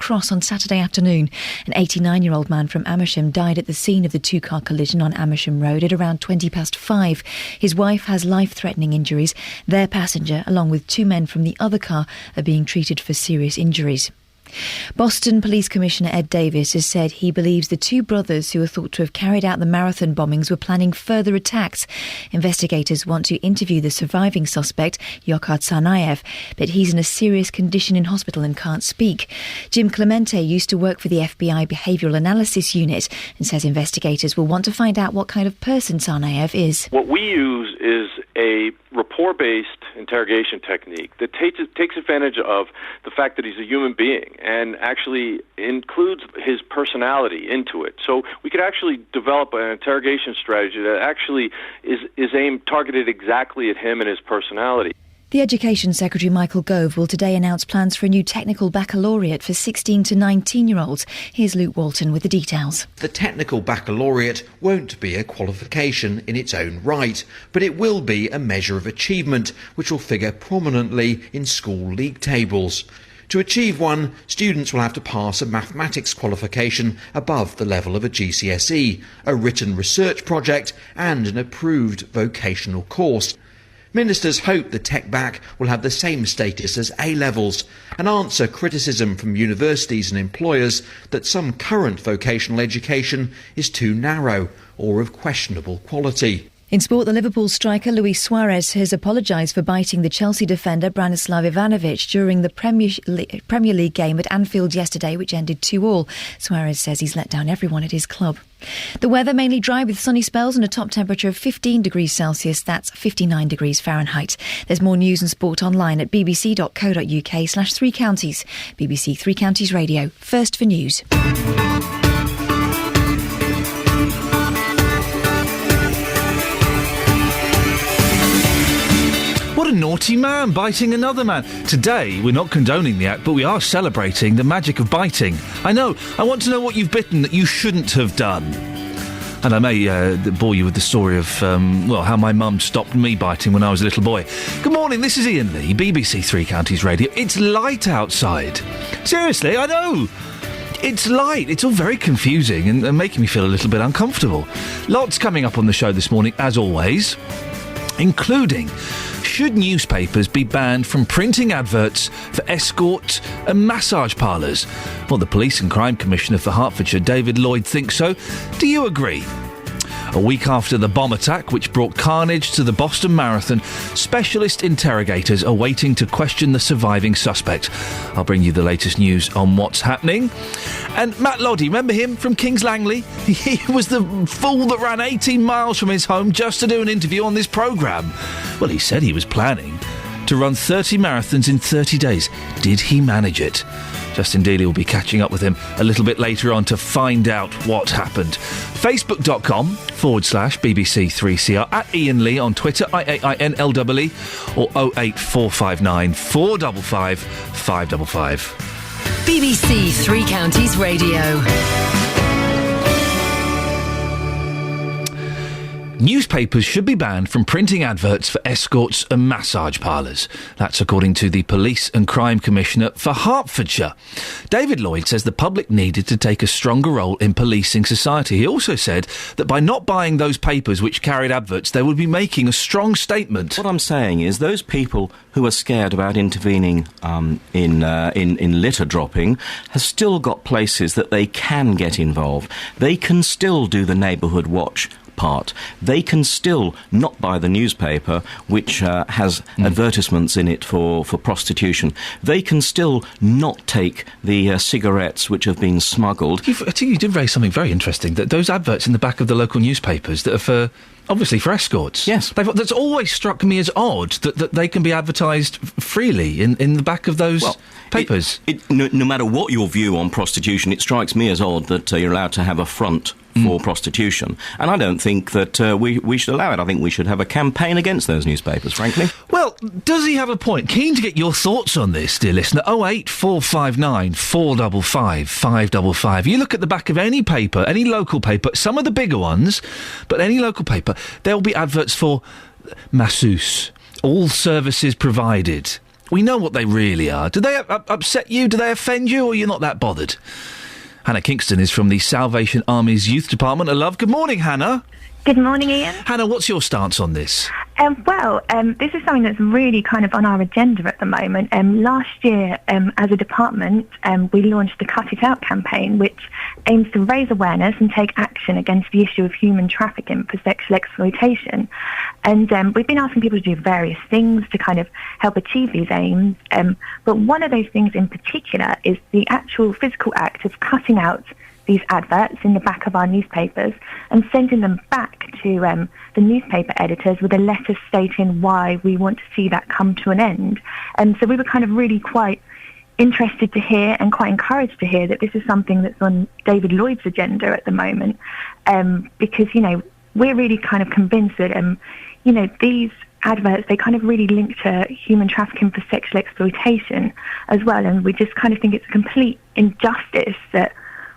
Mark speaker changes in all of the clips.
Speaker 1: Cross on Saturday afternoon. An 89-year-old man from Amersham died at the scene of the two-car collision on Amersham Road at around 5:20. His wife has life-threatening injuries. Their passenger, along with two men from the other car, are being treated for serious injuries. Boston Police Commissioner Ed Davis has said he believes the two brothers who are thought to have carried out the marathon bombings were planning further attacks. Investigators want to interview the surviving suspect, Yochad Tsarnaev, but he's in a serious condition in hospital and can't speak. Jim Clemente used to work for the FBI Behavioural Analysis Unit and says investigators will want to find out what kind of person Tsarnaev is.
Speaker 2: What we use is a rapport-based interrogation technique that takes advantage of the fact that he's a human being and actually includes his personality into it. So we could actually develop an interrogation strategy that actually is aimed, targeted exactly at him and his personality.
Speaker 1: The Education Secretary Michael Gove will today announce plans for a new technical baccalaureate for 16 to 19-year-olds. Here's Luke Walton with the details.
Speaker 3: The technical baccalaureate won't be a qualification in its own right, but it will be a measure of achievement which will figure prominently in school league tables. To achieve one, students will have to pass a mathematics qualification above the level of a GCSE, a written research project and an approved vocational course. Ministers hope the Tech Bac will have the same status as A-levels and answer criticism from universities and employers that some current vocational education is too narrow or of questionable quality.
Speaker 1: In sport, the Liverpool striker Luis Suarez has apologised for biting the Chelsea defender Branislav Ivanovic during the Premier League game at Anfield yesterday, which ended 2-2. Suarez says he's let down everyone at his club. The weather mainly dry with sunny spells and a top temperature of 15 degrees Celsius. That's 59 degrees Fahrenheit. There's more news and sport online at bbc.co.uk/3 counties. BBC Three Counties Radio. First for news.
Speaker 4: What a naughty man, biting another man. Today, we're not condoning the act, but we are celebrating the magic of biting. I know. I want to know what you've bitten that you shouldn't have done. And I may bore you with the story of, how my mum stopped me biting when I was a little boy. Good morning, this is Iain Lee, BBC Three Counties Radio. It's light outside. Seriously, I know. It's light. It's all very confusing and making me feel a little bit uncomfortable. Lots coming up on the show this morning, as always, including... should newspapers be banned from printing adverts for escort and massage parlours? Well, the Police and Crime Commissioner for Hertfordshire, David Lloyd, thinks so. Do you agree? A week after the bomb attack, which brought carnage to the Boston Marathon, specialist interrogators are waiting to question the surviving suspect. I'll bring you the latest news on what's happening. And Matt Loddy, remember him from Kings Langley? He was the fool that ran 18 miles from his home just to do an interview on this programme. Well, he said he was planning to run 30 marathons in 30 days. Did he manage it? Justin Dealey will be catching up with him a little bit later on to find out what happened. Facebook.com/BBC3CR, at Iain Lee on Twitter, IAINLEE, or 08459 455 555.
Speaker 5: BBC Three Counties Radio.
Speaker 4: Newspapers should be banned from printing adverts for escorts and massage parlours. That's according to the Police and Crime Commissioner for Hertfordshire. David Lloyd says the public needed to take a stronger role in policing society. He also said that by not buying those papers which carried adverts, they would be making a strong statement.
Speaker 6: What I'm saying is those people who are scared about intervening in litter dropping have still got places that they can get involved. They can still do the neighbourhood watch part. They can still not buy the newspaper which has advertisements in it for prostitution. They can still not take the cigarettes which have been smuggled.
Speaker 4: I think you did raise something very interesting, that those adverts in the back of the local newspapers that are for... obviously for escorts.
Speaker 6: Yes.
Speaker 4: That's always struck me as odd, that they can be advertised freely in the back of those papers.
Speaker 6: No matter what your view on prostitution, it strikes me as odd that you're allowed to have a front for prostitution. And I don't think that we should allow it. I think we should have a campaign against those newspapers, frankly.
Speaker 4: Well, does he have a point? Keen to get your thoughts on this, dear listener. 08459 455 555. You look at the back of any paper, any local paper, some of the bigger ones, but any local paper, there will be adverts for masseuse, all services provided. We know what they really are. Do they upset you? Do they offend you? Or you're not that bothered? Hannah Kingston is from the Salvation Army's Youth Department. Good morning, Hannah.
Speaker 7: Good morning, Ian.
Speaker 4: Hannah, what's your stance on this?
Speaker 7: This is something that's really kind of on our agenda at the moment. Last year, as a department, we launched the Cut It Out campaign, which aims to raise awareness and take action against the issue of human trafficking for sexual exploitation. And we've been asking people to do various things to kind of help achieve these aims. But one of those things in particular is the actual physical act of cutting out these adverts in the back of our newspapers and sending them back to the newspaper editors with a letter stating why we want to see that come to an end. And so we were kind of really quite interested to hear and quite encouraged to hear that this is something that's on David Lloyd's agenda at the moment, because, we're really kind of convinced that, these adverts, they kind of really link to human trafficking for sexual exploitation as well. And we just kind of think it's a complete injustice that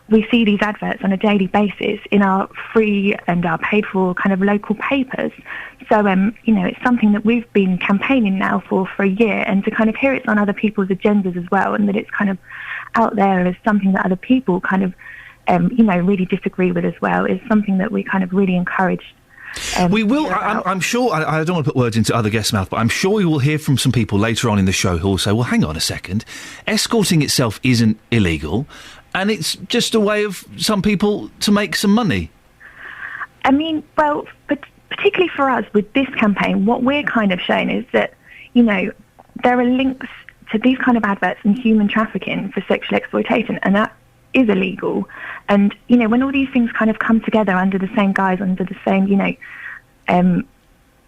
Speaker 7: we see these adverts on a daily basis in our free and our paid for kind of local papers. So, it's something that we've been campaigning now for a year, and to kind of hear it's on other people's agendas as well, and that it's kind of out there as something that other people kind of, really disagree with as well, is something that we kind of really encouraged.
Speaker 4: We will, I'm sure, I don't want to put words into other guests' mouth, but I'm sure we will hear from some people later on in the show who will say, well, hang on a second, escorting itself isn't illegal, and it's just a way of some people to make some money.
Speaker 7: I mean, well, but particularly for us with this campaign, what we're kind of showing is that, there are links to these kind of adverts and human trafficking for sexual exploitation, and that is illegal. And, when all these things kind of come together under the same guise, under the same,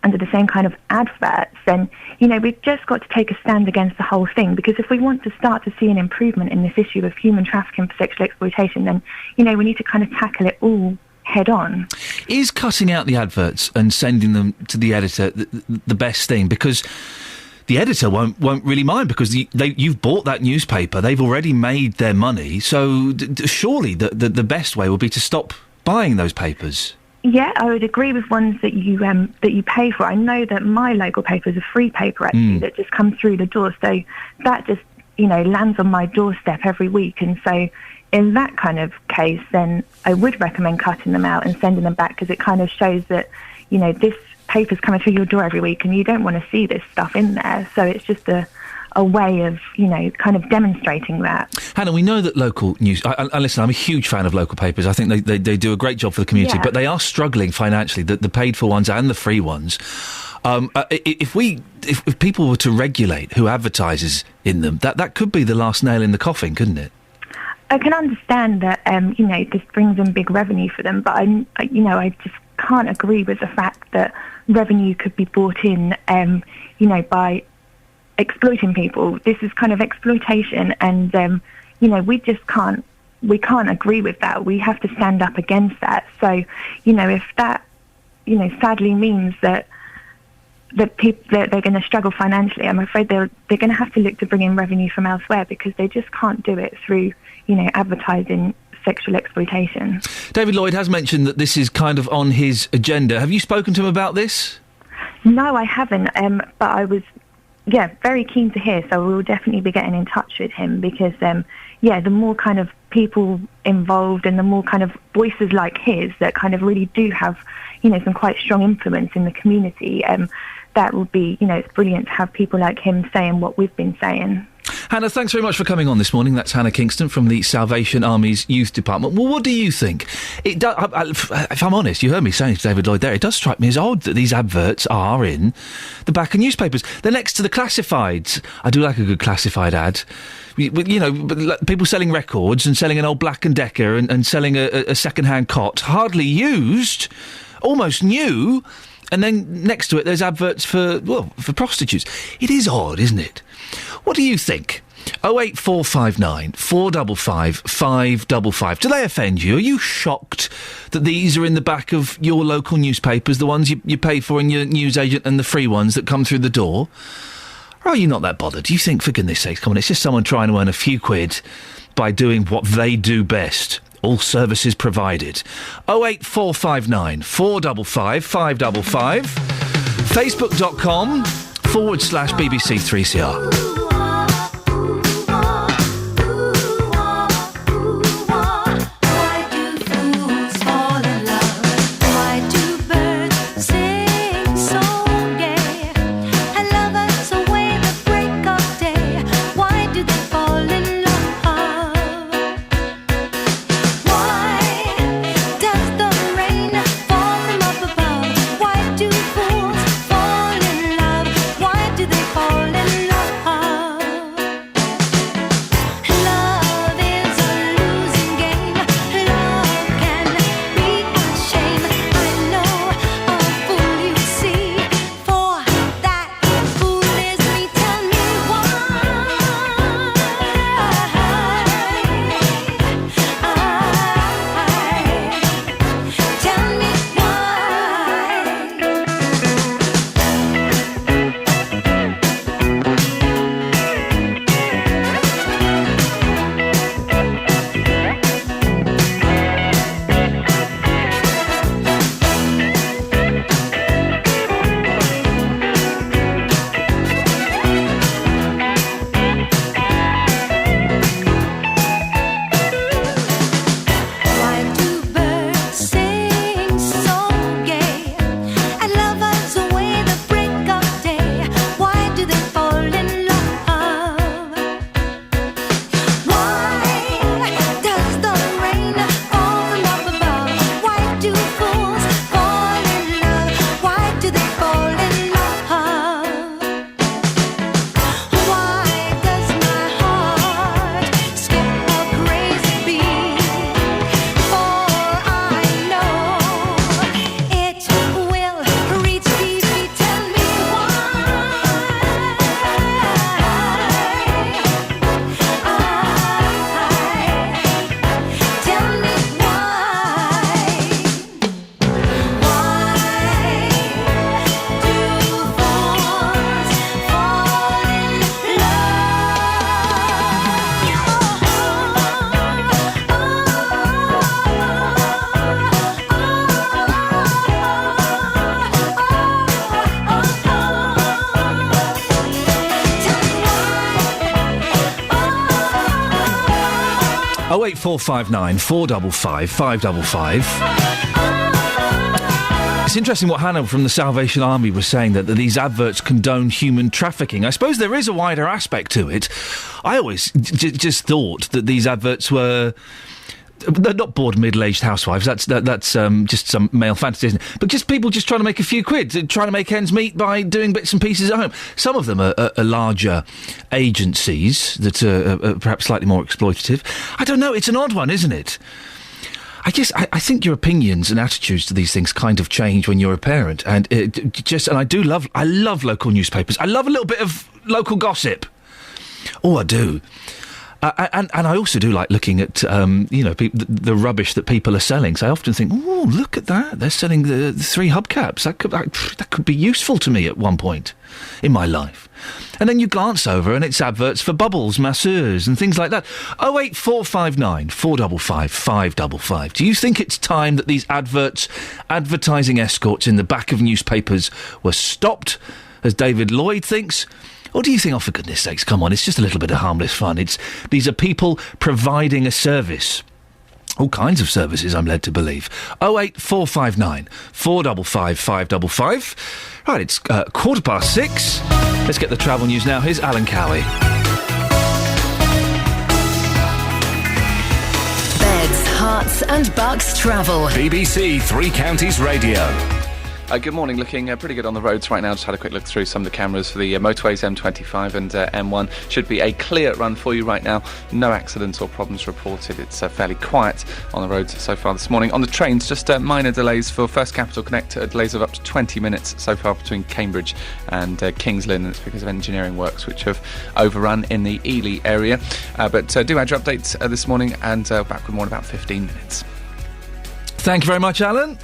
Speaker 7: under the same kind of adverts, then, we've just got to take a stand against the whole thing, because if we want to start to see an improvement in this issue of human trafficking for sexual exploitation, then, we need to kind of tackle it all head on.
Speaker 4: Is cutting out the adverts and sending them to the editor the best thing? Because the editor won't really mind, because you've bought that newspaper, they've already made their money, so surely the best way would be to stop buying those papers.
Speaker 7: Yeah, I would agree with ones that you pay for. I know that my local paper is a free paper, actually, that just comes through the door, so that just, lands on my doorstep every week. And so in that kind of case, then I would recommend cutting them out and sending them back, because it kind of shows that, this paper's coming through your door every week and you don't want to see this stuff in there. So it's just a way of, kind of demonstrating that.
Speaker 4: Hannah, we know that local news... listen, I'm a huge fan of local papers. I think they do a great job for the community, but they are struggling financially, the paid-for ones and the free ones. If people were to regulate who advertises in them, that could be the last nail in the coffin, couldn't it?
Speaker 7: I can understand that, this brings in big revenue for them, but I just can't agree with the fact that revenue could be brought in, by exploiting people. This is kind of exploitation, and we just can't agree with that. We have to stand up against that. So, if that, sadly means that people that they're going to struggle financially, I'm afraid they're going to have to look to bring in revenue from elsewhere, because they just can't do it through, advertising sexual exploitation.
Speaker 4: David Lloyd has mentioned that this is kind of on his agenda. Have you spoken to him about this?
Speaker 7: No, I haven't, but I was very keen to hear, so we'll definitely be getting in touch with him, because the more kind of people involved and the more kind of voices like his that kind of really do have, some quite strong influence in the community, that would be, it's brilliant to have people like him saying what we've been saying.
Speaker 4: Hannah, thanks very much for coming on this morning. That's Hannah Kingston from the Salvation Army's Youth Department. Well, what do you think? It does, if I'm honest, you heard me saying to David Lloyd there, it does strike me as odd that these adverts are in the back of newspapers. They're next to the classifieds. I do like a good classified ad. People selling records and selling an old Black & Decker and selling a second-hand cot, hardly used, almost new, and then next to it there's adverts for prostitutes. It is odd, isn't it? What do you think? 08459 455 555. Do they offend you? Are you shocked that these are in the back of your local newspapers, the ones you pay for in your newsagent, and the free ones that come through the door? Or are you not that bothered? Do you think, for goodness sakes, come on, it's just someone trying to earn a few quid by doing what they do best? All services provided. 08459 455 555. Facebook.com/BBC 3CR. 08459 455 555. It's interesting what Hannah from the Salvation Army was saying, that these adverts condone human trafficking. I suppose there is a wider aspect to it. I always just thought that these adverts were... They're not bored middle-aged housewives. That's just some male fantasy, isn't it? But just people just trying to make a few quid, trying to make ends meet by doing bits and pieces at home. Some of them are larger agencies that are perhaps slightly more exploitative. I don't know. It's an odd one, isn't it? I think your opinions and attitudes to these things kind of change when you're a parent, and I love local newspapers. I love a little bit of local gossip. Oh, I do. And I also do like looking at, the rubbish that people are selling. So I often think, oh, look at that. They're selling the 3 hubcaps. That could be useful to me at one point in my life. And then you glance over and it's adverts for bubbles, masseurs and things like that. 08459 455 555. Do you think it's time that these advertising escorts in the back of newspapers were stopped, as David Lloyd thinks? Or do you think, oh, for goodness sakes, come on, it's just a little bit of harmless fun. These are people providing a service. All kinds of services, I'm led to believe. 08459 455 555. Right, it's 6:15. Let's get the travel news now. Here's Alan Cowie.
Speaker 5: Beds, Herts and Bucks travel.
Speaker 8: BBC Three Counties Radio.
Speaker 9: Good morning. Looking pretty good on the roads right now. Just had a quick look through some of the cameras for the motorways M25 and M1. Should be a clear run for you right now. No accidents or problems reported. It's fairly quiet on the roads so far this morning. On the trains, just minor delays for First Capital Connect. Delays of up to 20 minutes so far between Cambridge and Kings Lynn. It's because of engineering works which have overrun in the Ely area. But do add your updates this morning, and back with more in about 15 minutes.
Speaker 4: Thank you very much, Alan.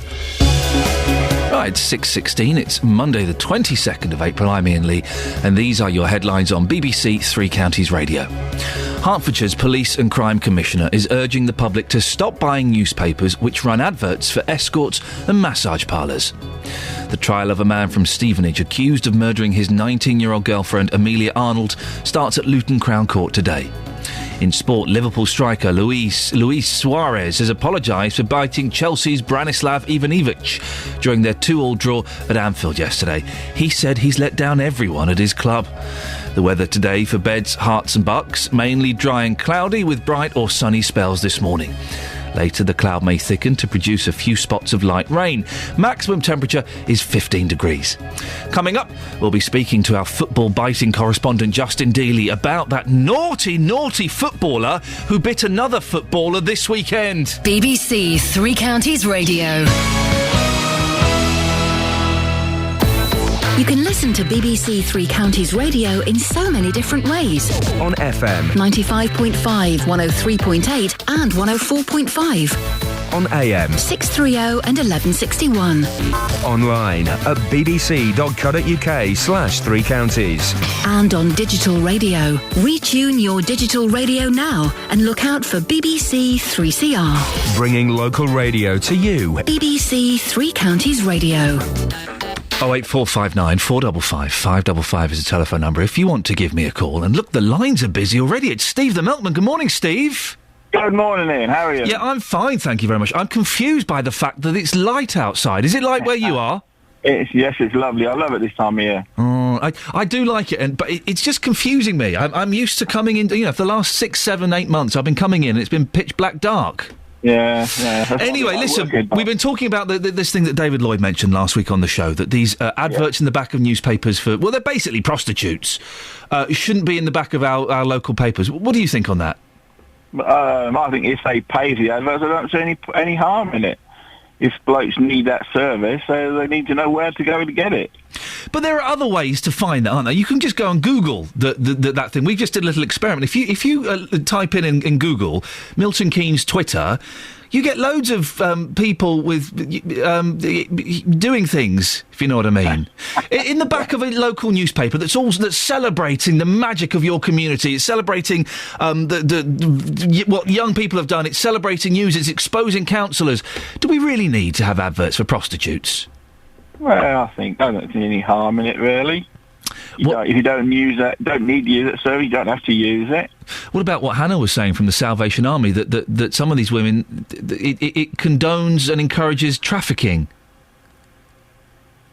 Speaker 4: Right, 6:16. It's Monday the 22nd of April. I'm Iain Lee, and these are your headlines on BBC Three Counties Radio. Hertfordshire's Police and Crime Commissioner is urging the public to stop buying newspapers which run adverts for escorts and massage parlours. The trial of a man from Stevenage accused of murdering his 19-year-old girlfriend Amelia Arnold starts at Luton Crown Court today. In sport, Liverpool striker Luis Suarez has apologised for biting Chelsea's Branislav Ivanovic during their 2-2 draw at Anfield yesterday. He said he's let down everyone at his club. The weather today for Beds, Herts and Bucks, mainly dry and cloudy with bright or sunny spells this morning. Later, the cloud may thicken to produce a few spots of light rain. Maximum temperature is 15 degrees. Coming up, we'll be speaking to our football-biting correspondent Justin Dealey about that naughty footballer who bit another footballer this weekend.
Speaker 5: BBC Three Counties Radio. You can listen to BBC Three Counties Radio in so many different ways.
Speaker 8: On FM.
Speaker 5: 95.5, 103.8 and 104.5.
Speaker 8: On AM.
Speaker 5: 630 and 1161.
Speaker 8: Online at bbc.co.uk/Three Counties.
Speaker 5: And on digital radio. Retune your digital radio now and look out for BBC 3CR.
Speaker 8: Bringing local radio to you.
Speaker 5: BBC Three Counties Radio.
Speaker 4: 08459 455 555 is a telephone number if you want to give me a call. And look, the lines are busy already. It's Steve the Milkman. Good morning, Steve.
Speaker 10: Good morning, Ian. How are you?
Speaker 4: Yeah, I'm fine, thank you very much. I'm confused by the fact that it's light outside. Is it light where you are?
Speaker 10: Yes, it's lovely. I love it this time of year.
Speaker 4: Oh, I do like it, but it's just confusing me. I'm used to coming in, for the last 6, 7, 8 months I've been coming in and it's been pitch black dark.
Speaker 10: Yeah.
Speaker 4: Anyway, listen, we've been talking about this thing that David Lloyd mentioned last week on the show, that these adverts in the back of newspapers for, well, they're basically prostitutes, shouldn't be in the back of our local papers. What do you think on that?
Speaker 10: I think if they pay the adverts, I don't see any harm in it. If blokes need that service, they need to know where to go to get it.
Speaker 4: But there are other ways to find that, aren't there? You can just go and Google that thing. We just did a little experiment. If you type in Google Milton Keynes Twitter, you get loads of people with doing things, if you know what I mean. In the back of a local newspaper that's celebrating the magic of your community. It's celebrating what young people have done. It's celebrating news. It's exposing councillors. Do we really need to have adverts for prostitutes?
Speaker 10: Well, I don't see any harm in it, really. If you don't use it, don't need to use it, so you don't have to use it.
Speaker 4: What about what Hannah was saying from the Salvation Army, that some of these women, it condones and encourages trafficking?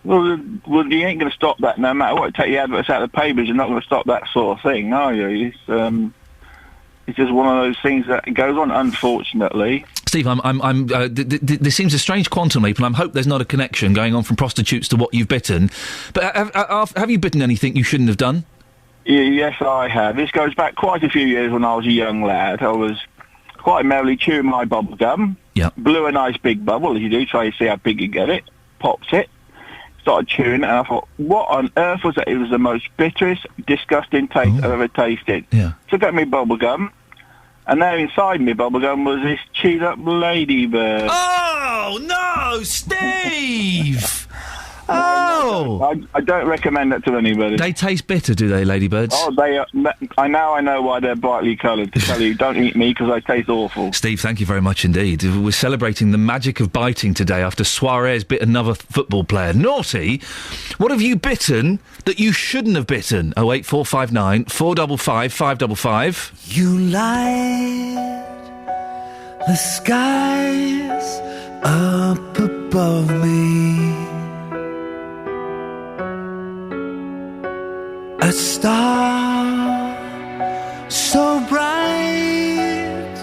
Speaker 10: Well, you ain't going to stop that no matter what. Take the adverts out of the papers, you're not going to stop that sort of thing, are you? It's just one of those things that goes on, unfortunately.
Speaker 4: Steve, there seems a strange quantum leap, and I hope there's not a connection going on from prostitutes to what you've bitten. But have you bitten anything you shouldn't have done?
Speaker 10: Yes, I have. This goes back quite a few years when I was a young lad. I was quite merrily chewing my bubble gum.
Speaker 4: Yeah.
Speaker 10: Blew a nice big bubble, as you do, try to see how big you get it. Popped it. Started chewing it, and I thought, what on earth was that? It was the most bitterest, disgusting taste I've ever tasted.
Speaker 4: Yeah.
Speaker 10: Took out my bubble gum, and there inside me bubble gum was this chewed up ladybird.
Speaker 4: Oh, no, Steve! Oh!
Speaker 10: I don't recommend that to anybody.
Speaker 4: They taste bitter, do they, ladybirds?
Speaker 10: Oh, they are. I know why they're brightly coloured. To tell you, don't eat me because I taste awful.
Speaker 4: Steve, thank you very much indeed. We're celebrating the magic of biting today after Suarez bit another football player. Naughty! What have you bitten that you shouldn't have bitten? 08459 455 555.
Speaker 11: You light the skies up above me. A star so bright,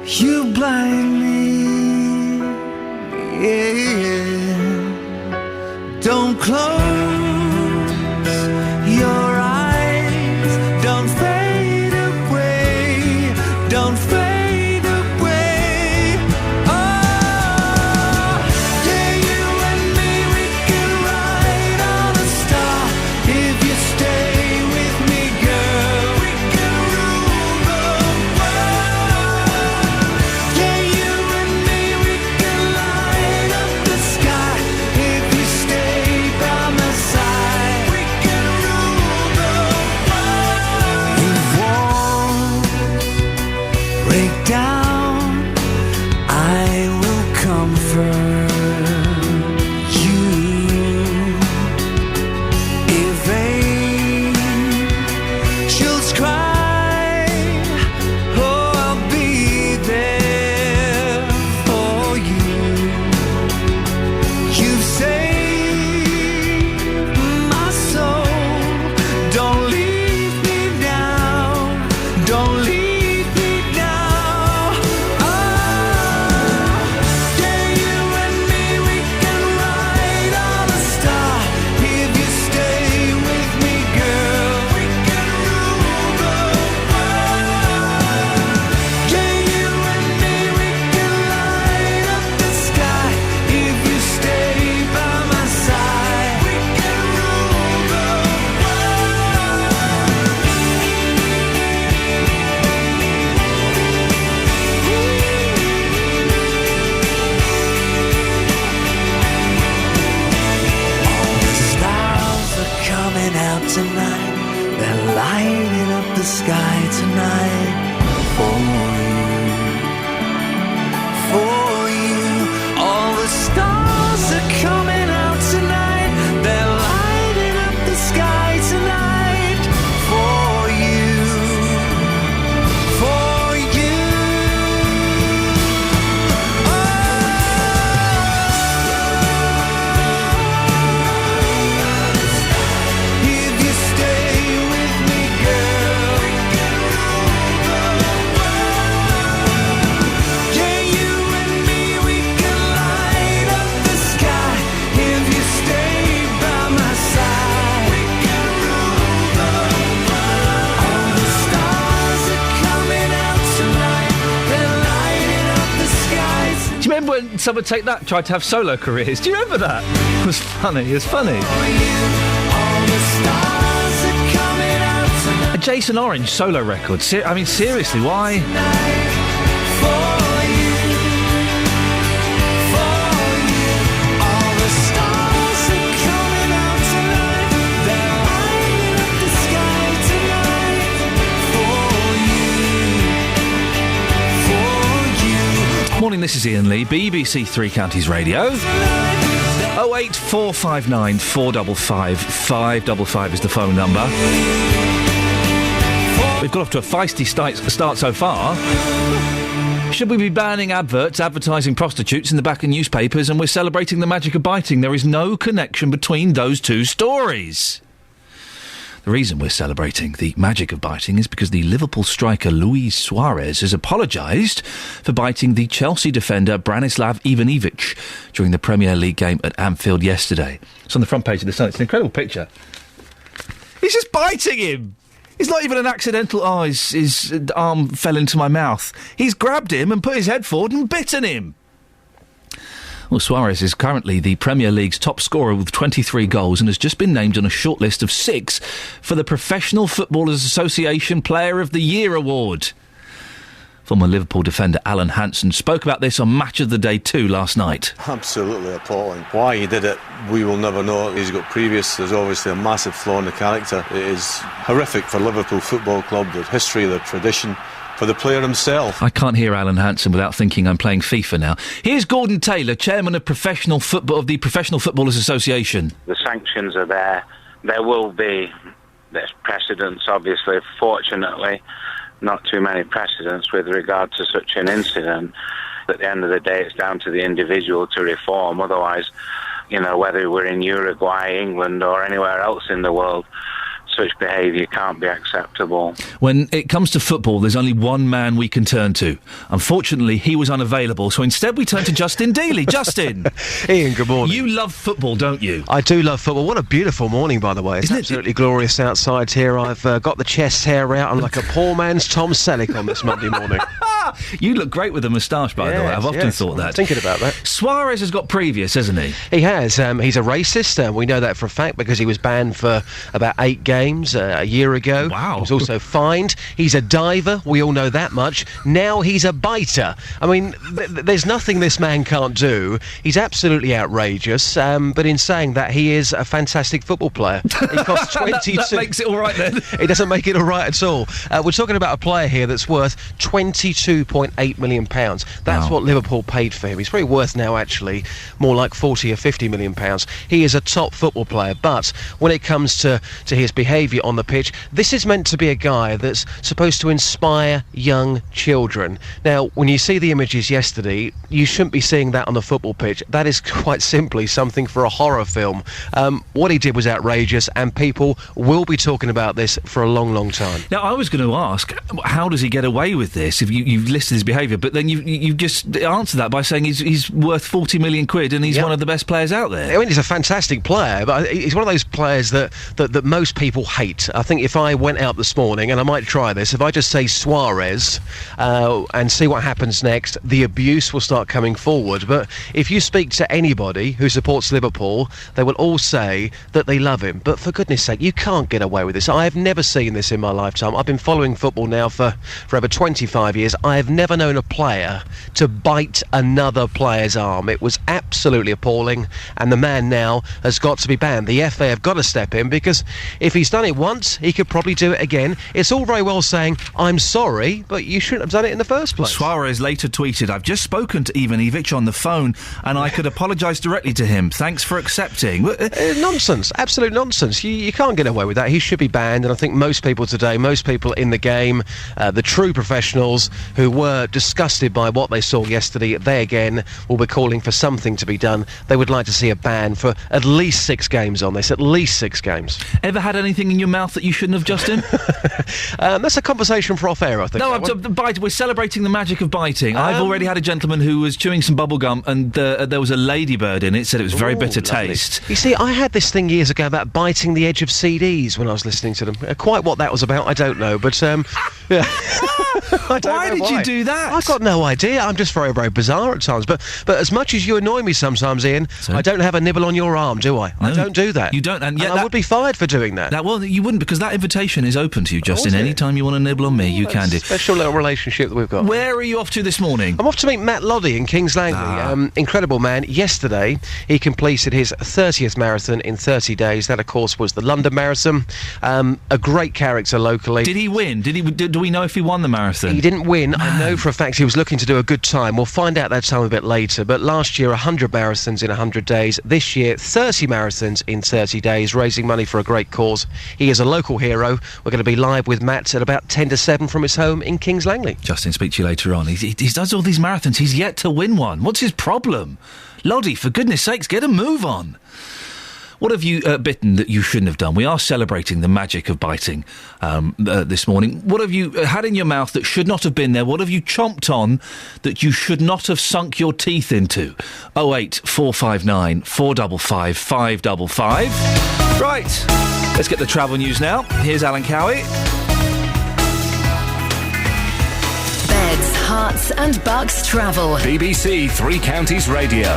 Speaker 11: you blind me. Yeah. Don't close your eyes, don't fade away, don't fade away. Oh, yeah, you and me, we can ride on a star if you stay.
Speaker 4: Someone Take That tried to have solo careers. Do you remember that? It was funny. It was funny. A Jason Orange solo record. I mean, seriously, why? Morning, this is Iain Lee, BBC Three Counties Radio. 08459 455 555 is the phone number. We've got off to a feisty start so far. Should we be banning adverts advertising prostitutes in the back of newspapers, and we're celebrating the magic of biting? There is no connection between those two stories. The reason we're celebrating the magic of biting is because the Liverpool striker Luis Suarez has apologised for biting the Chelsea defender Branislav Ivanovic during the Premier League game at Anfield yesterday. It's on the front page of the Sun. It's an incredible picture. He's just biting him. It's not even an accidental, his arm fell into my mouth. He's grabbed him and put his head forward and bitten him. Well, Suarez is currently the Premier League's top scorer with 23 goals and has just been named on a short list of 6 for the Professional Footballers Association Player of the Year award. Former Liverpool defender Alan Hansen spoke about this on Match of the Day 2 last night.
Speaker 12: Absolutely appalling. Why he did it, we will never know. He's got previous, there's obviously a massive flaw in the character. It is horrific for Liverpool Football Club, the history, the tradition, for the player himself.
Speaker 4: I can't hear Alan Hansen without thinking I'm playing FIFA now. Here's Gordon Taylor, chairman of Professional Footballers Association.
Speaker 13: The sanctions are there. There will be, there's precedents, obviously, fortunately. Not too many precedents with regard to such an incident. At the end of the day, it's down to the individual to reform. Otherwise, whether we're in Uruguay, England or anywhere else in the world, such behaviour can't be acceptable.
Speaker 4: When it comes to football, there's only one man we can turn to. Unfortunately, he was unavailable, so instead we turn to Justin Dealey. Justin!
Speaker 14: Ian, good morning.
Speaker 4: You love football, don't you?
Speaker 14: I do love football. What a beautiful morning, by the way. It's absolutely glorious outside here. I've got the chest hair out. I'm like a poor man's Tom Selleck on this Monday morning.
Speaker 4: You look great with a moustache, by the way. I've often thought that.
Speaker 14: Thinking about that.
Speaker 4: Suarez has got previous, hasn't he?
Speaker 14: He has. He's a racist. We know that for a fact because he was banned for about 8 games a year ago.
Speaker 4: Wow.
Speaker 14: He was also fined. He's a diver. We all know that much. Now he's a biter. I mean, there's nothing this man can't do. He's absolutely outrageous. But in saying that, he is a fantastic football player. He costs 22...
Speaker 4: that makes it all right then.
Speaker 14: It doesn't make it all right at all. We're talking about a player here that's worth £22.8 million. That's what Liverpool paid for him. He's probably worth now, actually, more like 40 or 50 million pounds. He is a top football player, but when it comes to his behaviour on the pitch, this is meant to be a guy that's supposed to inspire young children. Now, when you see the images yesterday, you shouldn't be seeing that on the football pitch. That is quite simply something for a horror film. What he did was outrageous, and people will be talking about this for a long, long time.
Speaker 4: Now, I was going to ask, how does he get away with this if you've listed his behaviour, but then you just answered that by saying he's worth 40 million quid and he's one of the best players out there.
Speaker 14: I mean, he's a fantastic player, but he's one of those players that most people hate. I think if I went out this morning, and I might try this, if I just say Suarez and see what happens next, the abuse will start coming forward. But if you speak to anybody who supports Liverpool, they will all say that they love him. But for goodness sake, you can't get away with this. I have never seen this in my lifetime. I've been following football now for over 25 years. I have never known a player to bite another player's arm. It was absolutely appalling, and the man now has got to be banned. The FA have got to step in, because if he's done it once, he could probably do it again. It's all very well saying, I'm sorry, but you shouldn't have done it in the first place.
Speaker 4: Suarez later tweeted, I've just spoken to Ivanovic on the phone, and I could apologise directly to him. Thanks for accepting.
Speaker 14: Nonsense. Absolute nonsense. You can't get away with that. He should be banned, and I think most people today, most people in the game, the true professionals who were disgusted by what they saw yesterday, they again will be calling for something to be done. They would like to see a ban for at least 6 games on this, at least 6 games.
Speaker 4: Ever had anything in your mouth that you shouldn't have, Justin?
Speaker 14: That's a conversation for off air, I think.
Speaker 4: No, we're celebrating the magic of biting. I've already had a gentleman who was chewing some bubble gum and there was a ladybird in it, said it was very bitter taste.
Speaker 14: You see, I had this thing years ago about biting the edge of CDs when I was listening to them. Quite what that was about, I don't know, but yeah.
Speaker 4: Why did you do that?
Speaker 14: I've got no idea. I'm just very, very bizarre at times. But as much as you annoy me sometimes, Ian, I don't have a nibble on your arm, do I? No, I don't do that.
Speaker 4: You don't, and yet
Speaker 14: I would be fired for doing that.
Speaker 4: Well, you wouldn't, because that invitation is open to you, Justin. Any time you want to nibble on me, you can do.
Speaker 14: Special little relationship that we've got.
Speaker 4: Where are you off to this morning?
Speaker 14: I'm off to meet Matt Loddy in Kings Langley. Incredible man. Yesterday, he completed his 30th marathon in 30 days. That, of course, was the London Marathon. A great character locally.
Speaker 4: Did he win? Did do we know if he won the marathon?
Speaker 14: He didn't win. I know for a fact he was looking to do a good time. We'll find out that time a bit later. But last year, 100 marathons in 100 days. This year, 30 marathons in 30 days, raising money for a great cause. He is a local hero. We're going to be live with Matt at about 10 to 7 from his home in Kings Langley.
Speaker 4: Justin, speak to you later on. He does all these marathons. He's yet to win one. What's his problem? Loddy, for goodness sakes, get a move on. What have you bitten that you shouldn't have done? We are celebrating the magic of biting this morning. What have you had in your mouth that should not have been there? What have you chomped on that you should not have sunk your teeth into? 08459 455 555. Right, let's get the travel news now. Here's Alan Cowie.
Speaker 5: Beds, Hearts and Bucks travel.
Speaker 8: BBC Three Counties Radio.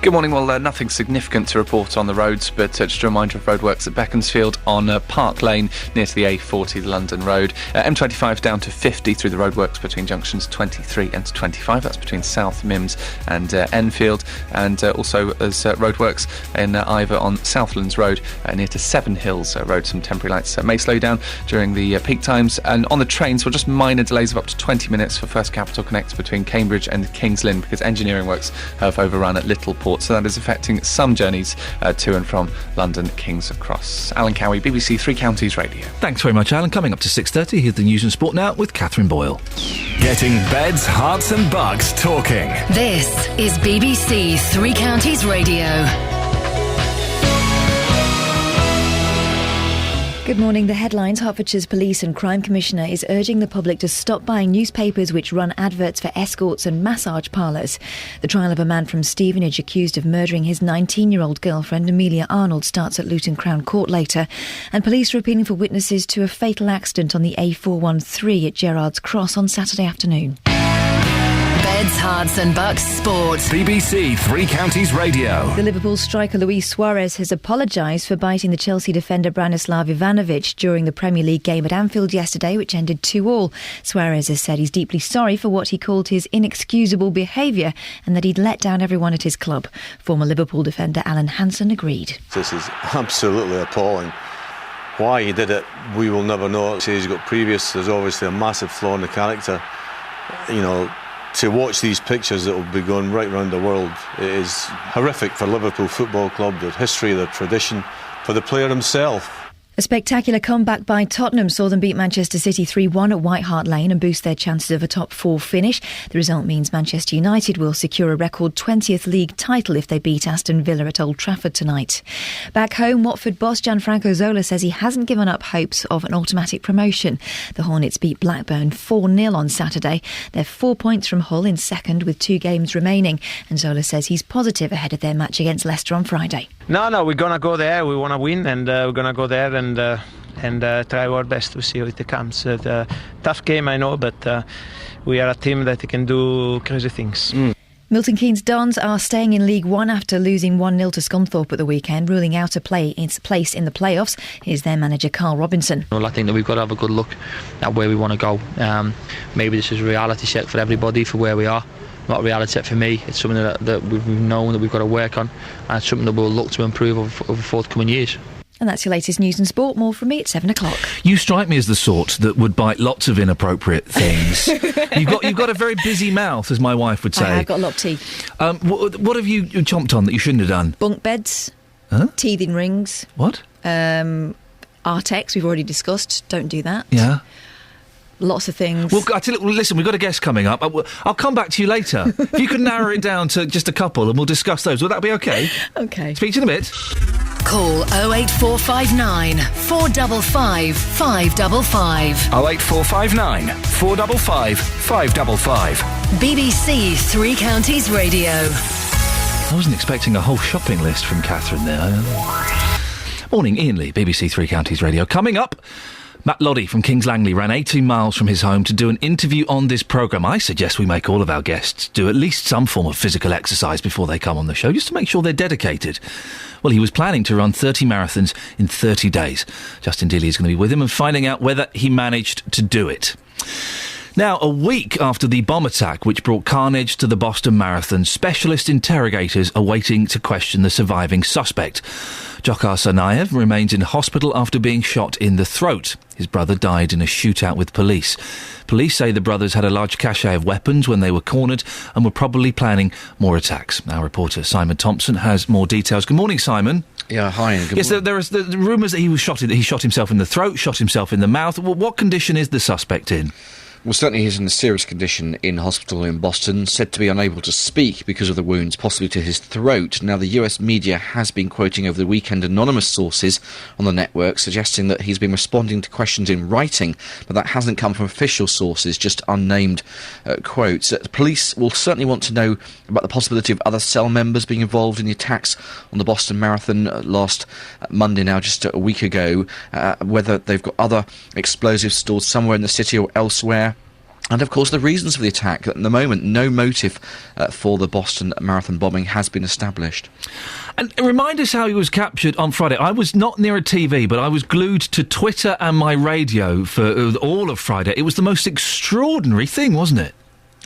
Speaker 9: Good morning. Well, nothing significant to report on the roads, but just a reminder of roadworks at Beaconsfield on Park Lane near to the A40, the London Road. M25 down to 50 through the roadworks between junctions 23 and 25. That's between South Mims and Enfield. And also there's roadworks in Ivor on Southlands Road near to Seven Hills Road. Some temporary lights may slow down during the peak times. And on the trains, well, just minor delays of up to 20 minutes for First Capital Connect between Cambridge and Kings Lynn because engineering works have overrun at Littleport. So that is affecting some journeys to and from London King's Cross. Alan Cowie, BBC Three Counties Radio.
Speaker 4: Thanks very much, Alan. Coming up to 6:30, here's the news and sport now with Catherine Boyle.
Speaker 8: Getting beds, hearts and bugs talking.
Speaker 5: This is BBC Three Counties Radio.
Speaker 1: Good morning. The headlines. Hertfordshire's Police and Crime Commissioner is urging the public to stop buying newspapers which run adverts for escorts and massage parlours. The trial of a man from Stevenage accused of murdering his 19-year-old girlfriend, Amelia Arnold, starts at Luton Crown Court later. And police are appealing for witnesses to a fatal accident on the A413 at Gerrards Cross on Saturday afternoon.
Speaker 5: Beds, Hearts and Bucks Sport.
Speaker 8: BBC Three Counties Radio.
Speaker 1: The Liverpool striker Luis Suarez has apologised for biting the Chelsea defender Branislav Ivanovic during the Premier League game at Anfield yesterday, which ended 2-2. Suarez has said he's deeply sorry for what he called his inexcusable behaviour and that he'd let down everyone at his club. Former Liverpool defender Alan Hansen agreed.
Speaker 12: This is absolutely appalling. Why he did it, we will never know. He's got previous, there's obviously a massive flaw in the character. You know, to watch these pictures that will be going right around the world, it is horrific for Liverpool Football Club, their history, their tradition, for the player himself.
Speaker 1: A spectacular comeback by Tottenham saw them beat Manchester City 3-1 at White Hart Lane and boost their chances of a top four finish. The result means Manchester United will secure a record 20th league title if they beat Aston Villa at Old Trafford tonight. Back home, Watford boss Gianfranco Zola says he hasn't given up hopes of an automatic promotion. The Hornets beat Blackburn 4-0 on Saturday. They're 4 points from Hull in second with 2 games remaining, and Zola says he's positive ahead of their match against Leicester on Friday.
Speaker 15: No, we're going to go there. We want to win, and we're going to go there and try our best to see how it comes. Tough game, I know, but we are a team that can do crazy things.
Speaker 1: Milton Keynes Dons are staying in League One after losing 1-0 to Scunthorpe at the weekend, ruling out a place in the playoffs. Here's their manager Carl Robinson.
Speaker 16: Well, I think that we've got to have a good look at where we want to go. Maybe this is a reality check for everybody for where we are. Not a reality check for me. It's something that we've known that we've got to work on, and it's something that we'll look to improve over forthcoming years.
Speaker 1: And that's your latest news and sport. More from me at 7 o'clock.
Speaker 4: You strike me as the sort that would bite lots of inappropriate things. You've got a very busy mouth, as my wife would say.
Speaker 1: I've got a lot of teeth.
Speaker 4: What have you chomped on that you shouldn't have done?
Speaker 1: Bunk beds, teething rings.
Speaker 4: What?
Speaker 1: Artex, we've already discussed. Don't do that.
Speaker 4: Yeah.
Speaker 1: Lots of things.
Speaker 4: Well, listen, we've got a guest coming up. I'll come back to you later. If you can narrow it down to just a couple and we'll discuss those. Will that be okay?
Speaker 1: Okay.
Speaker 4: Speak to you in a bit.
Speaker 5: Call 08459 455 555.
Speaker 8: 08459 455 555.
Speaker 5: BBC Three Counties Radio.
Speaker 4: I wasn't expecting a whole shopping list from Catherine there. Morning, Iain Lee, BBC Three Counties Radio. Coming up, Matt Loddy from Kings Langley ran 18 miles from his home to do an interview on this programme. I suggest we make all of our guests do at least some form of physical exercise before they come on the show, just to make sure they're dedicated. Well, he was planning to run 30 marathons in 30 days. Justin Dealey is going to be with him and finding out whether he managed to do it. Now, a week after the bomb attack which brought carnage to the Boston Marathon, specialist interrogators are waiting to question the surviving suspect. Dzhokhar Tsarnaev remains in hospital after being shot in the throat. His brother died in a shootout with police. Police say the brothers had a large cache of weapons when they were cornered and were probably planning more attacks. Our reporter Simon Thompson has more details. Good morning, Simon.
Speaker 17: Yeah, hi. And good
Speaker 4: yes, there are the rumours that he shot himself in the throat, shot himself in the mouth. What condition is the suspect in?
Speaker 17: Well, certainly he's in a serious condition in hospital in Boston, said to be unable to speak because of the wounds, possibly to his throat. Now, the US media has been quoting over the weekend anonymous sources on the network, suggesting that he's been responding to questions in writing, but that hasn't come from official sources, just unnamed quotes. Police will certainly want to know about the possibility of other cell members being involved in the attacks on the Boston Marathon last Monday now, just a week ago, whether they've got other explosives stored somewhere in the city or elsewhere. And, of course, the reasons for the attack. At the moment, no motive for the Boston Marathon bombing has been established.
Speaker 4: And remind us how he was captured on Friday. I was not near a TV, but I was glued to Twitter and my radio for all of Friday. It was the most extraordinary thing, wasn't it?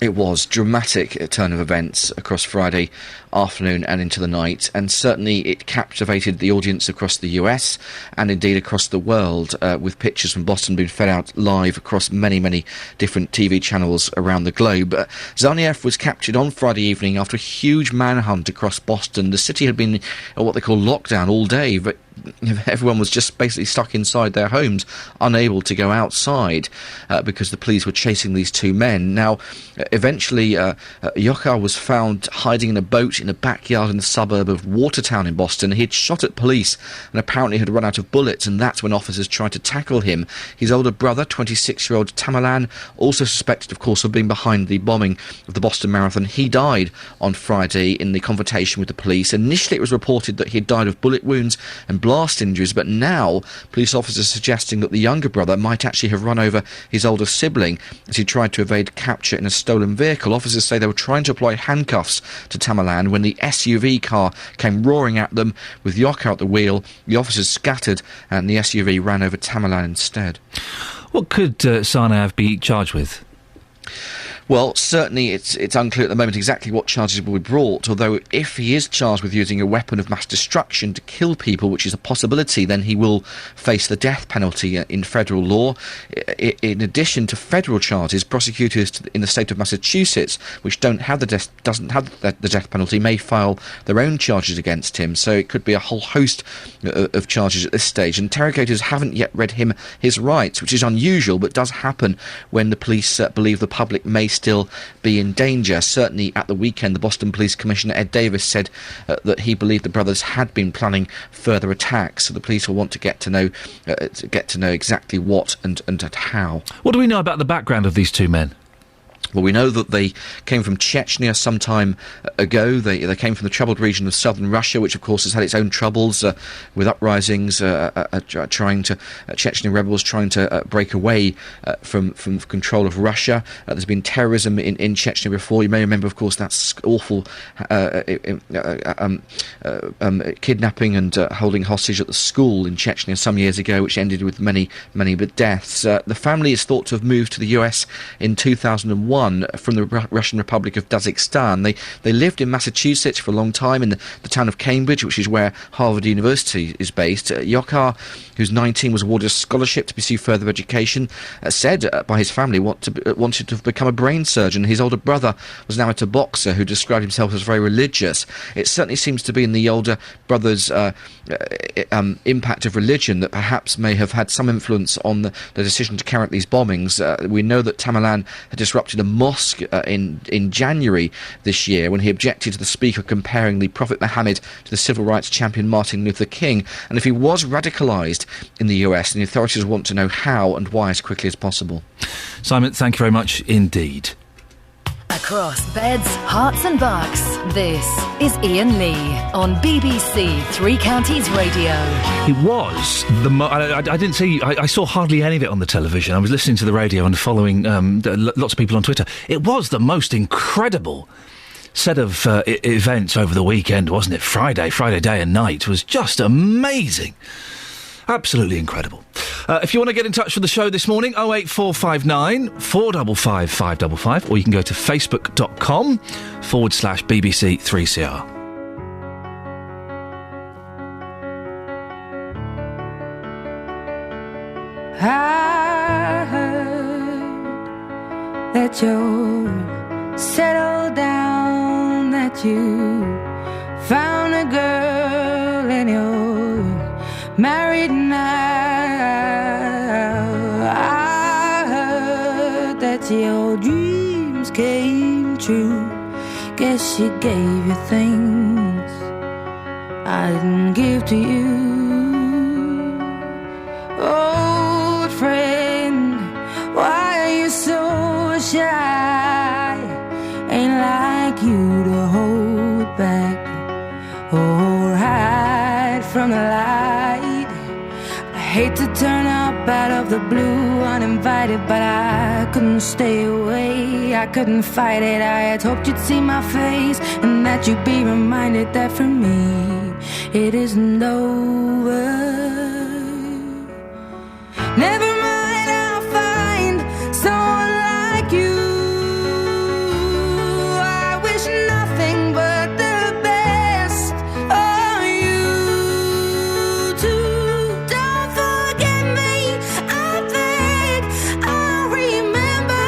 Speaker 17: It was dramatic turn of events across Friday afternoon and into the night, and certainly it captivated the audience across the US and indeed across the world, with pictures from Boston being fed out live across many, many different TV channels around the globe. Tsarnaev was captured on Friday evening after a huge manhunt across Boston. The city had been what they call lockdown all day, but everyone was just basically stuck inside their homes, unable to go outside because the police were chasing these two men. Now, eventually, Dzhokhar was found hiding in a boat in a backyard in the suburb of Watertown in Boston. He had shot at police and apparently had run out of bullets, and that's when officers tried to tackle him. His older brother, 26-year-old Tamerlan, also suspected, of course, of being behind the bombing of the Boston Marathon. He died on Friday in the confrontation with the police. Initially, it was reported that he had died of bullet wounds and blast injuries, but now police officers are suggesting that the younger brother might actually have run over his older sibling as he tried to evade capture in a stolen vehicle. Officers say they were trying to apply handcuffs to Tamerlan when the SUV car came roaring at them with Dzhokhar at the wheel. The officers scattered and the SUV ran over Tamerlan instead.
Speaker 4: What could Tsarnaev be charged with?
Speaker 17: Well, certainly it's unclear at the moment exactly what charges will be brought, although if he is charged with using a weapon of mass destruction to kill people, which is a possibility, then he will face the death penalty in federal law. In addition to federal charges, prosecutors in the state of Massachusetts, which doesn't have the death penalty, may file their own charges against him. So it could be a whole host of charges at this stage. Interrogators haven't yet read him his rights, which is unusual, but does happen when the police believe the public may still be in danger. Certainly at the weekend, the Boston Police Commissioner Ed Davis said that he believed the brothers had been planning further attacks. So the police will want to get to know exactly what and how.
Speaker 4: What do we know about the background of these two men?
Speaker 17: Well, we know that they came from Chechnya some time ago. They came from the troubled region of southern Russia, which, of course, has had its own troubles with uprisings, Chechen rebels trying to break away from control of Russia. There's been terrorism in Chechnya before. You may remember, of course, that awful kidnapping and holding hostage at the school in Chechnya some years ago, which ended with many deaths. The family is thought to have moved to the US in 2001 from the Russian Republic of Dagestan. They lived in Massachusetts for a long time in the town of Cambridge, which is where Harvard University is based. Dzhokhar, who's 19, was awarded a scholarship to pursue further education, said by his family wanted to become a brain surgeon. His older brother was an amateur boxer who described himself as very religious. It certainly seems to be in the older brother's impact of religion that perhaps may have had some influence on the decision to carry out these bombings. We know that Tamerlan had disrupted a mosque in January this year when he objected to the speaker comparing the Prophet Muhammad to the civil rights champion Martin Luther King. And if he was radicalised in the US, then the authorities want to know how and why as quickly as possible.
Speaker 4: Simon, thank you very much indeed.
Speaker 5: Across beds, hearts and bucks, this is Iain Lee on BBC Three Counties Radio.
Speaker 4: It was I didn't see. I saw hardly any of it on the television. I was listening to the radio and following lots of people on Twitter. It was the most incredible set of events over the weekend, wasn't it? Friday day and night was just amazing. Absolutely incredible. If you want to get in touch with the show this morning, 08459 455 555, or you can go to facebook.com/BBC 3CR.
Speaker 18: I heard that you're settled down, that you found a girl and you're married now. I heard that your dreams came true. Guess she gave you things I didn't give to you. Old friend, why are you so shy? Ain't like you to hold back or hide from the light. I hate to turn up out of the blue uninvited, but I couldn't stay away, I couldn't fight it. I had hoped you'd see my face and that you'd be reminded that for me it isn't over. Never mind, I'll find someone like you. I wish nothing but the best for you too. Don't forget me, I beg. I remember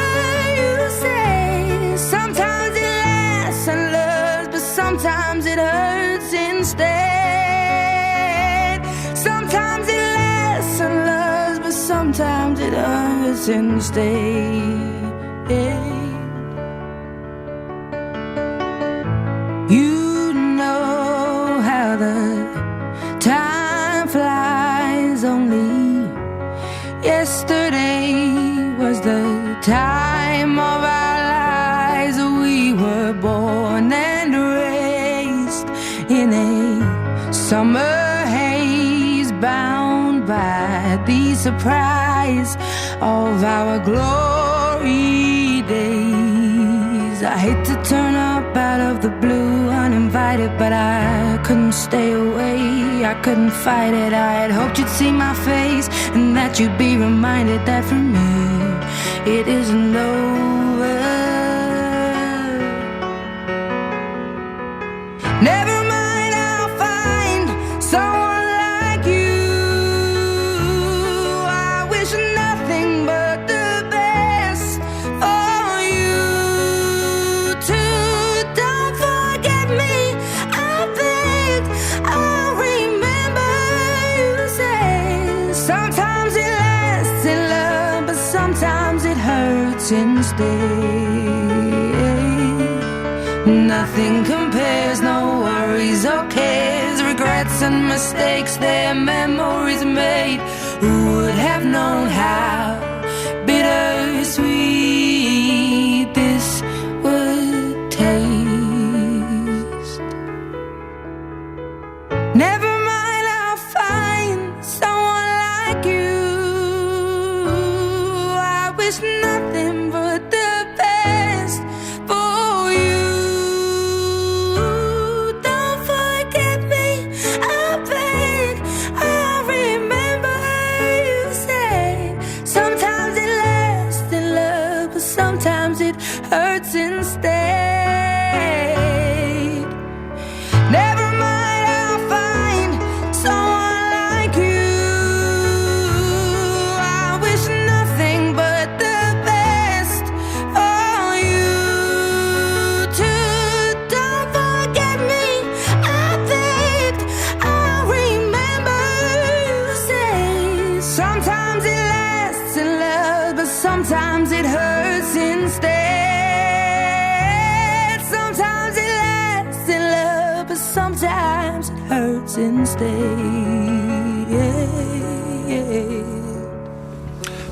Speaker 18: you say sometimes it lasts and loves, but sometimes it hurts instead. Sometimes it lasts and loves, but sometimes it hurts instead. You know how the time flies. Only yesterday was the time of our lives. We were born and raised in a summer haze, bound by the surprise of our glory days. I hate to turn up out of the blue uninvited, but I couldn't stay away, I couldn't fight it. I had hoped you'd see my face and that you'd be reminded that for me it isn't over. Never mind, I'll find someone like you. I wish nothing but the best for you too. Don't forget me, I beg. I remember you say sometimes it lasts in love, but sometimes it hurts instead. Nothing compares, no worries or cares, regrets and mistakes, their memories made. Who would have known how bittersweet this would taste? Never mind, I'll find someone like you. I wish nothing but the best for you. Don't forget me, I beg. I remember you say sometimes it lasts in love, but sometimes it hurts instead. Never mind, I'll find someone like you. I wish nothing but the best for you too. Don't forget me, I beg. I remember you say sometimes it lasts in love, but sometimes it hurts instead. Sometimes it lasts in love, but sometimes it hurts instead.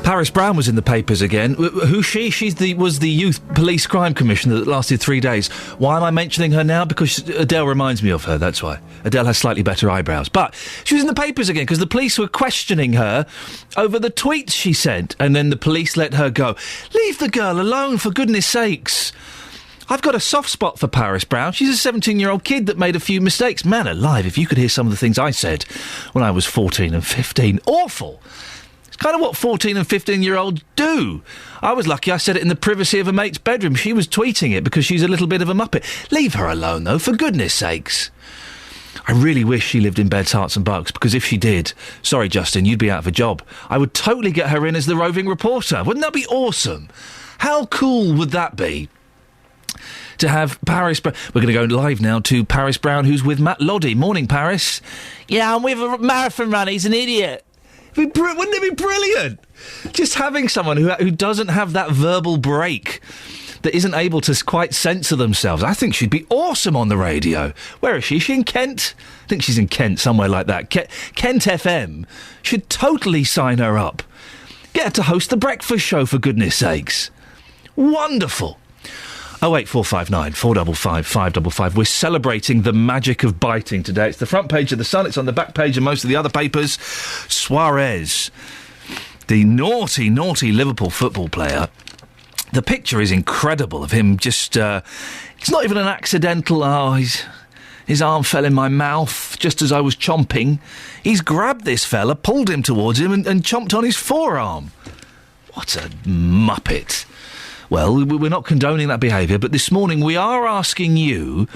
Speaker 4: Paris Brown was in the papers again. Who's she? Was the Youth Police Crime Commissioner that lasted 3 days. Why am I mentioning her now? Because Adele reminds me of her, that's why. Adele has slightly better eyebrows. But she was in the papers again because the police were questioning her over the tweets she sent. And then the police let her go. Leave the girl alone, for goodness sakes. I've got a soft spot for Paris Brown. She's a 17-year-old kid that made a few mistakes. Man alive, if you could hear some of the things I said when I was 14 and 15. Awful. It's kind of what 14 and 15-year-olds do. I was lucky I said it in the privacy of a mate's bedroom. She was tweeting it because she's a little bit of a muppet. Leave her alone, though, for goodness sakes. I really wish she lived in Beds, Hearts and Bucks, because if she did, sorry, Justin, you'd be out of a job. I would totally get her in as the roving reporter. Wouldn't that be awesome? How cool would that be? To have Paris... We're going to go live now to Paris Brown, who's with Matt Loddy. Morning, Paris.
Speaker 19: Yeah, I'm with a marathon runner. He's an idiot.
Speaker 4: Wouldn't it be brilliant? Just having someone who doesn't have that verbal break, that isn't able to quite censor themselves. I think she'd be awesome on the radio. Where is she? Is she in Kent? I think she's in Kent, somewhere like that. Kent FM should totally sign her up. Get her to host the breakfast show, for goodness sakes. Wonderful. 08459 455 555. We're celebrating the magic of biting today. It's the front page of The Sun. It's on the back page of most of the other papers. Suarez, the naughty, naughty Liverpool football player. The picture is incredible of him just... it's not even an accidental... his arm fell in my mouth just as I was chomping. He's grabbed this fella, pulled him towards him and chomped on his forearm. What a muppet. Well, we're not condoning that behaviour, but this morning we are asking you,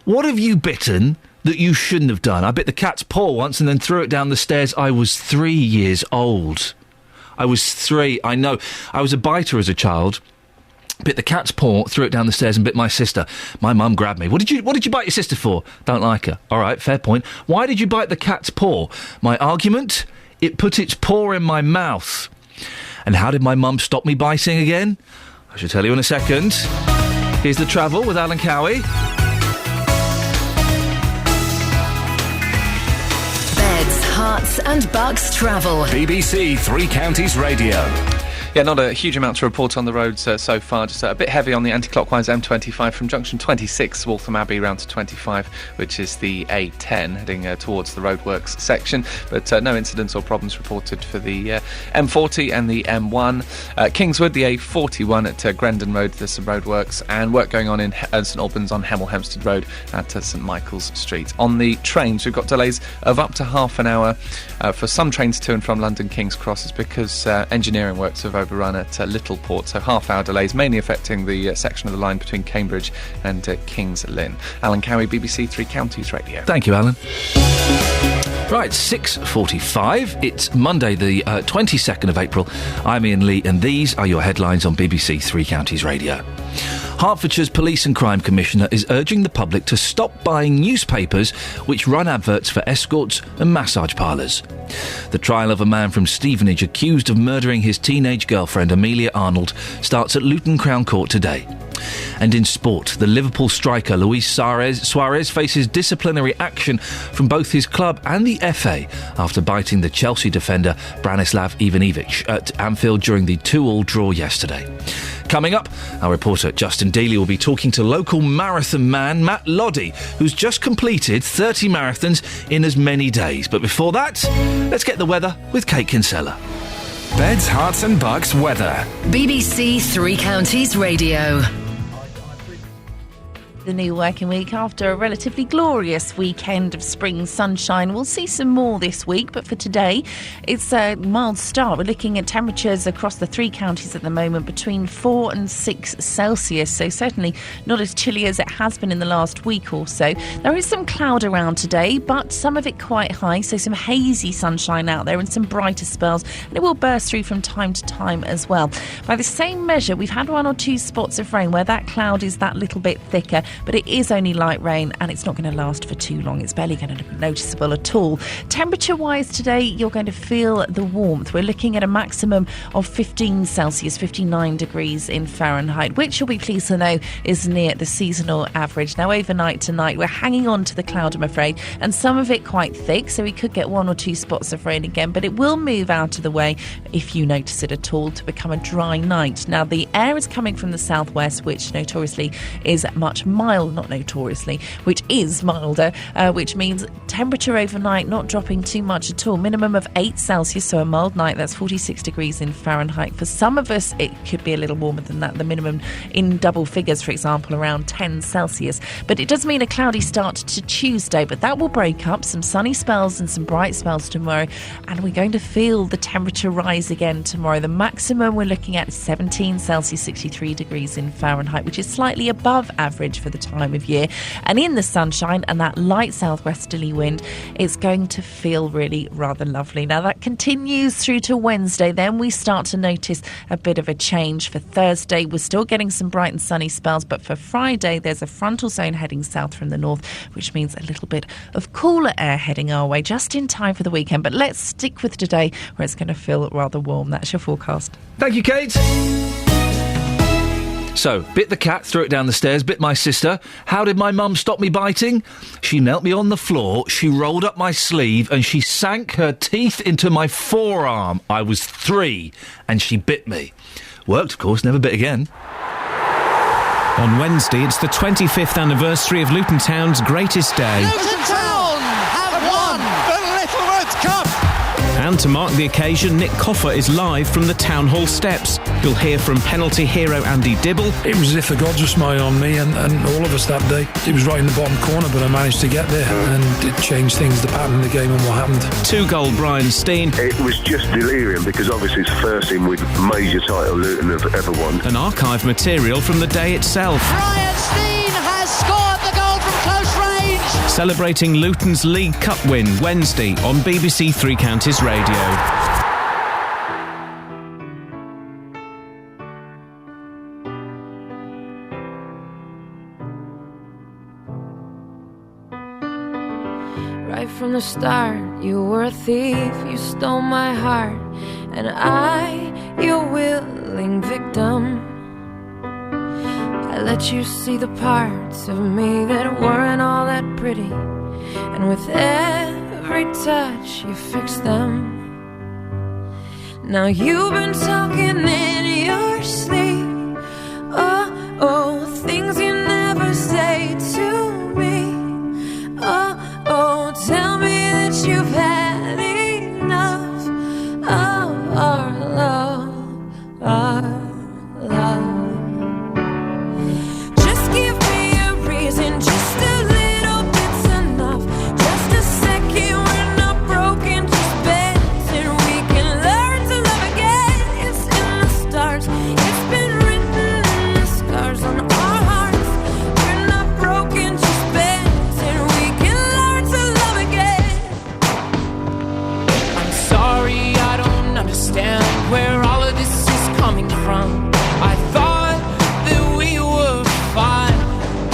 Speaker 4: what have you bitten that you shouldn't have done? I bit the cat's paw once and then threw it down the stairs. I was 3 years old. I was 3, I know. I was a biter as a child. Bit the cat's paw, threw it down the stairs and bit my sister. My mum grabbed me. What did you bite your sister for? Don't like her. All right, fair point. Why did you bite the cat's paw? My argument? It put its paw in my mouth. And how did my mum stop me biting again? I shall tell you in a second. Here's the travel with Alan Cowie.
Speaker 5: Beds, Hearts and Bucks travel.
Speaker 8: BBC Three Counties Radio.
Speaker 9: Yeah, not a huge amount to report on the roads so far. Just a bit heavy on the anti-clockwise M25 from junction 26, Waltham Abbey, round to 25, which is the A10, heading towards the roadworks section. But no incidents or problems reported for the M40 and the M1. Kingswood, the A41 at Grendon Road, there's some roadworks, and work going on in St Albans on Hemel Hempstead Road at St Michael's Street. On the trains, we've got delays of up to half an hour for some trains to and from London King's Cross. It's because engineering works have overrun at Littleport, so half-hour delays, mainly affecting the section of the line between Cambridge and Kings Lynn. Alan Cowie, BBC Three Counties Radio.
Speaker 4: Thank you, Alan. Right, 6:45. It's Monday, the 22nd of April. I'm Iain Lee, and these are your headlines on BBC Three Counties Radio. Hertfordshire's Police and Crime Commissioner is urging the public to stop buying newspapers which run adverts for escorts and massage parlours. The trial of a man from Stevenage accused of murdering his teenage girlfriend Amelia Arnold starts at Luton Crown Court today. And in sport, the Liverpool striker Luis Suarez faces disciplinary action from both his club and the FA after biting the Chelsea defender Branislav Ivanovic at Anfield during the 2-2 draw yesterday. Coming up, our reporter Justin Dealey will be talking to local marathon man Matt Loddy, who's just completed 30 marathons in as many days. But before that, let's get the weather with Kate Kinsella.
Speaker 8: Beds, Hearts and Bucks weather.
Speaker 5: BBC Three Counties Radio.
Speaker 20: The new working week after a relatively glorious weekend of spring sunshine. We'll see some more this week, but for today, it's a mild start. We're looking at temperatures across the three counties at the moment between 4 and 6 Celsius, so certainly not as chilly as it has been in the last week or so. There is some cloud around today, but some of it quite high, so some hazy sunshine out there and some brighter spells, and it will burst through from time to time as well. By the same measure, we've had 1 or 2 spots of rain where that cloud is that little bit thicker, but it is only light rain and it's not going to last for too long. It's barely going to be noticeable at all. Temperature-wise today, you're going to feel the warmth. We're looking at a maximum of 15 Celsius, 59 degrees in Fahrenheit, which you'll be pleased to know is near the seasonal average. Now, overnight tonight, we're hanging on to the cloud, I'm afraid, and some of it quite thick, so we could get 1 or 2 spots of rain again, but it will move out of the way, if you notice it at all, to become a dry night. Now, the air is coming from the southwest, which notoriously is much milder, not notoriously, which is milder, which means temperature overnight not dropping too much at all. Minimum of 8 Celsius, so a mild night, that's 46 degrees in Fahrenheit. For some of us, it could be a little warmer than that. The minimum in double figures, for example, around 10 Celsius. But it does mean a cloudy start to Tuesday, but that will break up. Some sunny spells and some bright spells tomorrow, and we're going to feel the temperature rise again tomorrow. The maximum we're looking at is 17 Celsius, 63 degrees in Fahrenheit, which is slightly above average for the time of year. And in the sunshine and that light southwesterly wind, it's going to feel really rather lovely. Now, that continues through to Wednesday. Then we start to notice a bit of a change. For Thursday, we're still getting some bright and sunny spells, but for Friday, there's a frontal zone heading south from the north, which means a little bit of cooler air heading our way just in time for the weekend. But let's stick with today, where it's going to feel rather warm. That's your forecast.
Speaker 4: Thank you, Kate. So, bit the cat, threw it down the stairs, bit my sister. How did my mum stop me biting? She knelt me on the floor, she rolled up my sleeve, and she sank her teeth into my forearm. I was 3, and she bit me. Worked, of course, never bit again.
Speaker 21: On Wednesday, it's the 25th anniversary of Luton Town's greatest day.
Speaker 11: Luton Town have won the Littlewoods Cup!
Speaker 21: And to mark the occasion, Nick Coffer is live from the Town Hall steps. You'll hear from penalty hero Andy Dibble.
Speaker 22: It was as if the gods were smiling on me and all of us that day. It was right in the bottom corner, but I managed to get there, and it changed things, the pattern of the game and what happened.
Speaker 21: 2-goal Brian Steen.
Speaker 23: It was just delirium, because obviously it's the first thing with major title Luton have ever won.
Speaker 21: And archive material from the day itself.
Speaker 11: Brian Steen has scored the goal from close range!
Speaker 21: Celebrating Luton's League Cup win Wednesday on BBC Three Counties Radio.
Speaker 24: Right from the start, you were a thief, you stole my heart, and I, your willing victim. I let you see the parts of me that weren't all that pretty, and with every touch you fixed them. Now you've been talking in your sleep, oh, oh, things you never say to me, oh, oh, tell me that you've had enough of our love, our love. Just give me a reason, just a little bit's enough. Just a second, we're not broken, just bends, and we can learn to love again. It's in the stars, it's been written in the scars on our hearts. We're not broken, just bends, and we can learn to love again.
Speaker 25: I'm sorry, I don't understand where all of this is coming from. I thought that we were fine.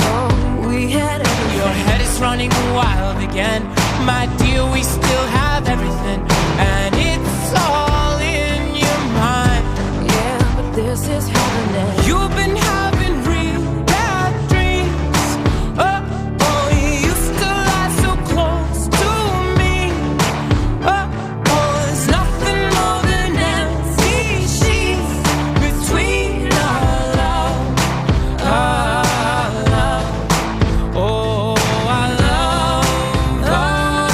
Speaker 24: Oh, we had everything.
Speaker 25: Your head is running wild again. My dear, we still have everything, and it's all in your mind.
Speaker 24: Yeah, but this is happening.
Speaker 25: You've been having real bad dreams. Oh, oh, you used to lie so close to me. Oh, oh, there's nothing more than empty sheets between our love, our love. Oh, our love, our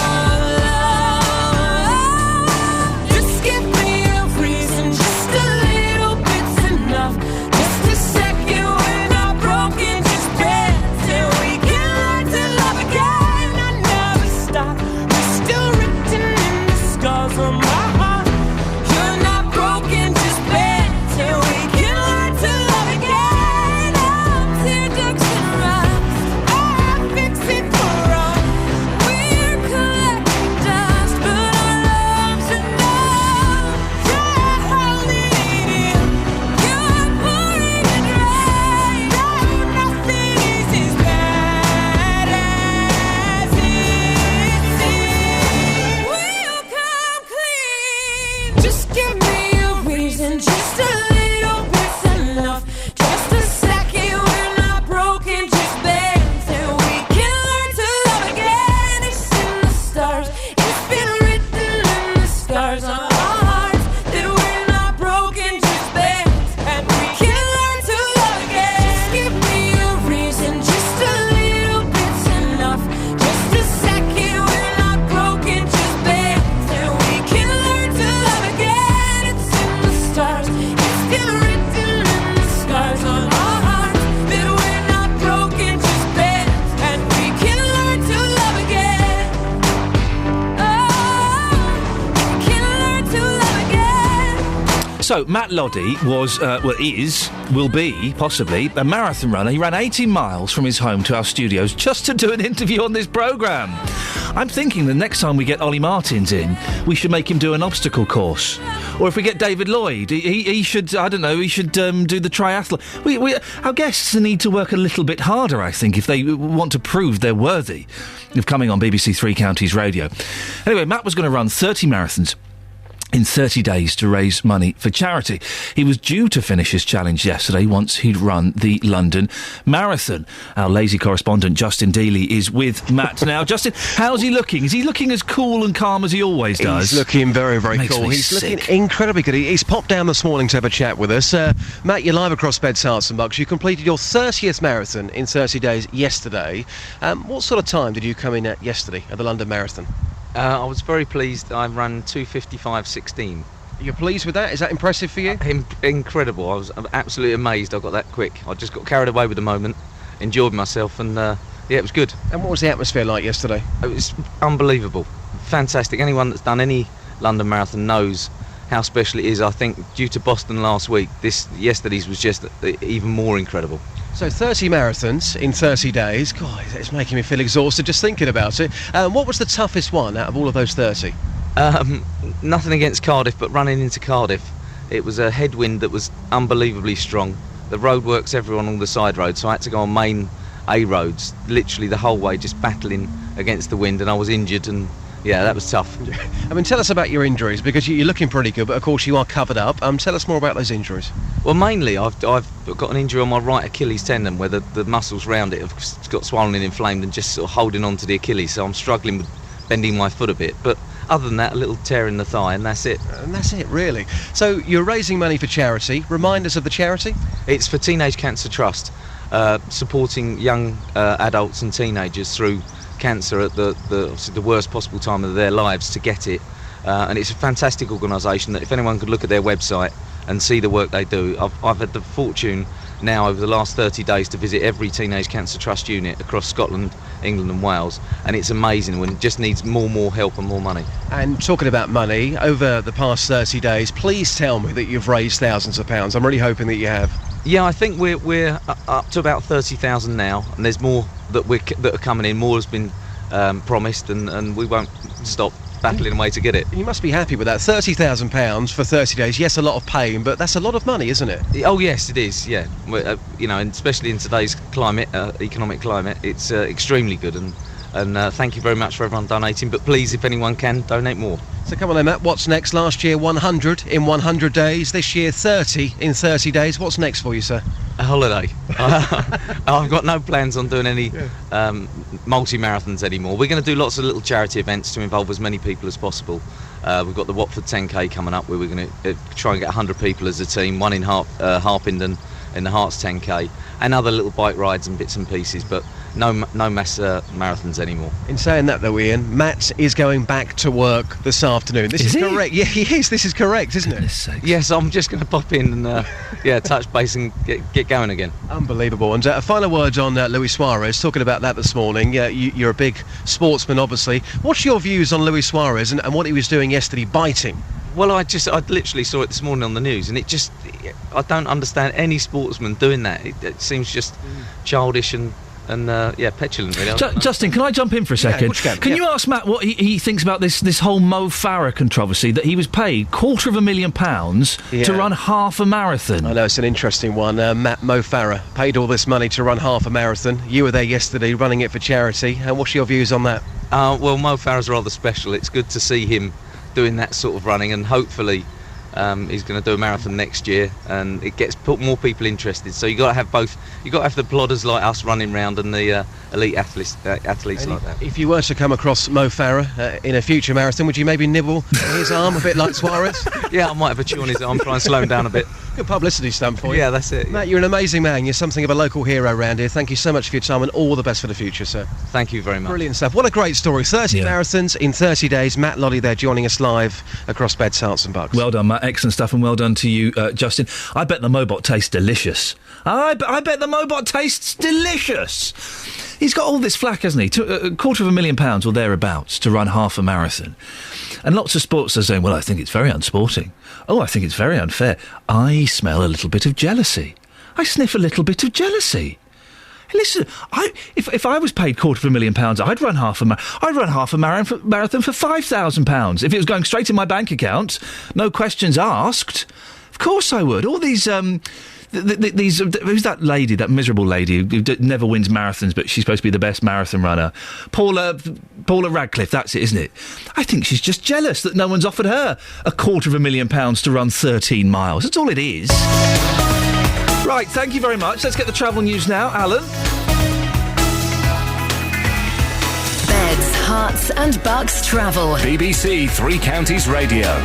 Speaker 4: So, Matt Loddy will be, possibly, a marathon runner. He ran 18 miles from his home to our studios just to do an interview on this programme. I'm thinking the next time we get Ollie Martins in, we should make him do an obstacle course. Or if we get David Lloyd, he should, I don't know, he should do the triathlon. Our guests need to work a little bit harder, I think, if they want to prove they're worthy of coming on BBC Three Counties Radio. Anyway, Matt was going to run 30 marathons in 30 days to raise money for charity. He was due to finish his challenge yesterday once he'd run the London Marathon. Our lazy correspondent Justin Dealey is with Matt now. Justin, how's he looking? Is he looking as cool and calm as he always does?
Speaker 14: He's looking very, very
Speaker 4: Makes
Speaker 14: cool.
Speaker 4: me
Speaker 14: He's
Speaker 4: sick.
Speaker 14: looking incredibly good. He's popped down this morning to have a chat with us. Matt, you're live across Beds, Herts and Bucks. You completed your 30th marathon in 30 days yesterday. What sort of time did you come in at yesterday at the London Marathon?
Speaker 2: I was very pleased. I ran 2:55.16.
Speaker 14: You're pleased with that? Is that impressive for you?
Speaker 2: Incredible. I was absolutely amazed I got that quick. I just got carried away with the moment, enjoyed myself, and it was good.
Speaker 14: And what was the atmosphere like yesterday?
Speaker 2: It was unbelievable. Fantastic. Anyone that's done any London Marathon knows how special it is. I think due to Boston last week, yesterday's was just even more incredible.
Speaker 14: So 30 marathons in 30 days. God, it's making me feel exhausted just thinking about it. What was the toughest one out of all of those 30?
Speaker 2: Nothing against Cardiff, but running into Cardiff, it was a headwind that was unbelievably strong. The roadworks everywhere on all the side roads, so I had to go on main A roads, literally the whole way, just battling against the wind, and I was injured, and yeah, that was tough.
Speaker 14: I mean, tell us about your injuries, because you're looking pretty good, but of course you are covered up. Tell us more about those injuries.
Speaker 2: Well, mainly I've got an injury on my right Achilles tendon where the muscles round it have got swollen and inflamed and just sort of holding on to the Achilles, so I'm struggling with bending my foot a bit. But other than that, a little tear in the thigh, and that's it.
Speaker 14: And that's it, really. So you're raising money for charity. Remind us of the charity.
Speaker 2: It's for Teenage Cancer Trust, supporting young adults and teenagers through cancer at the worst possible time of their lives to get it. And it's a fantastic organisation that if anyone could look at their website and see the work they do. I've had the fortune now over the last 30 days to visit every Teenage Cancer Trust unit across Scotland, England and Wales, and it's amazing when it just needs more help and more money.
Speaker 14: And talking about money, over the past 30 days, please tell me that you've raised thousands of pounds. I'm really hoping that you have.
Speaker 2: Yeah, I think we're up to about 30,000 now, and there's more that are coming in. More has been promised, and we won't stop battling away to get it.
Speaker 14: You must be happy with that. £30,000 for 30 days. Yes, a lot of pain, but that's a lot of money, isn't it?
Speaker 2: Oh yes, it is. Yeah, and especially in today's climate, economic climate, it's extremely good. And thank you very much for everyone donating. But please, if anyone can, donate more.
Speaker 14: So come on then, Matt. What's next? Last year 100 in 100 days. This year 30 in 30 days. What's next for you, sir?
Speaker 2: A holiday. I've got no plans on doing any multi-marathons anymore. We're going to do lots of little charity events to involve as many people as possible. We've got the Watford 10K coming up where we're going to try and get 100 people as a team, one in Harpenden in the Hearts 10K, and other little bike rides and bits and pieces, but no mass marathons anymore.
Speaker 14: In saying that though, Ian, Matt is going back to work this afternoon. This is correct. Yeah, he is. This is correct, isn't it?
Speaker 2: Yes, I'm just going to pop in and touch base and get going again.
Speaker 14: Unbelievable. And a final word on Luis Suarez, talking about that this morning. You're a big sportsman, obviously. What's your views on Luis Suarez and what he was doing yesterday, biting?
Speaker 2: Well, I literally saw it this morning on the news, and I don't understand any sportsman doing that. It seems just childish and petulant, really.
Speaker 4: Justin, can I jump in for a second? Can you ask Matt what he thinks about this whole Mo Farah controversy, that he was paid £250,000 to run half a marathon?
Speaker 14: I know, it's an interesting one. Mo Farah paid all this money to run half a marathon. You were there yesterday running it for charity. What's your views on that?
Speaker 2: Well, Mo Farah's rather special. It's good to see him doing that sort of running, and hopefully he's going to do a marathon next year, and it gets more people interested. So you got to have both. You got to have the plodders like us running round and the elite athletes like that.
Speaker 14: If you were to come across Mo Farah in a future marathon, would you maybe nibble his arm a bit like Suarez?
Speaker 2: Yeah, I might have a chew on his arm, try and slow him down a bit.
Speaker 14: Good publicity stunt for you.
Speaker 2: Yeah, that's it.
Speaker 14: Matt, you're an amazing man. You're something of a local hero around here. Thank you so much for your time, and all the best for the future, sir.
Speaker 2: Thank you very much.
Speaker 14: Brilliant stuff. What a great story. 30 marathons in 30 days. Matt Loddy there joining us live across Beds, Herts and Bucks.
Speaker 4: Well done, Matt. Excellent stuff, and well done to you, Justin. I bet the Mobot tastes delicious. I bet the Mobot tastes delicious. He's got all this flack, hasn't he? £250,000 or thereabouts to run half a marathon. And lots of sports are saying, well, I think it's very unsporting. Oh, I think it's very unfair. I smell a little bit of jealousy. I sniff a little bit of jealousy. Listen, if I was paid £250,000, I'd run half a marathon for £5,000. If it was going straight in my bank account, no questions asked, of course I would. All these who's that lady, that miserable lady who never wins marathons, but she's supposed to be the best marathon runner? Paula Radcliffe, that's it, isn't it? I think she's just jealous that no one's offered her £250,000 to run 13 miles. That's all it is. Right, thank you very much. Let's get the travel news now. Alan?
Speaker 5: Beds, Hearts and Bucks travel.
Speaker 8: BBC Three Counties Radio.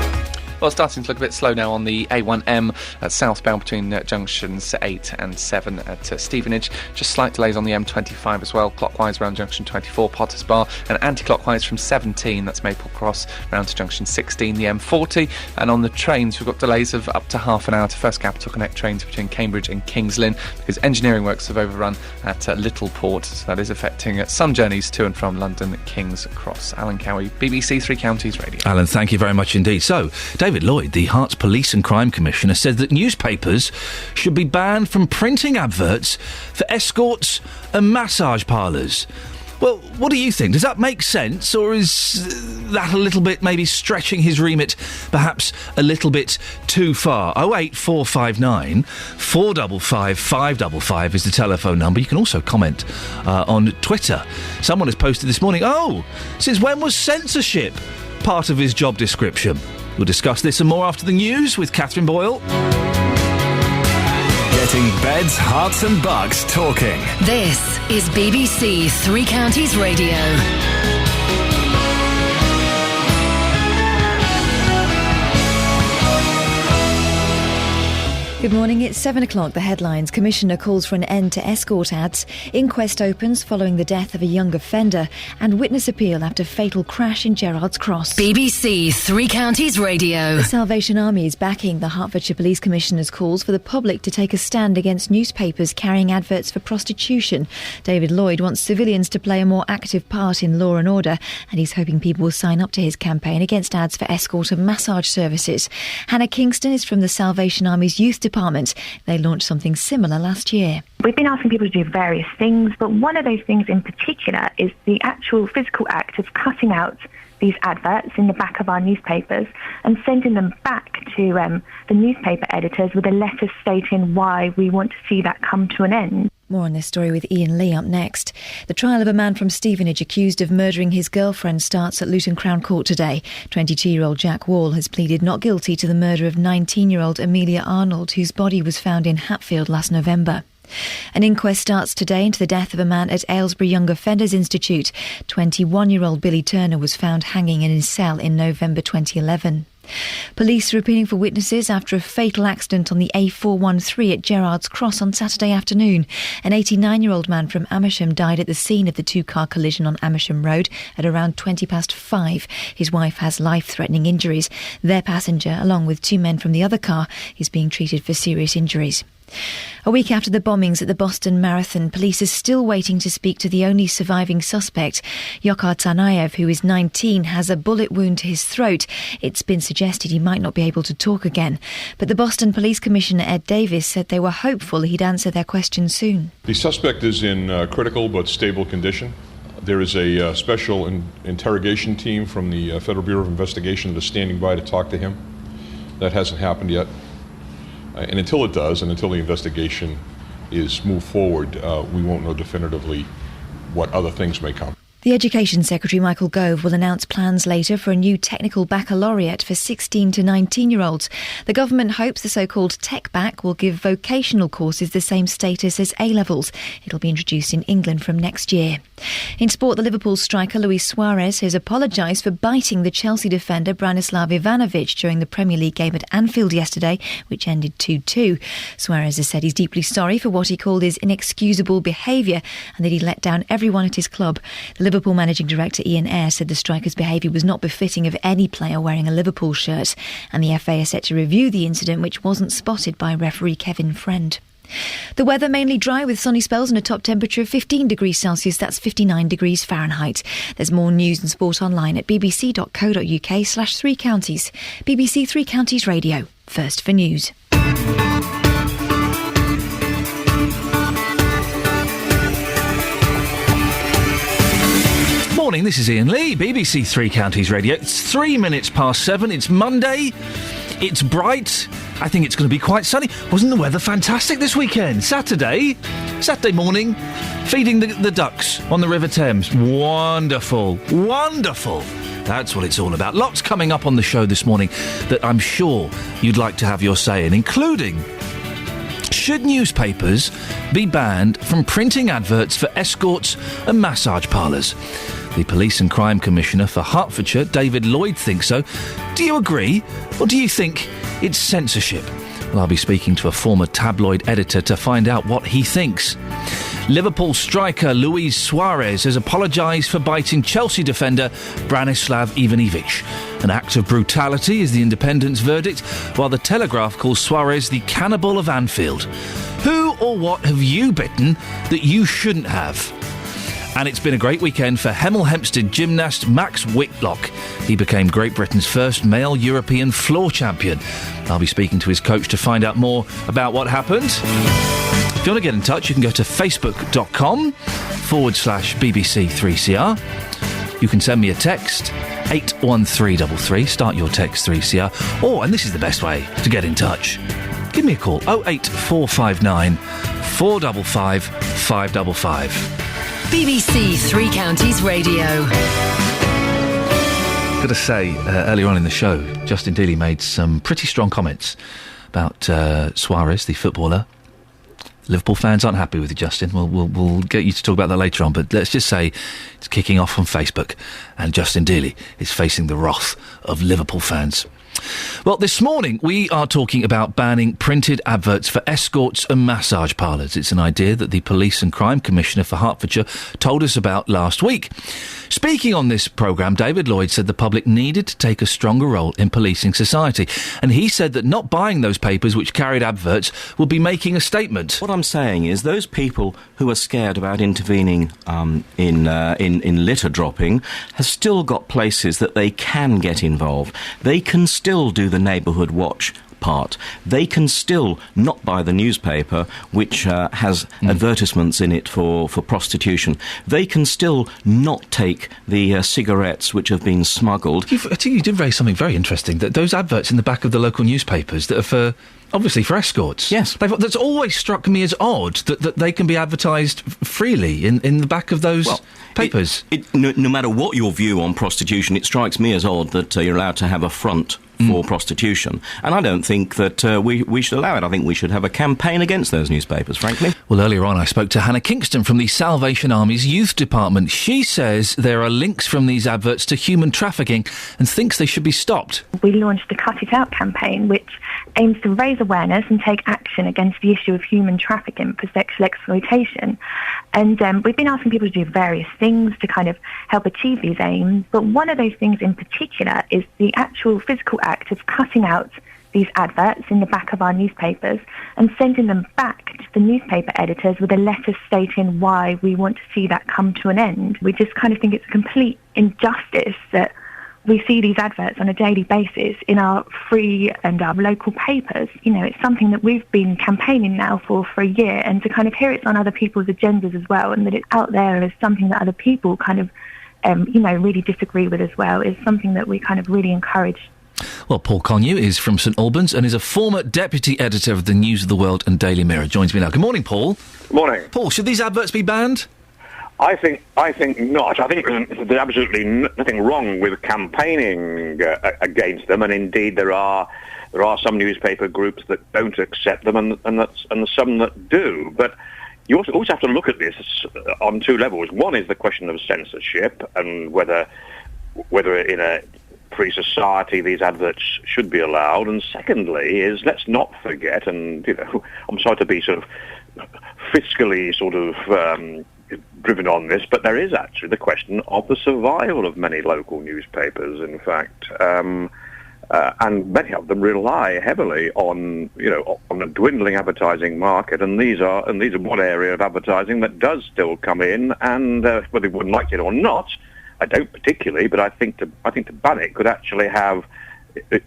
Speaker 9: Well, starting to look a bit slow now on the A1M southbound between junctions 8 and 7 at Stevenage. Just slight delays on the M25 as well, clockwise around junction 24, Potters Bar, and anti-clockwise from 17, that's Maple Cross, round to junction 16, the M40. And on the trains, we've got delays of up to half an hour to First Capital Connect trains between Cambridge and Kings Lynn, because engineering works have overrun at Littleport, so that is affecting some journeys to and from London, King's Cross. Alan Cowie, BBC Three Counties Radio.
Speaker 4: Alan, thank you very much indeed. So, David Lloyd, the Herts Police and Crime Commissioner, said that newspapers should be banned from printing adverts for escorts and massage parlours. Well, what do you think? Does that make sense, or is that a little bit maybe stretching his remit perhaps a little bit too far? 08459 455 555 is the telephone number. You can also comment on Twitter. Someone has posted this morning, since when was censorship part of his job description? We'll discuss this and more after the news with Catherine Boyle.
Speaker 8: Getting beds, hearts and bucks talking.
Speaker 5: This is BBC Three Counties Radio.
Speaker 1: Good morning, it's 7 o'clock. The headlines. Commissioner calls for an end to escort ads. Inquest opens following the death of a young offender. And witness appeal after fatal crash in Gerrards Cross.
Speaker 5: BBC Three Counties Radio.
Speaker 1: The Salvation Army is backing the Hertfordshire Police Commissioner's calls for the public to take a stand against newspapers carrying adverts for prostitution. David Lloyd wants civilians to play a more active part in law and order, and he's hoping people will sign up to his campaign against ads for escort and massage services. Hannah Kingston is from the Salvation Army's Youth Department. They launched something similar last year.
Speaker 3: We've been asking people to do various things, but one of those things in particular is the actual physical act of cutting out these adverts in the back of our newspapers and sending them back to the newspaper editors with a letter stating why we want to see that come to an end.
Speaker 1: More on this story with Iain Lee up next. The trial of a man from Stevenage accused of murdering his girlfriend starts at Luton Crown Court today. 22-year-old Jack Wall has pleaded not guilty to the murder of 19-year-old Amelia Arnold, whose body was found in Hatfield last November. An inquest starts today into the death of a man at Aylesbury Young Offenders Institute. 21-year-old Billy Turner was found hanging in his cell in November 2011. Police are appealing for witnesses after a fatal accident on the A413 at Gerrards Cross on Saturday afternoon. An 89-year-old man from Amersham died at the scene of the two-car collision on Amersham Road at around 5:20. His wife has life-threatening injuries. Their passenger, along with two men from the other car, is being treated for serious injuries. A week after the bombings at the Boston Marathon, police are still waiting to speak to the only surviving suspect. Yokhar Tsarnaev, who is 19, has a bullet wound to his throat. It's been suggested he might not be able to talk again. But the Boston Police Commissioner Ed Davis said they were hopeful he'd answer their questions soon.
Speaker 6: The suspect is in critical but stable condition. There is a special interrogation team from the Federal Bureau of Investigation that is standing by to talk to him. That hasn't happened yet. And until it does, and until the investigation is moved forward, we won't know definitively what other things may come.
Speaker 1: The Education Secretary, Michael Gove, will announce plans later for a new technical baccalaureate for 16 to 19-year-olds. The government hopes the so-called Tech Bac will give vocational courses the same status as A-levels. It'll be introduced in England from next year. In sport, the Liverpool striker Luis Suarez has apologised for biting the Chelsea defender Branislav Ivanovic during the Premier League game at Anfield yesterday, which ended 2-2. Suarez has said he's deeply sorry for what he called his inexcusable behaviour and that he let down everyone at his club. The Liverpool managing director Ian Ayre said the striker's behaviour was not befitting of any player wearing a Liverpool shirt, and the FA is set to review the incident, which wasn't spotted by referee Kevin Friend. The weather mainly dry with sunny spells and a top temperature of 15 degrees Celsius. That's 59 degrees Fahrenheit. There's more news and sport online at bbc.co.uk/3 counties. BBC Three Counties Radio. First for news.
Speaker 4: Morning, this is Iain Lee, BBC Three Counties Radio. It's 3 minutes past 7. It's Monday. It's bright. I think it's going to be quite sunny. Wasn't the weather fantastic this weekend? Saturday morning, feeding the ducks on the River Thames. Wonderful. That's what it's all about. Lots coming up on the show this morning that I'm sure you'd like to have your say in, including: should newspapers be banned from printing adverts for escorts and massage parlours? The Police and Crime Commissioner for Hertfordshire, David Lloyd, thinks so. Do you agree, or do you think it's censorship? Well, I'll be speaking to a former tabloid editor to find out what he thinks. Liverpool striker Luis Suarez has apologised for biting Chelsea defender Branislav Ivanovic. An act of brutality is the Independent's verdict, while the Telegraph calls Suarez the cannibal of Anfield. Who or what have you bitten that you shouldn't have? And it's been a great weekend for Hemel Hempstead gymnast Max Whitlock. He became Great Britain's first male European floor champion. I'll be speaking to his coach to find out more about what happened. If you want to get in touch, you can go to facebook.com/BBC3CR. You can send me a text, 81333, start your text 3CR. Or, and this is the best way to get in touch, give me a call, 08459 455 555.
Speaker 5: BBC Three Counties Radio.
Speaker 4: Got to say, earlier on in the show, Justin Dealey made some pretty strong comments about Suarez, the footballer. Liverpool fans aren't happy with you, Justin. We'll get you to talk about that later on, but let's just say it's kicking off on Facebook, and Justin Dealey is facing the wrath of Liverpool fans. Well, this morning we are talking about banning printed adverts for escorts and massage parlours. It's an idea that the Police and Crime Commissioner for Hertfordshire told us about last week. Speaking on this programme, David Lloyd said the public needed to take a stronger role in policing society. And he said that not buying those papers which carried adverts would be making a statement.
Speaker 7: What I'm saying is those people who are scared about intervening in litter dropping have still got places that they can get involved. They can still do the neighbourhood watch part. They can still not buy the newspaper which has advertisements in it for prostitution. They can still not take the cigarettes which have been smuggled.
Speaker 4: I think you did raise something very interesting, that those adverts in the back of the local newspapers that are obviously for escorts.
Speaker 7: Yes.
Speaker 4: That's always struck me as odd, that they can be advertised freely in the back of those papers.
Speaker 7: No matter what your view on prostitution, it strikes me as odd that you're allowed to have a front for prostitution. And I don't think that we should allow it. I think we should have a campaign against those newspapers, frankly.
Speaker 4: Well, earlier on I spoke to Hannah Kingston from the Salvation Army's Youth Department. She says there are links from these adverts to human trafficking and thinks they should be stopped.
Speaker 3: We launched the Cut It Out campaign, which aims to raise awareness and take action against the issue of human trafficking for sexual exploitation. And we've been asking people to do various things to kind of help achieve these aims, but one of those things in particular is the actual physical act of cutting out these adverts in the back of our newspapers and sending them back to the newspaper editors with a letter stating why we want to see that come to an end. We just kind of think it's a complete injustice that we see these adverts on a daily basis in our free and our local papers. You know, it's something that we've been campaigning now for a year, and to kind of hear it's on other people's agendas as well, and that it's out there as something that other people kind of, really disagree with as well, is something that we kind of really encourage.
Speaker 4: Well, Paul Connew is from St Albans and is a former deputy editor of the News of the World and Daily Mirror. Joins me now. Good morning, Paul.
Speaker 10: Good morning.
Speaker 4: Paul, should these adverts be banned?
Speaker 10: I think not. I think there's absolutely nothing wrong with campaigning against them, and indeed there are some newspaper groups that don't accept them, and some that do. But you always have to look at this on two levels. One is the question of censorship and whether in a free society these adverts should be allowed, and secondly is, let's not forget, and I'm sorry to be sort of fiscally sort of driven on this, but there is actually the question of the survival of many local newspapers. In fact, and many of them rely heavily on a dwindling advertising market, and these are one area of advertising that does still come in, and whether you would like it or not, I don't particularly, but I think to ban it could actually have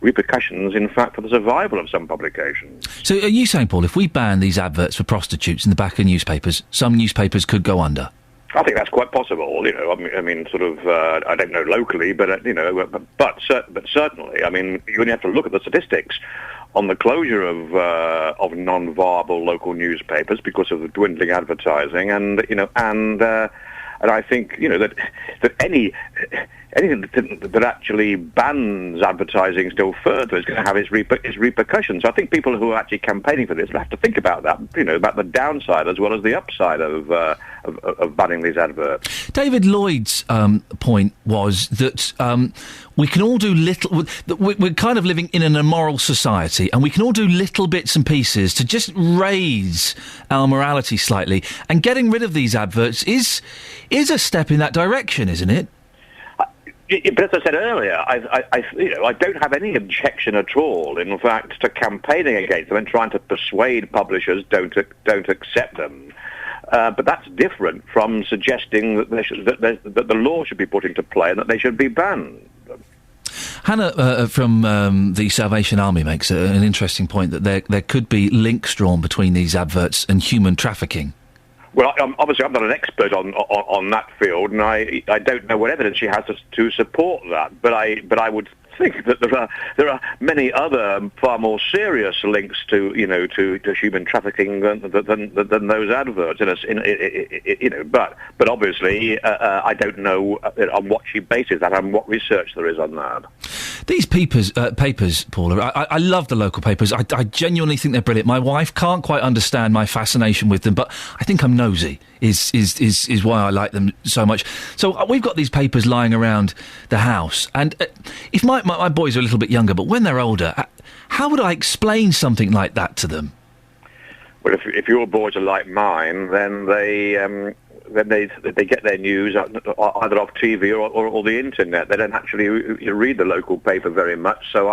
Speaker 10: repercussions, in fact, for the survival of some publications.
Speaker 4: So are you saying, Paul, if we ban these adverts for prostitutes in the back of newspapers, some newspapers could go under?
Speaker 10: I think that's quite possible. I mean, sort of. I don't know locally, but but certainly. I mean, you only have to look at the statistics on the closure of non-viable local newspapers because of the dwindling advertising, and I think that anything that actually bans advertising still further is going to have its repercussions. So I think people who are actually campaigning for this will have to think about that, about the downside as well as the upside of banning these adverts.
Speaker 4: David Lloyd's point was that we can all do little. We're kind of living in an immoral society, and we can all do little bits and pieces to just raise our morality slightly. And getting rid of these adverts is a step in that direction, isn't it?
Speaker 10: But as I said earlier, I don't have any objection at all, in fact, to campaigning against them and trying to persuade publishers don't accept them. But that's different from suggesting that that the law should be put into play and that they should be banned.
Speaker 4: Hannah from the Salvation Army makes an interesting point that there could be links drawn between these adverts and human trafficking.
Speaker 10: Well, obviously, I'm not an expert on that field, and I don't know what evidence she has to support that. But I would think that there are many other far more serious links to human trafficking than those adverts. But obviously, I don't know on what she bases that and what research there is on that.
Speaker 4: These papers, Paula, I love the local papers. I genuinely think they're brilliant. My wife can't quite understand my fascination with them, but I think I'm nosy. Is why I like them so much. So we've got these papers lying around the house, and if my boys are a little bit younger, but when they're older, how would I explain something like that to them?
Speaker 10: Well, if your boys are like mine, then they get their news either off TV or the internet. They don't actually read the local paper very much. So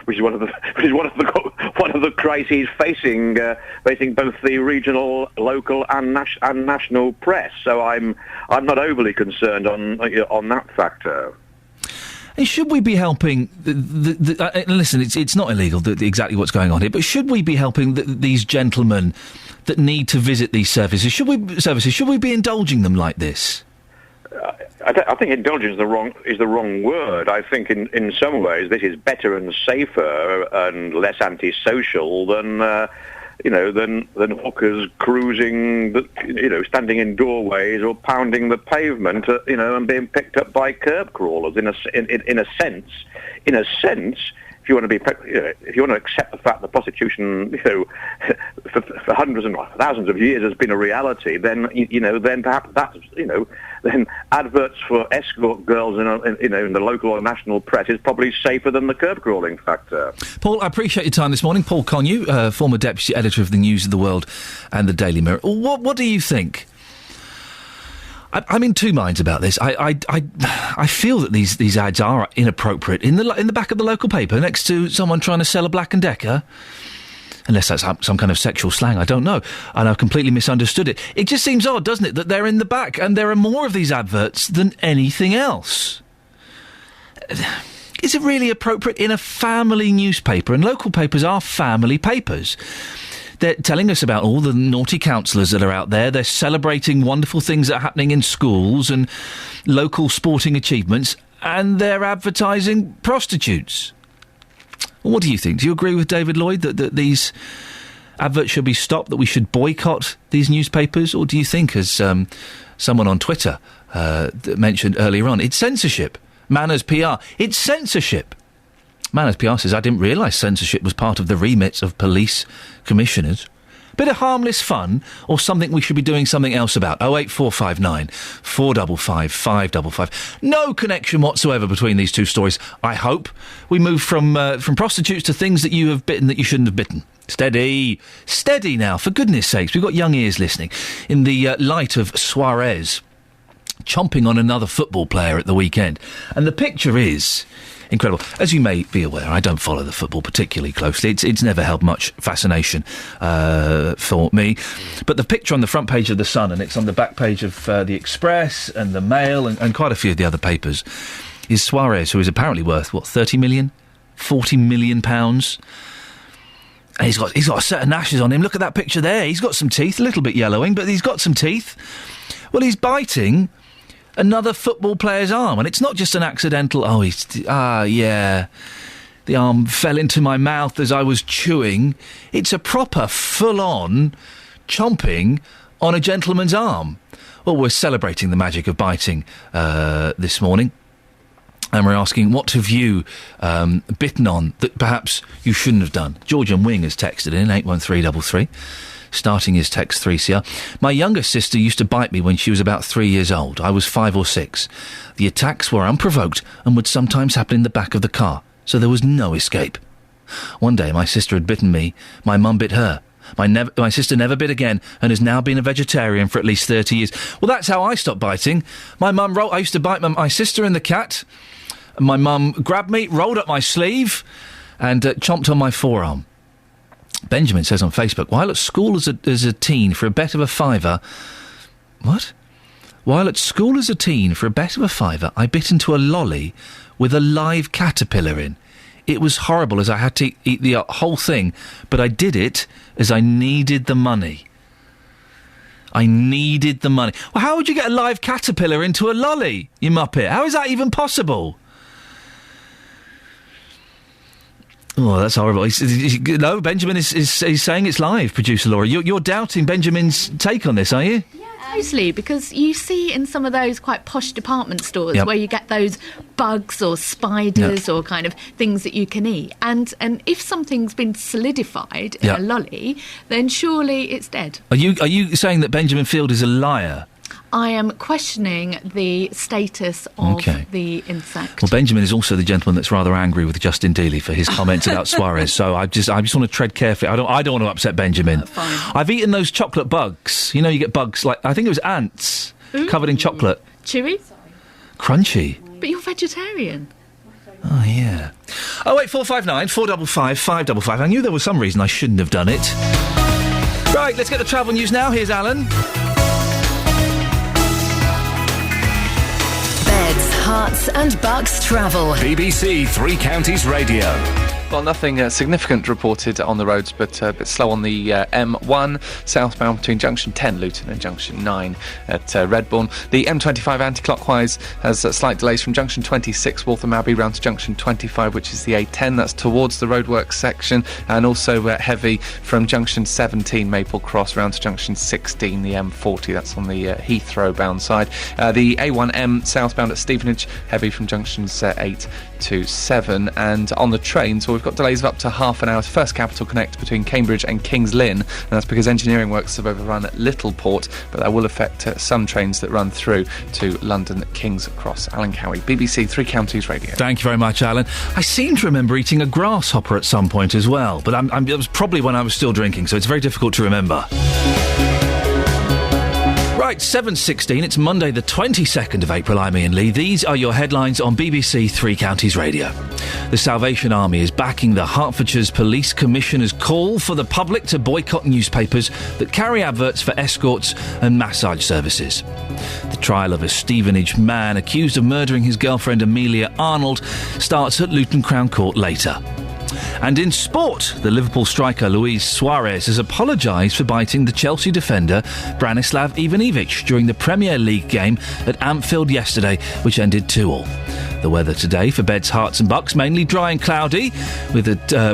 Speaker 10: which is one of the crises facing both the regional, local, and national press. So I'm not overly concerned on that factor.
Speaker 4: And should we be helping? Listen, it's not illegal exactly what's going on here, but should we be helping these gentlemen that need to visit these services? Should we be indulging them like this?
Speaker 10: I think indulgence is the wrong word. I think in some ways this is better and safer and less antisocial than hookers cruising, standing in doorways or pounding the pavement, and being picked up by curb crawlers. In a sense, if you want to accept the fact that prostitution, for hundreds and thousands of years has been a reality, then perhaps that's then adverts for escort girls in the local or national press is probably safer than the curb crawling factor.
Speaker 4: Paul, I appreciate your time this morning. Paul Connew, former deputy editor of the News of the World and the Daily Mirror. What do you think? I'm in two minds about this. I feel that these ads are inappropriate in the back of the local paper next to someone trying to sell a Black & Decker. Unless that's some kind of sexual slang, I don't know. And I've completely misunderstood it. It just seems odd, doesn't it, that they're in the back and there are more of these adverts than anything else. Is it really appropriate in a family newspaper? And local papers are family papers. They're telling us about all the naughty counsellors that are out there. They're celebrating wonderful things that are happening in schools and local sporting achievements. And they're advertising prostitutes. What do you think? Do you agree with David Lloyd that these adverts should be stopped, that we should boycott these newspapers? Or do you think, as someone on Twitter mentioned earlier on, it's censorship? Manners PR, it's censorship. Manners PR says, I didn't realise censorship was part of the remits of police commissioners. Bit of harmless fun, or something we should be doing something else about. 08459 455 555. No connection whatsoever between these two stories, I hope. We move from prostitutes to things that you have bitten that you shouldn't have bitten. Steady now, for goodness sakes. We've got young ears listening. In the light of Suarez chomping on another football player at the weekend. And the picture is incredible. As you may be aware, I don't follow the football particularly closely. It's never held much fascination for me. But the picture on the front page of The Sun, and it's on the back page of The Express and The Mail and quite a few of the other papers, is Suarez, who is apparently worth, 30 million? 40 million pounds? And he's got a set of gnashes on him. Look at that picture there. He's got some teeth, a little bit yellowing, but he's got some teeth. Well, he's biting another football player's arm, and it's not just an accidental, the arm fell into my mouth as I was chewing. It's a proper, full-on chomping on a gentleman's arm. Well, we're celebrating the magic of biting this morning. And we're asking, what have you bitten on that perhaps you shouldn't have done? Georgian Wing has texted in, 81333, starting his text 3CR. My younger sister used to bite me when she was about 3 years old. I was 5 or 6. The attacks were unprovoked and would sometimes happen in the back of the car, so there was no escape. One day my sister had bitten me, my mum bit her. My sister never bit again and has now been a vegetarian for at least 30 years. Well, that's how I stopped biting. My mum I used to bite my sister and the cat. My mum grabbed me, rolled up my sleeve, and chomped on my forearm. Benjamin says on Facebook, while at school as a teen for a bet of a fiver... What? While at school as a teen for a bet of a fiver, I bit into a lolly with a live caterpillar in. It was horrible as I had to eat the whole thing, but I did it as I needed the money. I needed the money. Well, how would you get a live caterpillar into a lolly, you muppet? How is that even possible? Oh, that's horrible. No, Benjamin is saying it's live, producer Laura. You're doubting Benjamin's take on this, are you?
Speaker 12: Mostly because you see in some of those quite posh department stores where you get those bugs or spiders or kind of things that you can eat. And if something's been solidified in a lolly, then surely it's dead.
Speaker 4: Are you saying that Benjamin Field is a liar?
Speaker 12: I am questioning the status of the insect.
Speaker 4: Well, Benjamin is also the gentleman that's rather angry with Justin Dealey for his comments about Suarez. So I just want to tread carefully. I don't want to upset Benjamin.
Speaker 12: Fine.
Speaker 4: I've eaten those chocolate bugs. You know, you get bugs like, I think it was ants covered in chocolate.
Speaker 12: Chewy?
Speaker 4: Crunchy.
Speaker 12: But you're vegetarian.
Speaker 4: Oh, yeah. 08459 455 555. I knew there was some reason I shouldn't have done it. Right, let's get the travel news now. Here's Alan.
Speaker 5: Beds, Hearts and Bucks travel.
Speaker 8: BBC Three Counties Radio.
Speaker 9: Well, nothing significant reported on the roads, but a bit slow on the M1 southbound between Junction 10 Luton and Junction 9 at Redbourne. The M25 anti-clockwise has slight delays from Junction 26 Waltham Abbey round to Junction 25, which is the A10. That's towards the roadworks section, and also heavy from Junction 17 Maple Cross round to Junction 16, the M40. That's on the Heathrow bound side. The A1M southbound at Stevenage, heavy from Junctions 8 to 7. And on the trains, we've got delays of up to half an hour to First Capital Connect between Cambridge and Kings Lynn, and that's because engineering works have overrun at Littleport, but that will affect some trains that run through to London King's Cross. Alan Cowie, BBC Three Counties Radio.
Speaker 4: Thank you very much, Alan. I seem to remember eating a grasshopper at some point as well, but it was probably when I was still drinking, so it's very difficult to remember. Right, 7:16, it's Monday the 22nd of April. I'm Iain Lee. These are your headlines on BBC Three Counties Radio. The Salvation Army is backing the Hertfordshire's Police Commissioner's call for the public to boycott newspapers that carry adverts for escorts and massage services. The trial of a Stevenage man accused of murdering his girlfriend Amelia Arnold starts at Luton Crown Court later. And in sport, the Liverpool striker Luis Suarez has apologised for biting the Chelsea defender Branislav Ivanovic during the Premier League game at Anfield yesterday, which ended 2-2. The weather today for Beds, Hearts and Bucks, mainly dry and cloudy, with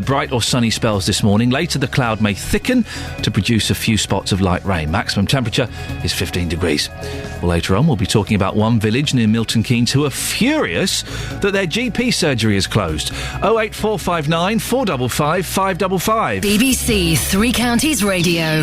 Speaker 4: bright or sunny spells this morning. Later the cloud may thicken to produce a few spots of light rain. Maximum temperature is 15 degrees. Well, later on we'll be talking about one village near Milton Keynes who are furious that their GP surgery is closed. 08459 455 555.
Speaker 5: BBC Three Counties Radio.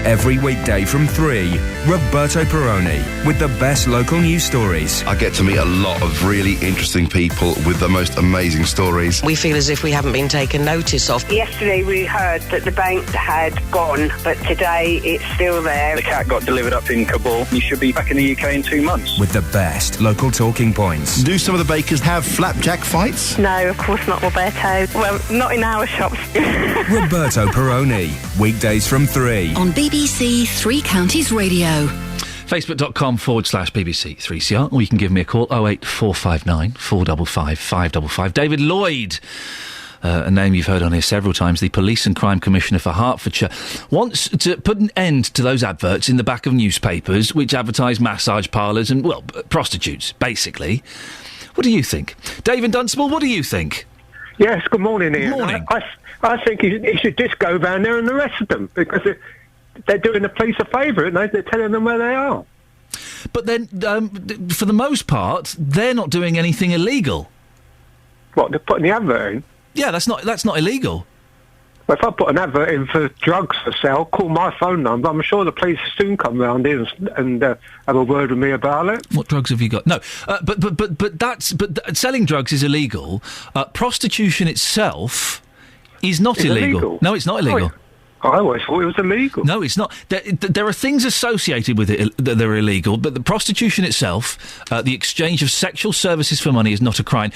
Speaker 13: Every weekday from 3, Roberto Perrone with the best local news stories.
Speaker 15: I get to meet a lot of really interesting people with the most amazing stories.
Speaker 16: We feel as if we haven't been taken notice of.
Speaker 17: Yesterday we heard that the bank had gone, but today it's still there.
Speaker 18: The cat got delivered up in Kabul. You should be back in the UK in 2 months.
Speaker 13: With the best local talking points.
Speaker 15: Do some of the bakers have flapjack fights?
Speaker 17: No, of course not, Roberto. Well, not in our shops.
Speaker 13: Roberto Perrone, weekdays from 3.
Speaker 5: On BBC Three Counties Radio.
Speaker 4: Facebook.com/BBC3CR, or you can give me a call, 08459 455 555. David Lloyd, a name you've heard on here several times, the Police and Crime Commissioner for Hertfordshire, wants to put an end to those adverts in the back of newspapers which advertise massage parlours and, well, prostitutes, basically. What do you think? David Dunstable, what do you think?
Speaker 26: Yes, good morning, Ian.
Speaker 4: Morning.
Speaker 26: I think he should just go down there and arrest them, because they're doing the police a favour, and they're telling them where they are.
Speaker 4: But then, for the most part, they're not doing anything illegal.
Speaker 26: What, they're putting the advert in?
Speaker 4: Yeah, that's not illegal.
Speaker 26: Well, if I put an advert in for drugs for sale, call my phone number, I'm sure the police will soon come round here and have a word with me about it.
Speaker 4: What drugs have you got? No, but selling drugs is illegal. Prostitution itself is not illegal. No, it's not illegal.
Speaker 26: I always thought it was illegal.
Speaker 4: No, it's not. There are things associated with it that are illegal, but the prostitution itself, the exchange of sexual services for money, is not a crime.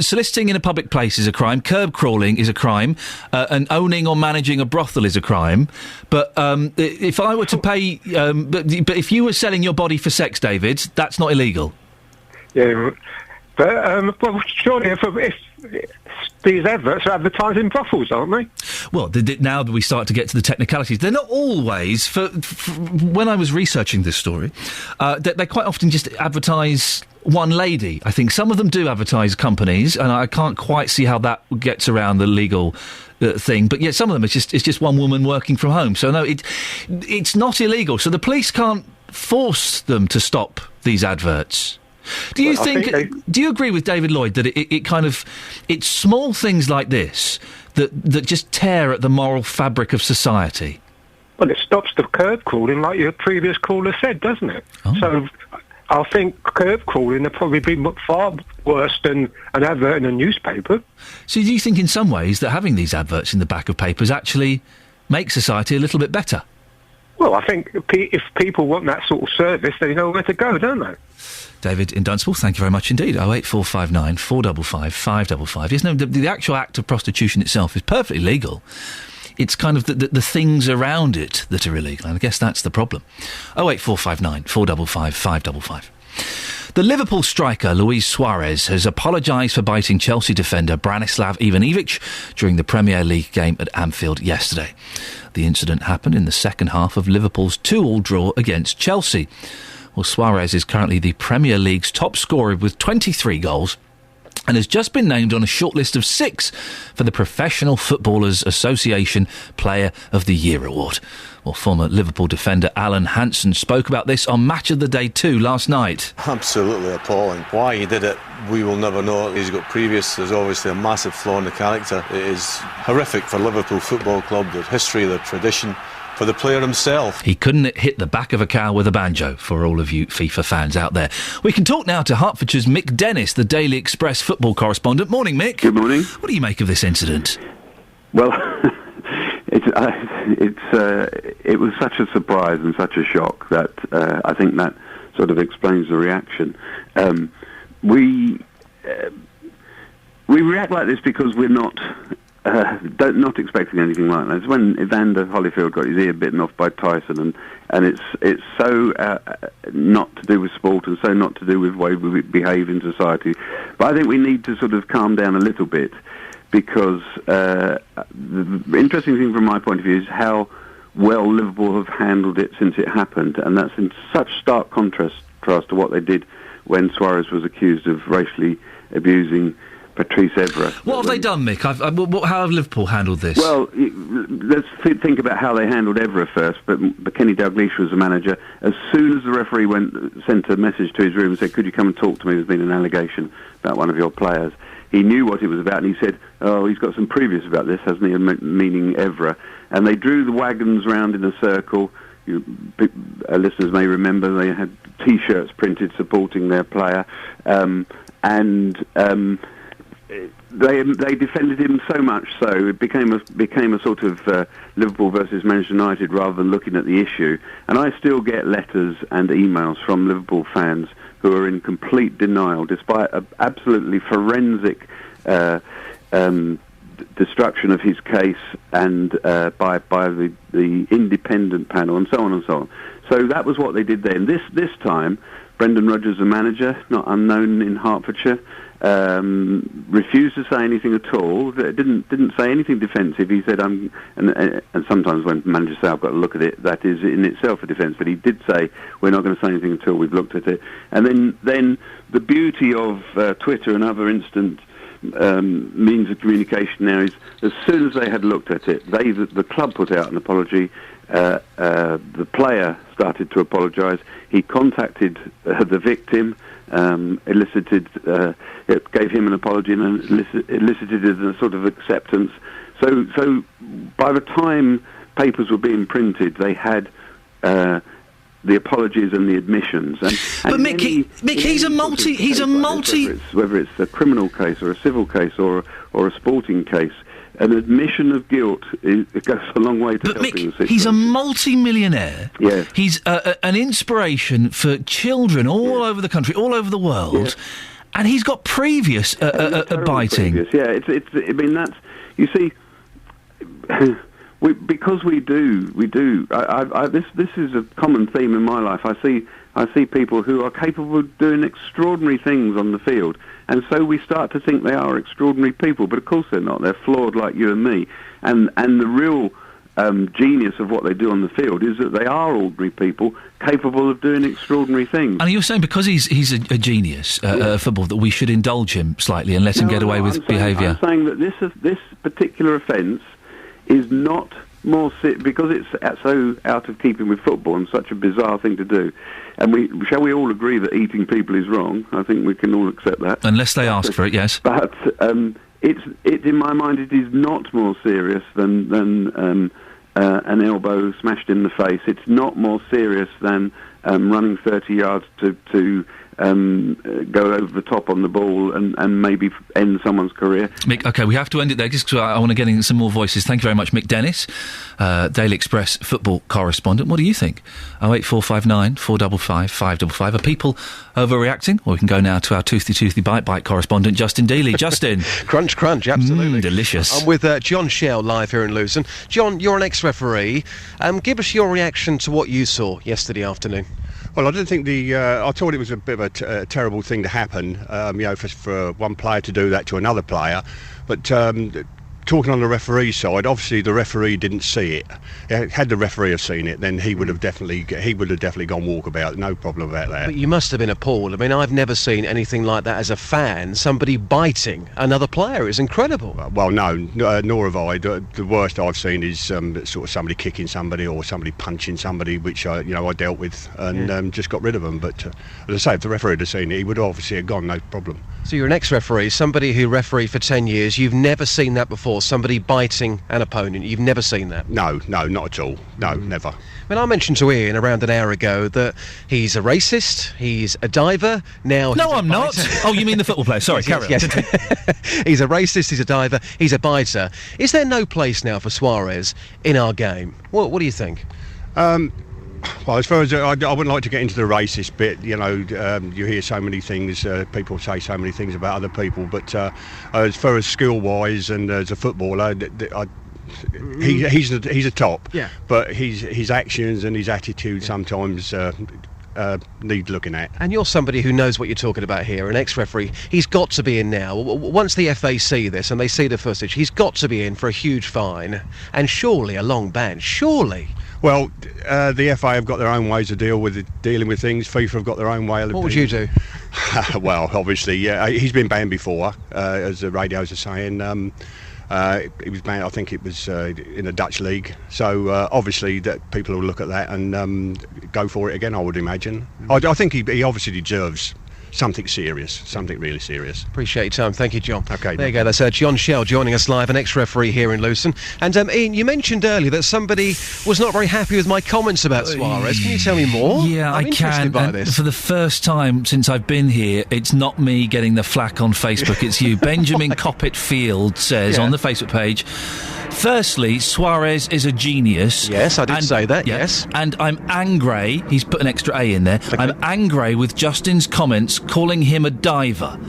Speaker 4: Soliciting in a public place is a crime. Curb crawling is a crime. And owning or managing a brothel is a crime. But if I were to pay... but if you were selling your body for sex, David, that's not illegal.
Speaker 26: Yeah, but well, surely if these adverts are advertising brothels, aren't they?
Speaker 4: Well, now that we start to get to the technicalities, they're not always. For when I was researching this story, they quite often just advertise one lady. I think some of them do advertise companies, and I can't quite see how that gets around the legal thing. But yet, some of them it's just one woman working from home. So no, it's not illegal. So the police can't force them to stop these adverts. Do you do you agree with David Lloyd that it's small things like this that just tear at the moral fabric of society?
Speaker 26: Well, it stops the curb crawling, like your previous caller said, doesn't it? Oh. So I think curb crawling would probably be far worse than an advert in a newspaper.
Speaker 4: So do you think in some ways that having these adverts in the back of papers actually makes society a little bit better?
Speaker 26: Well, I think if people want that sort of service, they know where to go, don't they?
Speaker 4: David in Dunstable, thank you very much indeed. 08459 455 555. Yes, no, the actual act of prostitution itself is perfectly legal. It's kind of the things around it that are illegal, and I guess that's the problem. 08459 455 555. The Liverpool striker Luis Suarez has apologised for biting Chelsea defender Branislav Ivanovic during the Premier League game at Anfield yesterday. The incident happened in the second half of Liverpool's 2-2 draw against Chelsea. Well, Suarez is currently the Premier League's top scorer with 23 goals and has just been named on a shortlist of 6 for the Professional Footballers Association Player of the Year award. Well, former Liverpool defender Alan Hansen spoke about this on Match of the Day 2 last night.
Speaker 27: Absolutely appalling. Why he did it, we will never know. He's got previous, there's obviously a massive flaw in the character. It is horrific for Liverpool Football Club, their history, their tradition. For the player himself.
Speaker 4: He couldn't hit the back of a cow with a banjo, for all of you FIFA fans out there. We can talk now to Hertfordshire's Mick Dennis, the Daily Express football correspondent. Morning, Mick.
Speaker 23: Good morning.
Speaker 4: What do you make of this incident?
Speaker 23: Well, it was such a surprise and such a shock that I think that sort of explains the reaction. We react like this because we're not expecting anything like that. It's when Evander Holyfield got his ear bitten off by Tyson, and it's so not to do with sport and so not to do with the way we behave in society. But I think we need to sort of calm down a little bit, because the interesting thing from my point of view is how well Liverpool have handled it since it happened, and that's in such stark contrast to what they did when Suarez was accused of racially abusing Patrice Evra.
Speaker 4: What have they done, Mick? How have Liverpool handled this?
Speaker 23: Well, let's think about how they handled Evra first. But Kenny Dalglish was the manager. As soon as the referee sent a message to his room and said, "Could you come and talk to me? There's been an allegation about one of your players." he knew what it was about, and he said, "Oh, he's got some previous about this, hasn't he?" Meaning Evra. And they drew the wagons round in a circle. Listeners may remember they had T-shirts printed supporting their player, and they defended him so much so it became a sort of Liverpool versus Manchester United rather than looking at the issue. And I still get letters and emails from Liverpool fans who are in complete denial, despite an absolutely forensic destruction of his case and by the independent panel and so on and so on. So that was what they did then. This time, Brendan Rodgers, the manager, not unknown in Hertfordshire, refused to say anything at all. Didn't say anything defensive. He said, and sometimes when managers say, "I've got to look at it," that is in itself a defence. But he did say, "We're not going to say anything until we've looked at it." And then the beauty of Twitter and other instant means of communication now is, as soon as they had looked at it, the club put out an apology. The player started to apologise. He contacted the victim, gave him an apology and elicited a sort of acceptance. So by the time papers were being printed, they had the apologies and the admissions. But
Speaker 4: Mick, he's a multi.
Speaker 23: Whether it's a criminal case or a civil case or a sporting case, an admission of guilt it goes a long way to helping the situation.
Speaker 4: He's a multi-millionaire.
Speaker 23: Yes.
Speaker 4: He's an inspiration for children all over the country, all over the world, and he's got previous biting.
Speaker 23: Previous, yeah, it's. I mean, that's, you see. Because we do. This is a common theme in my life. I see people who are capable of doing extraordinary things on the field, and so we start to think they are extraordinary people. But of course they're not. They're flawed like you and me. And the real genius of what they do on the field is that they are ordinary people capable of doing extraordinary things.
Speaker 4: And you're saying because he's a genius at football that we should indulge him slightly and let him get away with behaviour.
Speaker 23: I'm saying that this particular offence is not more because it's so out of keeping with football and such a bizarre thing to do. And shall we all agree that eating people is wrong? I think we can all accept that.
Speaker 4: Unless they ask for it, yes.
Speaker 23: But it's in my mind it is not more serious than an elbow smashed in the face. It's not more serious than running 30 yards to go over the top on the ball and maybe end someone's career.
Speaker 4: Mick, OK, we have to end it there just because I want to get in some more voices. Thank you very much, Mick Dennis, Daily Express football correspondent. What do you think? 08459 455 555. Are people overreacting? Or we can go now to our toothy bite correspondent, Justin Dealey. Justin.
Speaker 14: Crunch, absolutely.
Speaker 4: Delicious.
Speaker 14: I'm with John Shell live here in Luton. John, you're an ex-referee. Give us your reaction to what you saw yesterday afternoon.
Speaker 11: Well, I didn't think I thought it was a bit of a terrible thing to happen, for one player to do that to another player. But talking on the referee side, obviously the referee didn't see it. Had the referee have seen it, then he would have definitely gone walkabout. No problem about that.
Speaker 14: But you must have been appalled. I mean, I've never seen anything like that as a fan. Somebody biting another player is incredible.
Speaker 11: Well, no, nor have I. The worst I've seen is sort of somebody kicking somebody or somebody punching somebody, which I dealt with and just got rid of them. But as I say, if the referee had seen it, he would obviously have gone, no problem.
Speaker 14: So you're an ex-referee, somebody who refereed for 10 years. You've never seen that before, somebody biting an opponent. You've never seen that?
Speaker 11: No, not at all. No, never.
Speaker 14: When I mentioned to Iain around an hour ago that he's a racist, he's a diver, now...
Speaker 4: No, I'm not. Oh, you mean the football player. Sorry, carry on.
Speaker 14: He's a racist, he's a diver, he's a biter. Is there no place now for Suarez in our game? What do you think?
Speaker 11: Well, as far as I wouldn't like to get into the racist bit, you hear so many things, people say so many things about other people, but as far as skill-wise and as a footballer, he's a top.
Speaker 14: Yeah.
Speaker 11: But his actions and his attitude sometimes need looking at.
Speaker 14: And you're somebody who knows what you're talking about here, an ex-referee. He's got to be in now. Once the FA see this and they see the footage, he's got to be in for a huge fine and surely a long ban. Surely.
Speaker 11: Well, the FA have got their own ways of dealing with things. FIFA have got their own way of
Speaker 14: What would you do?
Speaker 11: Well, obviously, he's been banned before, as the radios are saying. He was banned, I think it was in the Dutch league. So obviously that people will look at that and go for it again, I would imagine. I think he obviously deserves something serious, something really serious.
Speaker 14: Appreciate your time. Thank you, John.
Speaker 11: Okay.
Speaker 14: There you go. That's John Shell joining us live, an ex-referee here in Luton. And Ian, you mentioned earlier that somebody was not very happy with my comments about Suarez. Can you tell me more?
Speaker 4: Yeah,
Speaker 14: I'm
Speaker 4: I
Speaker 14: interested
Speaker 4: can.
Speaker 14: by
Speaker 4: And
Speaker 14: this.
Speaker 4: for the first time since I've been here, it's not me getting the flack on Facebook, it's you. Benjamin Coppett Field says on the Facebook page, firstly, Suarez is a genius.
Speaker 14: Yes, I did say that, yes.
Speaker 4: And I'm angry, he's put an extra A in there, I'm angry with Justin's comments calling him a diver.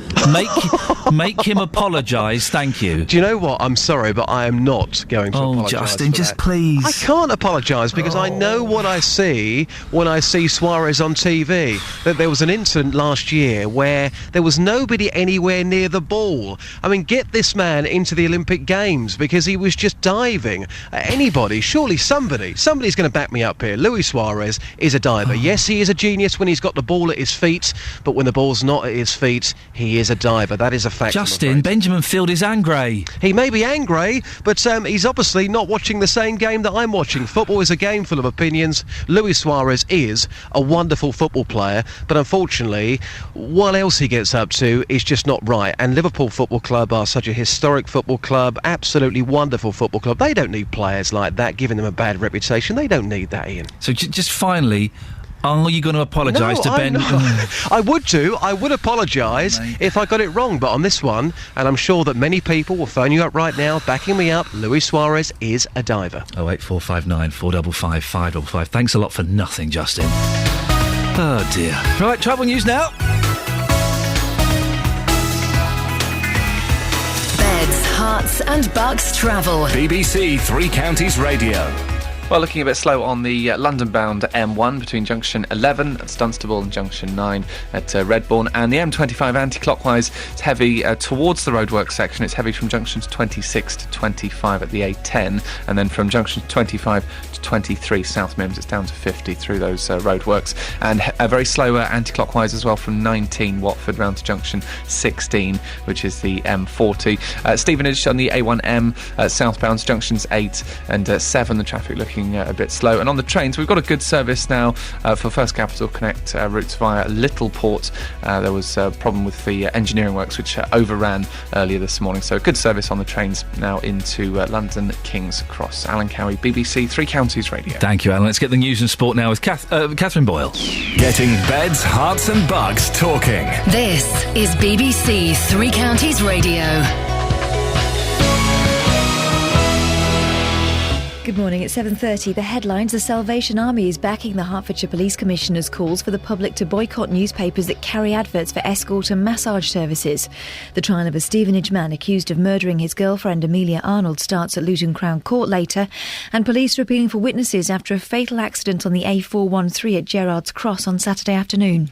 Speaker 4: Make him apologise, thank you.
Speaker 14: Do you know what? I'm sorry, but I am not going to apologise.
Speaker 4: Justin,
Speaker 14: for
Speaker 4: just
Speaker 14: that.
Speaker 4: please.
Speaker 14: I can't apologise because I know what I see when I see Suarez on TV. That there was an incident last year where there was nobody anywhere near the ball. I mean, get this man into the Olympic Games because he was just diving. Anybody, surely somebody's going to back me up here. Luis Suarez is a diver. Yes, he is a genius when he's got the ball at his feet, but when the ball's not at his feet, he is a diver. That is a fact.
Speaker 4: Justin, Benjamin Field is angry.
Speaker 14: He may be angry, but he's obviously not watching the same game that I'm watching. Football is a game full of opinions. Luis Suarez is a wonderful football player, but unfortunately, what else he gets up to is just not right. And Liverpool Football Club are such a historic football club, absolutely wonderful football club. They don't need players like that, giving them a bad reputation. They don't need that, Ian.
Speaker 4: So just finally, are you going to apologise to Ben?
Speaker 14: I would apologise if I got it wrong, but on this one, and I'm sure that many people will phone you up right now, backing me up, Luis Suarez is a diver.
Speaker 4: 08459 455 555. Thanks a lot for nothing, Justin. Oh dear. Right, travel news now.
Speaker 5: Beds, Hearts and Bucks travel.
Speaker 8: BBC Three Counties Radio.
Speaker 9: Well, looking a bit slow on the London-bound M1 between junction 11 at Dunstable and junction 9 at Redbourne, and the M25 anti-clockwise. It's heavy towards the roadworks section. It's heavy from junctions 26 to 25 at the A10, and then from junctions 25 to 23 South Mims, it's down to 50 through those roadworks, and a very slow anti-clockwise as well from 19 Watford round to junction 16, which is the M40. Stevenage on the A1M southbound junctions 8 and 7. The traffic looking a bit slow. And on the trains, we've got a good service now for First Capital Connect routes via Littleport. There was a problem with the engineering works which overran earlier this morning, so a good service on the trains now into London King's Cross. Alan Cowie, BBC Three Counties Radio.
Speaker 4: Thank you, Alan. Let's get the news and sport now with Catherine Boyle.
Speaker 8: Getting beds, hearts and bugs talking.
Speaker 5: This is BBC Three Counties Radio.
Speaker 1: Good morning. At 7:30, the headlines: the Salvation Army is backing the Hertfordshire Police Commissioner's calls for the public to boycott newspapers that carry adverts for escort and massage services. The trial of a Stevenage man accused of murdering his girlfriend Amelia Arnold starts at Luton Crown Court later, and police are appealing for witnesses after a fatal accident on the A413 at Gerrards Cross on Saturday afternoon.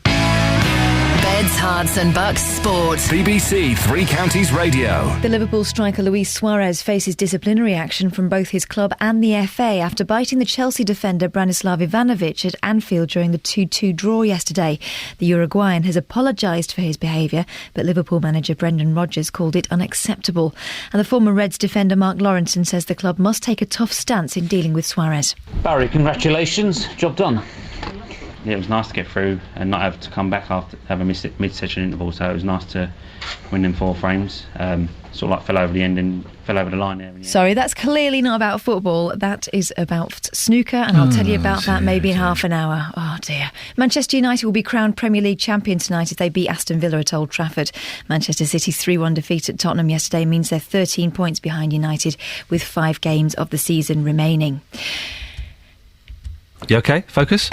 Speaker 5: Beds, Hearts and Bucks Sport.
Speaker 8: BBC Three Counties Radio.
Speaker 1: The Liverpool striker Luis Suarez faces disciplinary action from both his club and the FA after biting the Chelsea defender Branislav Ivanovic at Anfield during the 2-2 draw yesterday. The Uruguayan has apologised for his behaviour, but Liverpool manager Brendan Rodgers called it unacceptable. And the former Reds defender Mark Lawrenson says the club must take a tough stance in dealing with Suarez.
Speaker 2: Barry, congratulations. Job done. Yeah, it was nice to get through and not have to come back after have a mid-session interval, so it was nice to win them 4 frames. Sort of like fell over the end and fell over the line there.
Speaker 1: Sorry, that's clearly not about football. That is about snooker, and I'll tell you about that maybe in half an hour. Oh dear. Manchester United will be crowned Premier League champion tonight if they beat Aston Villa at Old Trafford. Manchester City's 3-1 defeat at Tottenham yesterday means they're 13 points behind United with 5 games of the season remaining.
Speaker 4: You okay? Focus,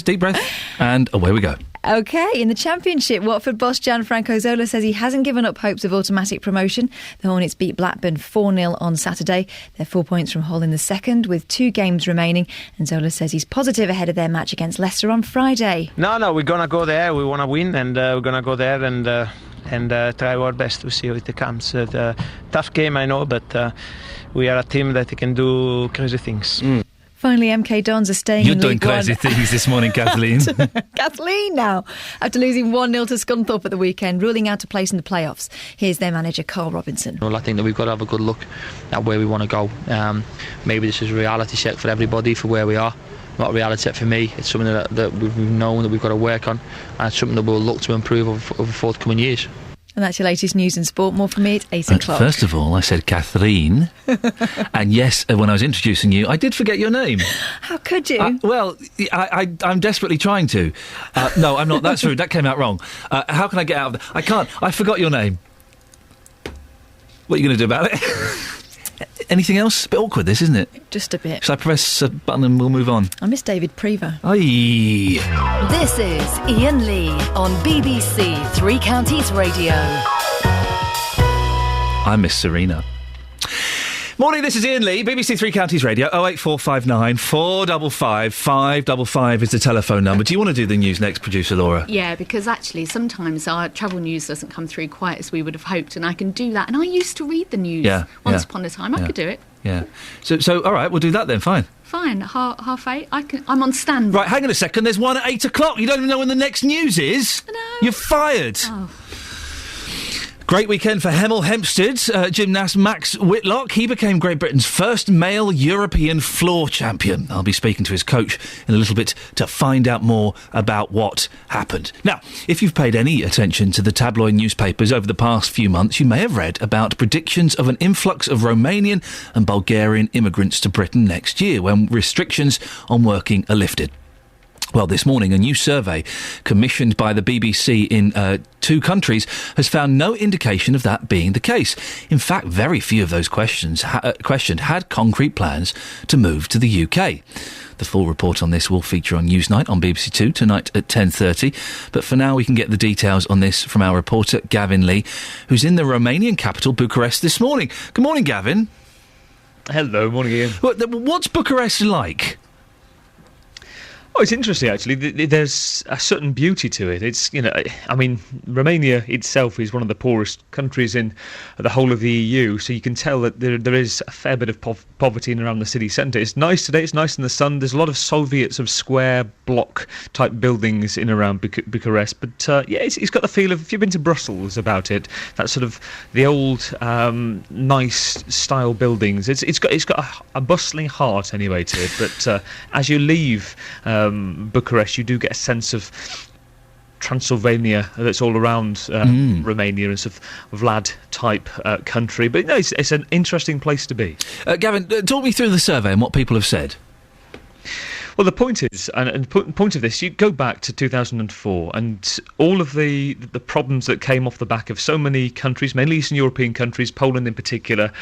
Speaker 4: deep breath, and away we go.
Speaker 1: OK, in the Championship, Watford boss Gianfranco Zola says he hasn't given up hopes of automatic promotion. The Hornets beat Blackburn 4-0 on Saturday. They're 4 points from Hull in the second, with 2 games remaining. And Zola says he's positive ahead of their match against Leicester on Friday.
Speaker 19: No, we're going to go there. We want to win, and we're going to go there and try our best to see how it comes. Tough game, I know, but we are a team that can do crazy things.
Speaker 1: Finally, MK Dons are staying in League One.
Speaker 4: You're doing crazy things this morning, Kathleen.
Speaker 1: Kathleen now, after losing 1-0 to Scunthorpe at the weekend, ruling out a place in the playoffs. Here's their manager, Carl Robinson.
Speaker 20: Well, I think that we've got to have a good look at where we want to go. Maybe this is a reality check for everybody for where we are.
Speaker 6: not a reality check for me. It's something that we've known that we've got to work on, and something that we'll look to improve over forthcoming years.
Speaker 1: And that's your latest news and sport. More from me at 8 o'clock.
Speaker 4: First of all, I said Catherine. And yes, when I was introducing you, I did forget your name.
Speaker 1: How could you?
Speaker 4: I'm desperately trying to. No, I'm not. That's rude. That came out wrong. How can I get out of that? I can't. I forgot your name. What are you going to do about it? Anything else? A bit awkward, this, isn't it?
Speaker 1: Just a bit.
Speaker 4: Shall I press a button and we'll move on?
Speaker 1: I miss David Prever.
Speaker 4: Aye.
Speaker 5: This is Iain Lee on BBC Three Counties Radio.
Speaker 4: I miss Serena. Morning, this is Iain Lee, BBC Three Counties Radio, 08459 455 555 is the telephone number. Do you want to do the news next, producer Laura?
Speaker 12: Yeah, because actually sometimes our travel news doesn't come through quite as we would have hoped, and I can do that. And I used to read the news once upon a time. I could do it.
Speaker 4: Yeah. So all right, we'll do that then, fine.
Speaker 12: Fine, half 8. I'm on standby.
Speaker 4: Right, hang on a second, there's one at 8 o'clock. You don't even know when the next news is.
Speaker 12: No.
Speaker 4: You're fired.
Speaker 12: Oh.
Speaker 4: Great weekend for Hemel Hempstead's gymnast Max Whitlock. He became Great Britain's first male European floor champion. I'll be speaking to his coach in a little bit to find out more about what happened. Now, if you've paid any attention to the tabloid newspapers over the past few months, you may have read about predictions of an influx of Romanian and Bulgarian immigrants to Britain next year when restrictions on working are lifted. Well, this morning, a new survey commissioned by the BBC in 2 countries has found no indication of that being the case. In fact, very few of those questioned had concrete plans to move to the UK. The full report on this will feature on Newsnight on BBC 2 tonight at 10:30. But for now, we can get the details on this from our reporter, Gavin Lee, who's in the Romanian capital, Bucharest, this morning. Good morning, Gavin.
Speaker 7: Hello, morning, Ian.
Speaker 4: What's Bucharest like?
Speaker 7: Oh, it's interesting, actually. There's a certain beauty to it. It's, Romania itself is one of the poorest countries in the whole of the EU, so you can tell that there is a fair bit of poverty in and around the city centre. It's nice today, it's nice in the sun. There's a lot of Soviet sort of square block-type buildings in and around Bucharest, but, it's got the feel of, if you've been to Brussels about it, that sort of the old, nice style buildings. It's got a bustling heart, anyway, to it, but as you leave Bucharest, you do get a sense of Transylvania that's all around Romania and sort of Vlad-type country. But no, it's an interesting place to be.
Speaker 4: Gavin, talk me through the survey and what people have said.
Speaker 7: Well, the point is, and the point of this, you go back to 2004, and all of the problems that came off the back of so many countries, mainly Eastern European countries, Poland in particular,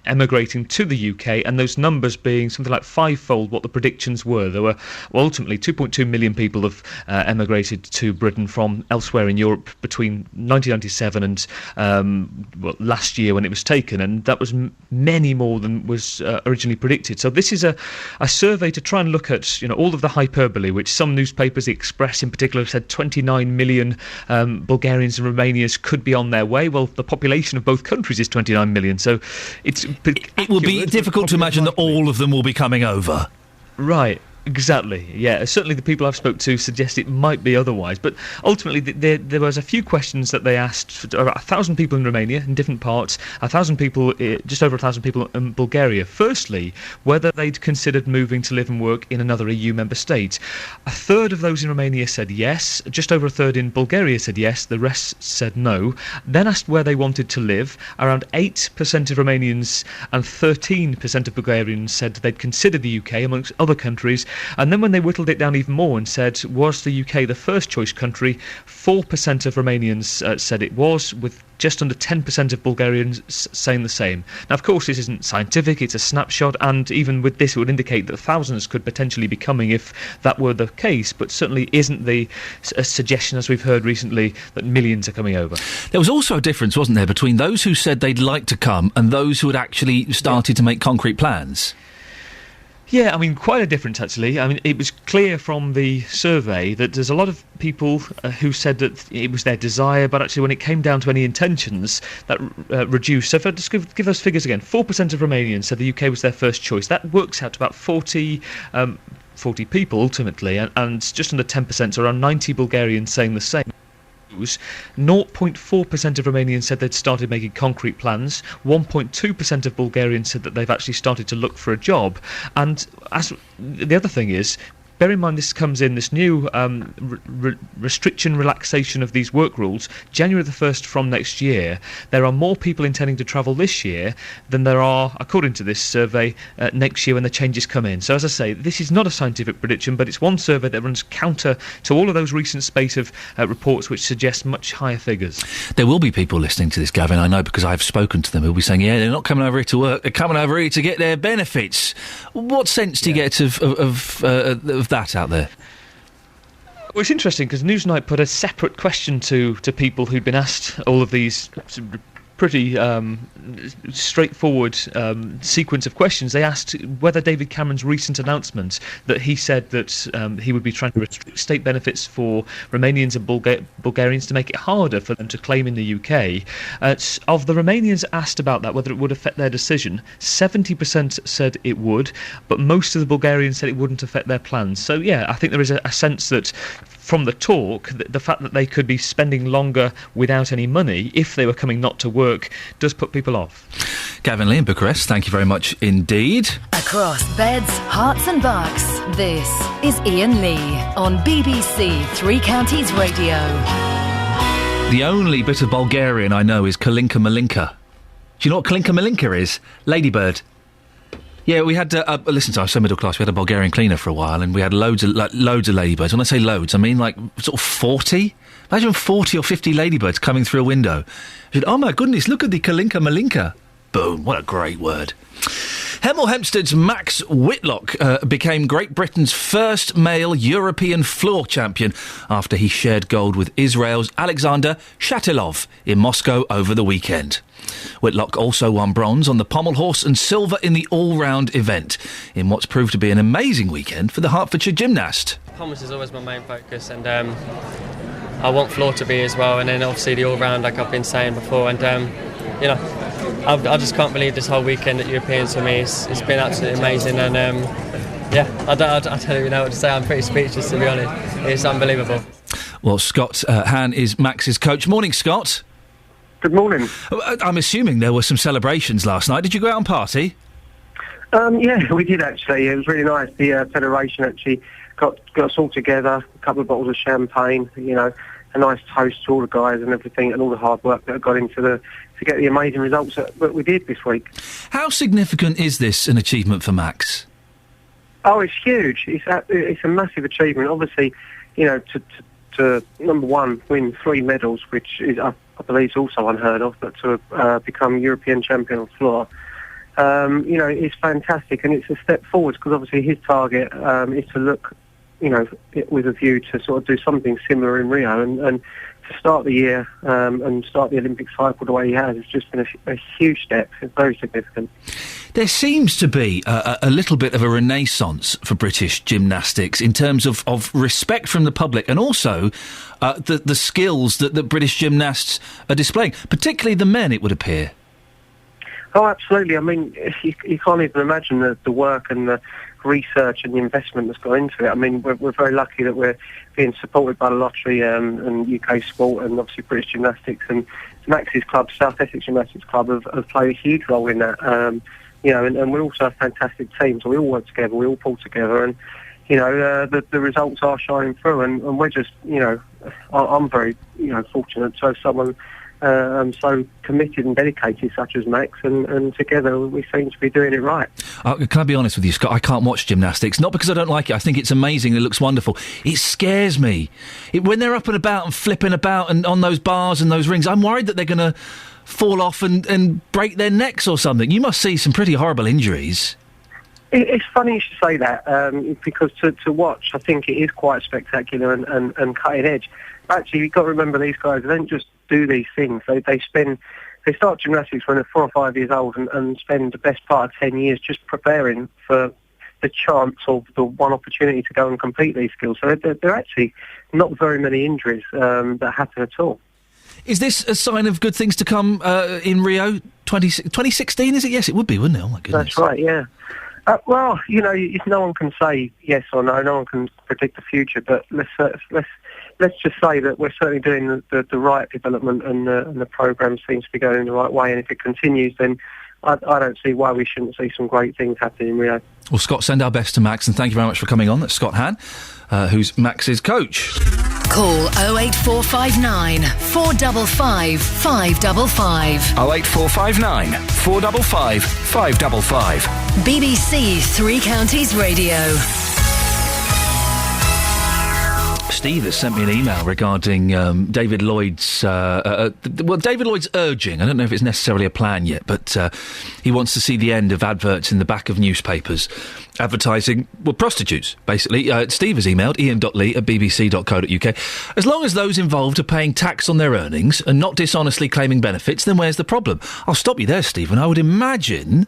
Speaker 7: emigrating to the UK, and those numbers being something like 5-fold what the predictions were. There were ultimately 2.2 million people have emigrated to Britain from elsewhere in Europe between 1997 and last year when it was taken, and that was many more than was originally predicted. So this is a survey to try and look at all of the hyperbole, which some newspapers, the Express in particular, have said 29 million Bulgarians and Romanians could be on their way. Well, the population of both countries is 29 million, so it
Speaker 4: will be difficult to imagine that all of them will be coming over.
Speaker 7: Right. Exactly, yeah. Certainly the people I've spoke to suggest it might be otherwise, but ultimately there was a few questions that they asked about 1,000 people in Romania in different parts, 1,000 people, just over 1,000 people in Bulgaria. Firstly, whether they'd considered moving to live and work in another EU member state. A third of those in Romania said yes, just over a third in Bulgaria said yes, the rest said no. Then asked where they wanted to live. Around 8% of Romanians and 13% of Bulgarians said they'd consider the UK amongst other countries. And then when they whittled it down even more and said, was the UK the first choice country, 4% of Romanians said it was, with just under 10% of Bulgarians saying the same. Now, of course, this isn't scientific, it's a snapshot, and even with this, it would indicate that thousands could potentially be coming if that were the case, but certainly isn't a suggestion, as we've heard recently, that millions are coming over.
Speaker 4: There was also a difference, wasn't there, between those who said they'd like to come and those who had actually started to make concrete plans?
Speaker 7: Yeah, quite a difference, actually. It was clear from the survey that there's a lot of people who said that it was their desire, but actually when it came down to any intentions, that reduced. So if I just give those figures again, 4% of Romanians said the UK was their first choice. That works out to about 40 people, ultimately, and just under 10%, so around 90 Bulgarians saying the same. 0.4% of Romanians said they'd started making concrete plans. 1.2% of Bulgarians said that they've actually started to look for a job. And as the other thing is, bear in mind this comes in, this new restriction relaxation of these work rules, January the 1st from next year. There are more people intending to travel this year than there are, according to this survey, next year when the changes come in. So as I say, this is not a scientific prediction, but it's one survey that runs counter to all of those recent spate of reports which suggest much higher figures.
Speaker 4: There will be people listening to this, Gavin, I know, because I've spoken to them, who'll be saying, yeah, they're not coming over here to work, they're coming over here to get their benefits. What sense do you get of that out there?
Speaker 7: Well, it's interesting because Newsnight put a separate question to people who'd been asked all of these pretty straightforward sequence of questions. They asked whether David Cameron's recent announcement that he said that he would be trying to restrict state benefits for Romanians and Bulgarians to make it harder for them to claim in the UK. Of the Romanians asked about that, whether it would affect their decision, 70% said it would, but most of the Bulgarians said it wouldn't affect their plans. So yeah, I think there is a sense that from the talk, the fact that they could be spending longer without any money if they were coming not to work does put people off.
Speaker 4: Gavin Lee in Bucharest, thank you very much indeed.
Speaker 5: Across beds, hearts and bucks, this is Iain Lee on BBC Three Counties Radio.
Speaker 4: The only bit of Bulgarian I know is Kalinka Malinka. Do you know what Kalinka Malinka is? Ladybird. Yeah, we had, listen, I was so middle class, we had a Bulgarian cleaner for a while, and we had loads of ladybirds. When I say loads, I mean like sort of 40. Imagine 40 or 50 ladybirds coming through a window. I said, oh my goodness, look at the Kalinka Malinka. Boom, what a great word. Hemel Hempstead's Max Whitlock became Great Britain's first male European floor champion after he shared gold with Israel's Alexander Shatilov in Moscow over the weekend. Whitlock also won bronze on the pommel horse and silver in the all-round event, in what's proved to be an amazing weekend for the Hertfordshire gymnast.
Speaker 3: Pommels is always my main focus, and I want floor to be as well, and then obviously the all-round, like I've been saying before, and you know, I just can't believe this whole weekend at Europeans for me. It's been absolutely amazing, and yeah, I don't even know what to say. I'm pretty speechless, to be honest. It's unbelievable.
Speaker 4: Well, Scott Han is Max's coach. Morning, Scott.
Speaker 26: Good morning.
Speaker 4: I'm assuming there were some celebrations last night. Did you go out and party?
Speaker 26: Yeah, we did actually. It was really nice. The federation actually got us all together, a couple of bottles of champagne, you know, a nice toast to all the guys and everything, and all the hard work that got into to get the amazing results that we did this week.
Speaker 4: How significant is this an achievement for Max?
Speaker 26: Oh, it's huge. It's a massive achievement. Obviously, you know, to number one, win 3 medals, which is, I believe, is also unheard of, but to become European champion on floor, you know, it's fantastic, and it's a step forward, because obviously his target is to look, you know, with a view to sort of do something similar in Rio, and to start the year and start the Olympic cycle the way he has, it's just been a huge step. It's very significant.
Speaker 4: There seems to be a little bit of a renaissance for British gymnastics in terms of respect from the public, and also the skills that British gymnasts are displaying, particularly the men, it would appear.
Speaker 26: Oh, absolutely. I mean, you can't even imagine the work and the research and the investment that's gone into it. I mean, we're very lucky that we're being supported by the lottery and UK Sport, and obviously British Gymnastics, and Max's club, South Essex Gymnastics Club, have played a huge role in that. You know, and we're also a fantastic team, so we all work together, we all pull together, and, you know, the results are shining through, and we're just, you know, I'm very, you know, fortunate to have someone so committed and dedicated such as Max, and together we seem to be doing it right.
Speaker 4: Can I be honest with you, Scott? I can't watch gymnastics, not because I don't like it. I think it's amazing, it looks wonderful. It scares me. When they're up and about and flipping about and on those bars and those rings, I'm worried that they're going to fall off and break their necks or something. You must see some pretty horrible injuries.
Speaker 26: It's funny you should say that, because to watch, I think it is quite spectacular and cutting edge. Actually, you've got to remember, these guys, they don't just do these things. They start gymnastics when they're 4 or 5 years old and spend the best part of 10 years just preparing for the chance of the one opportunity to go and complete these skills. So there are actually not very many injuries that happen at all.
Speaker 4: Is this a sign of good things to come in Rio 2016, is it? Yes, it would be, wouldn't it? Oh, my goodness.
Speaker 26: That's right, yeah. Well, no one can say yes or no. No one can predict the future. But let's just say that we're certainly doing the right development, and the programme seems to be going in the right way. And if it continues, then I don't see why we shouldn't see some great things happening in Rio.
Speaker 4: Well, Scott, send our best to Max, and thank you very much for coming on. That's Scott Hann, who's Max's coach.
Speaker 5: Call 08459 455 555.
Speaker 8: 08459 455 555.
Speaker 5: BBC Three Counties Radio.
Speaker 4: Steve has sent me an email regarding David Lloyd's... David Lloyd's urging, I don't know if it's necessarily a plan yet, but he wants to see the end of adverts in the back of newspapers advertising, prostitutes, basically. Steve has emailed ian.lee@bbc.co.uk. As long as those involved are paying tax on their earnings and not dishonestly claiming benefits, then where's the problem? I'll stop you there, Stephen. I would imagine...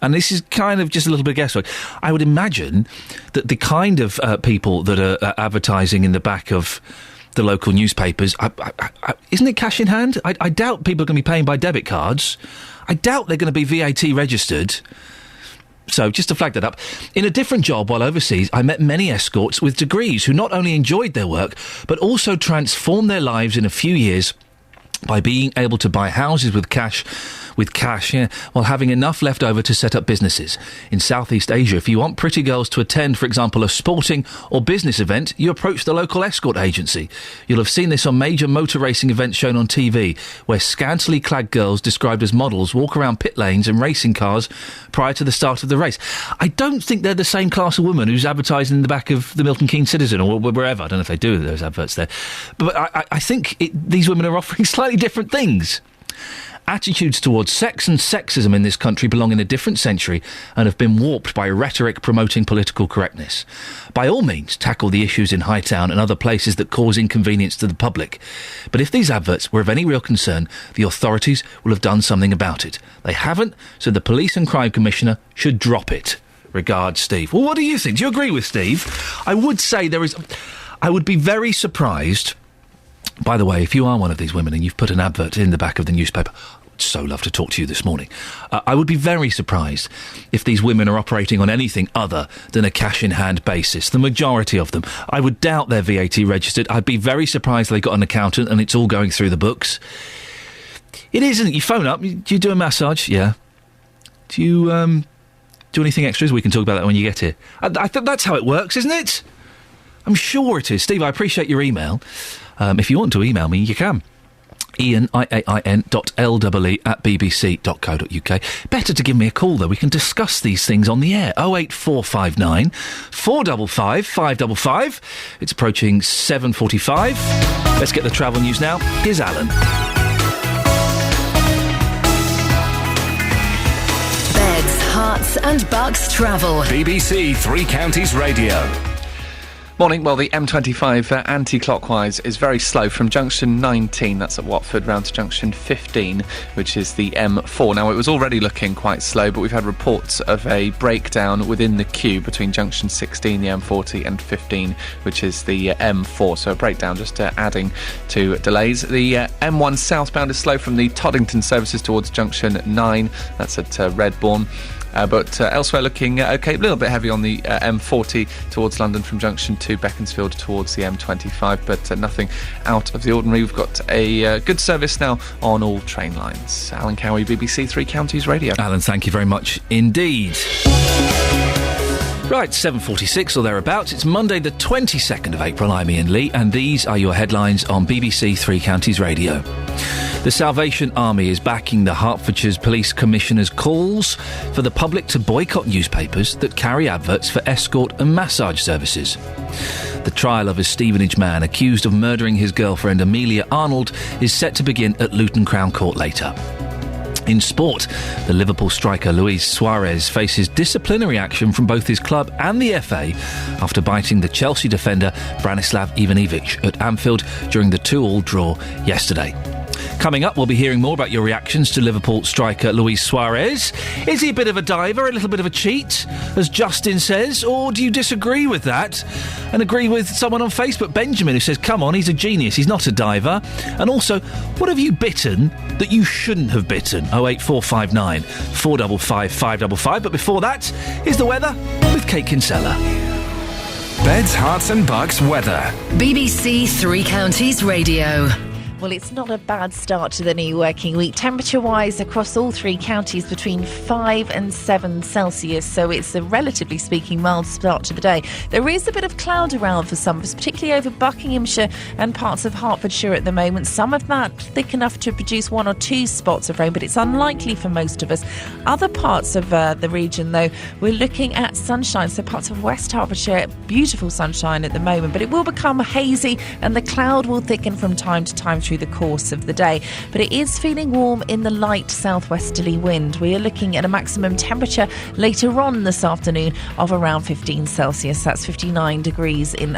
Speaker 4: And this is kind of just a little bit of guesswork. I would imagine that the kind of people that are advertising in the back of the local newspapers, isn't it cash in hand? I doubt people are going to be paying by debit cards. I doubt they're going to be VAT registered. So, just to flag that up, in a different job while overseas, I met many escorts with degrees who not only enjoyed their work, but also transformed their lives in a few years by being able to buy houses with cash, while having enough left over to set up businesses. In Southeast Asia, if you want pretty girls to attend, for example, a sporting or business event, you approach the local escort agency. You'll have seen this on major motor racing events shown on TV, where scantily clad girls described as models walk around pit lanes and racing cars prior to the start of the race. I don't think they're the same class of woman who's advertising in the back of the Milton Keynes Citizen or wherever. I don't know if they do those adverts there. But I think these women are offering slightly different things. Attitudes towards sex and sexism in this country belong in a different century and have been warped by rhetoric promoting political correctness. By all means, tackle the issues in Hightown and other places that cause inconvenience to the public. But if these adverts were of any real concern, the authorities will have done something about it. They haven't, so the Police and Crime Commissioner should drop it. Regards, Steve. Well, what do you think? Do you agree with Steve? I would say I would be very surprised... By the way, if you are one of these women and you've put an advert in the back of the newspaper, I would so love to talk to you this morning. I would be very surprised if these women are operating on anything other than a cash-in-hand basis. The majority of them. I would doubt they're VAT registered. I'd be very surprised they got an accountant and it's all going through the books. It is, isn't it? You phone up, do you do a massage? Yeah. Do you do anything extras? We can talk about that when you get here. I think that's how it works, isn't it? I'm sure it is. Steve, I appreciate your email. If you want to email me, you can. Iain, IAIN.LEE@bbc.co.uk. Better to give me a call, though. We can discuss these things on the air. 08459 455 555. It's approaching 7:45. Let's get the travel news now. Here's Alan.
Speaker 5: Beds, Herts and Bucks travel.
Speaker 8: BBC Three Counties Radio.
Speaker 9: Morning. Well, the M25 anti-clockwise is very slow from junction 19, that's at Watford, round to junction 15, which is the M4. Now, it was already looking quite slow, but we've had reports of a breakdown within the queue between junction 16, the M40, and 15, which is the M4. So a breakdown just adding to delays. The M1 southbound is slow from the Toddington services towards junction 9, that's at Redbourne. But elsewhere looking OK, a little bit heavy on the M40 towards London from junction 2, Beaconsfield towards the M25, but nothing out of the ordinary. We've got a good service now on all train lines. Alan Cowie, BBC Three Counties Radio.
Speaker 4: Alan, thank you very much indeed. Right, 7:46 or thereabouts. It's Monday the 22nd of April. I'm Iain Lee, and these are your headlines on BBC Three Counties Radio. The Salvation Army is backing the Hertfordshire's Police Commissioner's calls for the public to boycott newspapers that carry adverts for escort and massage services. The trial of a Stevenage man accused of murdering his girlfriend Amelia Arnold is set to begin at Luton Crown Court later. In sport, the Liverpool striker Luis Suarez faces disciplinary action from both his club and the FA after biting the Chelsea defender Branislav Ivanovic at Anfield during the 2-2 draw yesterday. Coming up, we'll be hearing more about your reactions to Liverpool striker Luis Suarez. Is he a bit of a diver, a little bit of a cheat, as Justin says, or do you disagree with that and agree with someone on Facebook, Benjamin, who says, come on, he's a genius, he's not a diver? And also, what have you bitten that you shouldn't have bitten? 08459 455 555. But before that, here's the weather with Kate Kinsella.
Speaker 8: Beds, Hearts and Bucks weather.
Speaker 5: BBC Three Counties Radio.
Speaker 10: Well, it's not a bad start to the new working week. Temperature-wise, across all three counties, between 5 and 7 Celsius, so it's a relatively speaking mild start to the day. There is a bit of cloud around for some of us, particularly over Buckinghamshire and parts of Hertfordshire at the moment. Some of that thick enough to produce 1 or 2 spots of rain, but it's unlikely for most of us. Other parts of the region, though, we're looking at sunshine. So parts of West Hertfordshire, beautiful sunshine at the moment, but it will become hazy and the cloud will thicken from time to time through the course of the day. But it is feeling warm in the light southwesterly wind. We are looking at a maximum temperature later on this afternoon of around 15 Celsius. That's 59 degrees in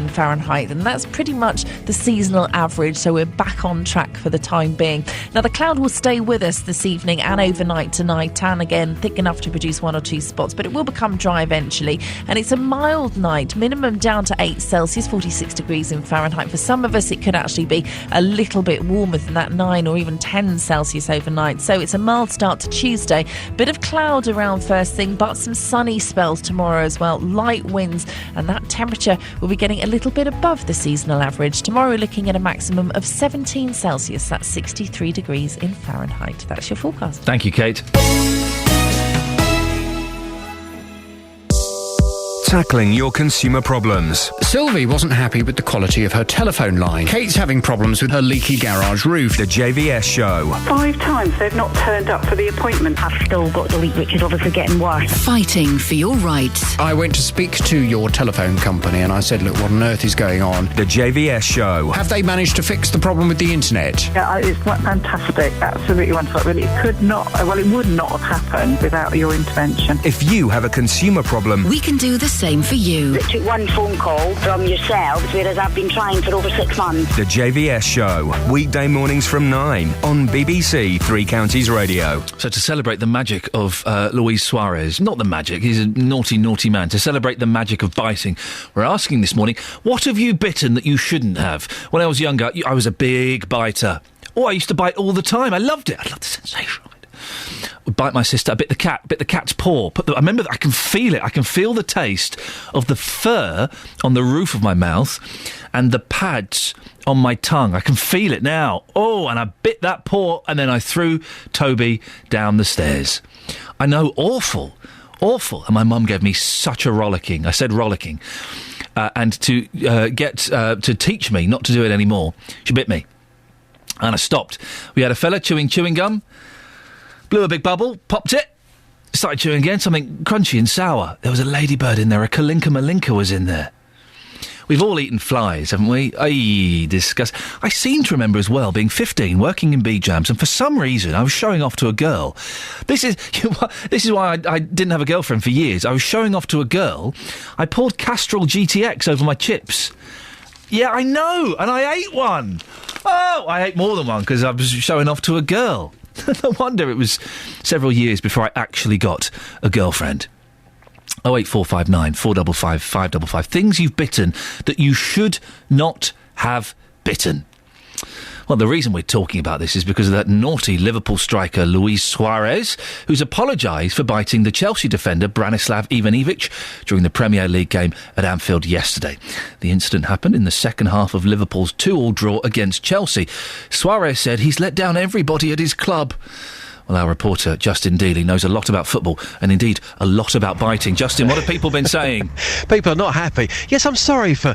Speaker 10: Fahrenheit, and that's pretty much the seasonal average, so we're back on track for the time being. Now, the cloud will stay with us this evening and overnight tonight, and again thick enough to produce 1 or 2 spots, but it will become dry eventually. And it's a mild night, minimum down to 8 Celsius, 46 degrees in Fahrenheit. For some of us, it could actually be a little bit warmer than that, 9 or even 10 Celsius overnight. So it's a mild start to Tuesday. Bit of cloud around first thing, but some sunny spells tomorrow as well. Light winds, and that temperature will be getting a little bit above the seasonal average. Tomorrow looking at a maximum of 17 Celsius. That's 63 degrees in Fahrenheit. That's your forecast.
Speaker 4: Thank you, Kate.
Speaker 13: Tackling your consumer problems.
Speaker 16: Sylvie wasn't happy with the quality of her telephone line. Kate's having problems with her leaky garage roof.
Speaker 13: The JVS Show.
Speaker 17: 5 times they've not turned up for the appointment. I've still got the leak, which is obviously getting worse.
Speaker 5: Fighting for your rights.
Speaker 16: I went to speak to your telephone company and I said, look, what on earth is going on?
Speaker 13: The JVS Show.
Speaker 16: Have they managed to fix the problem with the internet?
Speaker 17: Yeah, it's fantastic. Absolutely wonderful. It could not, well, it would not have happened without your intervention.
Speaker 13: If you have a consumer problem,
Speaker 5: we can do the same for you.
Speaker 17: It took one phone call from yourselves, whereas I've been trying for over 6 months.
Speaker 13: The JVS Show. Weekday mornings from 9 on BBC Three Counties Radio.
Speaker 4: So to celebrate the magic of Luis Suarez, not the magic, he's a naughty, naughty man. To celebrate the magic of biting, we're asking this morning, what have you bitten that you shouldn't have? When I was younger, I was a big biter. Oh, I used to bite all the time. I loved it. I loved the sensation of it. Would bite my sister. I bit the cat's paw. I remember that I can feel it. I can feel the taste of the fur on the roof of my mouth and the pads on my tongue. I can feel it now. Oh, and I bit that paw and then I threw Toby down the stairs. I know, awful. And my mum gave me such a rollicking. I said rollicking. And to to teach me not to do it anymore, she bit me. And I stopped. We had a fella chewing gum, blew a big bubble, popped it, started chewing again, something crunchy and sour. There was a ladybird in there, a Kalinka Malinka was in there. We've all eaten flies, haven't we? Aye, disgust. I seem to remember as well being 15, working in B-Jams, and for some reason I was showing off to a girl. This is why I didn't have a girlfriend for years. I was showing off to a girl. I poured Castrol GTX over my chips. Yeah, I know, and I ate one. Oh, I ate more than one because I was showing off to a girl. No wonder it was several years before I actually got a girlfriend. 08459 455 555. Things you've bitten that you should not have bitten. Well, the reason we're talking about this is because of that naughty Liverpool striker Luis Suarez, who's apologised for biting the Chelsea defender Branislav Ivanovic during the Premier League game at Anfield yesterday. The incident happened in the second half of Liverpool's 2-2 draw against Chelsea. Suarez said he's let down everybody at his club. Well, our reporter, Justin Dealey, knows a lot about football and, indeed, a lot about biting. Justin, what have people been saying?
Speaker 14: People are not happy. Yes, I'm sorry for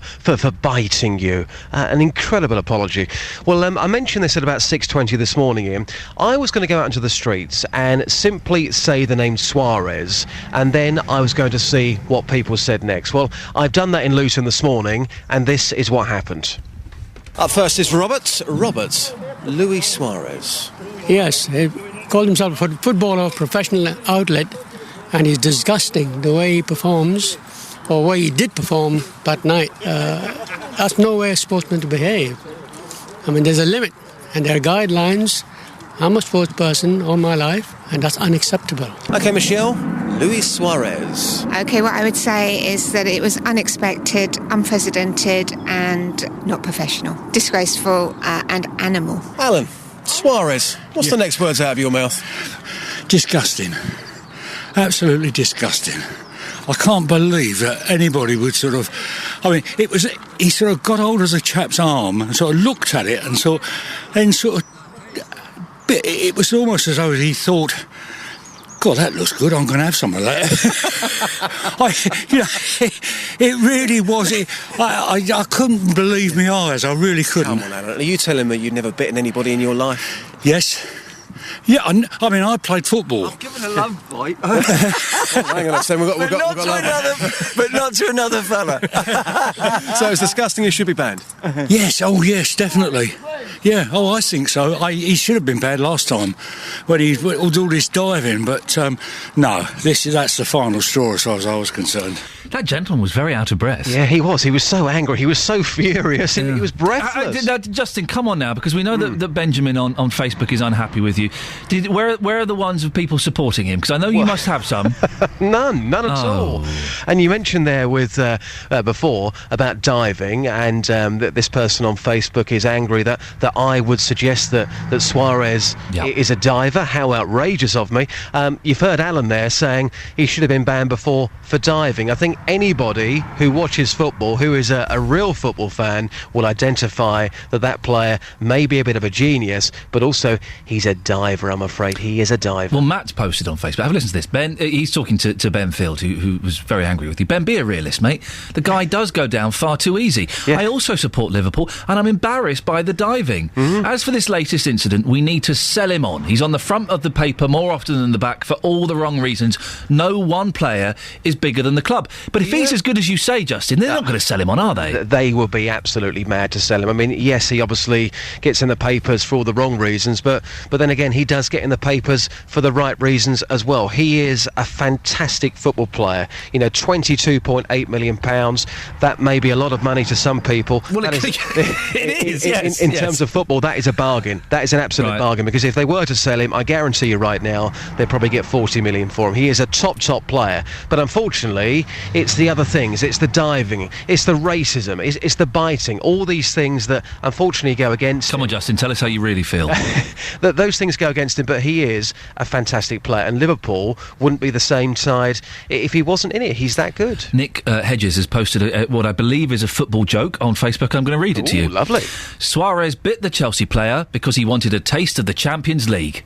Speaker 14: biting you. An incredible apology. Well, I mentioned this at about 6:20 this morning, Ian. I was going to go out into the streets and simply say the name Suarez, and then I was going to see what people said next. Well, I've done that in Luton this morning, and this is what happened.
Speaker 20: Up first is Robert. Robert, Luis Suarez.
Speaker 21: Yes, he called himself a footballer, professional outlet, and he's disgusting the way he performs, or way he did perform that night. That's no way a sportsman to behave. I mean, there's a limit. and there are guidelines. I'm a sports person all my life, and that's unacceptable.
Speaker 20: OK, Michelle, Luis Suarez.
Speaker 15: OK, what I would say is that it was unexpected, unprecedented and not professional. Disgraceful and animal.
Speaker 20: Alan, Suarez, what's the next words out of your mouth?
Speaker 18: Disgusting. Absolutely disgusting. I can't believe that anybody would sort of... I mean, he sort of got hold of the chap's arm and sort of looked at it and it was almost as though he thought, God, that looks good, I'm going to have some of that. It really was. I couldn't believe my eyes, I really couldn't.
Speaker 20: Come on, Alan, are you telling me you've never bitten anybody in your life?
Speaker 18: Yes. Yeah, I mean, I played football.
Speaker 20: I've given a love bite. Hang on a second, we've got
Speaker 18: but not to another fella.
Speaker 20: So it's disgusting, he should be banned?
Speaker 18: Yes, oh yes, definitely. Yeah, oh, I think so. He should have been banned last time when he did all this diving, but no, that's the final straw as far as I was concerned.
Speaker 4: That gentleman was very out of breath.
Speaker 14: Yeah, he was. He was so angry. He was so furious. He was breathless.
Speaker 4: Justin, come on now, because we know that Benjamin on Facebook is unhappy with you. Where are the ones of people supporting him? Because I know you must have some.
Speaker 14: None at all. And you mentioned there with before about diving, and that this person on Facebook is angry that I would suggest that Suarez is a diver. How outrageous of me. You've heard Alan there saying he should have been banned before for diving. I think anybody who watches football, who is a real football fan, will identify that player may be a bit of a genius, but also he's a diver, I'm afraid. He is a diver.
Speaker 4: Well, Matt's posted on Facebook. Have a listen to this. Ben, he's talking to Ben Field, who was very angry with you. Ben, be a realist, mate. The guy does go down far too easy. Yeah. I also support Liverpool, and I'm embarrassed by the diving. Mm-hmm. As for this latest incident, we need to sell him on. He's on the front of the paper more often than the back for all the wrong reasons. No one player is bigger than the club. But if he's as good as you say, Justin, they're not going to sell him on, are they?
Speaker 14: They will be absolutely mad to sell him. I mean, yes, he obviously gets in the papers for all the wrong reasons, but then again, he does get in the papers for the right reasons as well. He is a fantastic football player. You know, £22.8 million. That may be a lot of money to some people.
Speaker 4: Well, it is, yes.
Speaker 14: In terms of football, that is a bargain. That is an absolute bargain, because if they were to sell him, I guarantee you right now, they'd probably get 40 million for him. He is a top player. But unfortunately, it's the other things. It's the diving. It's the racism. It's the biting. All these things that unfortunately go against
Speaker 4: Come on, Justin, tell us how you really feel.
Speaker 14: Those things go against him, but he is a fantastic player, and Liverpool wouldn't be the same side if he wasn't in it. He's that good.
Speaker 4: Nick Hedges has posted what I believe is a football joke on Facebook. I'm going to read it to you.
Speaker 14: Lovely.
Speaker 4: Suarez bit the Chelsea player because he wanted a taste of the Champions League.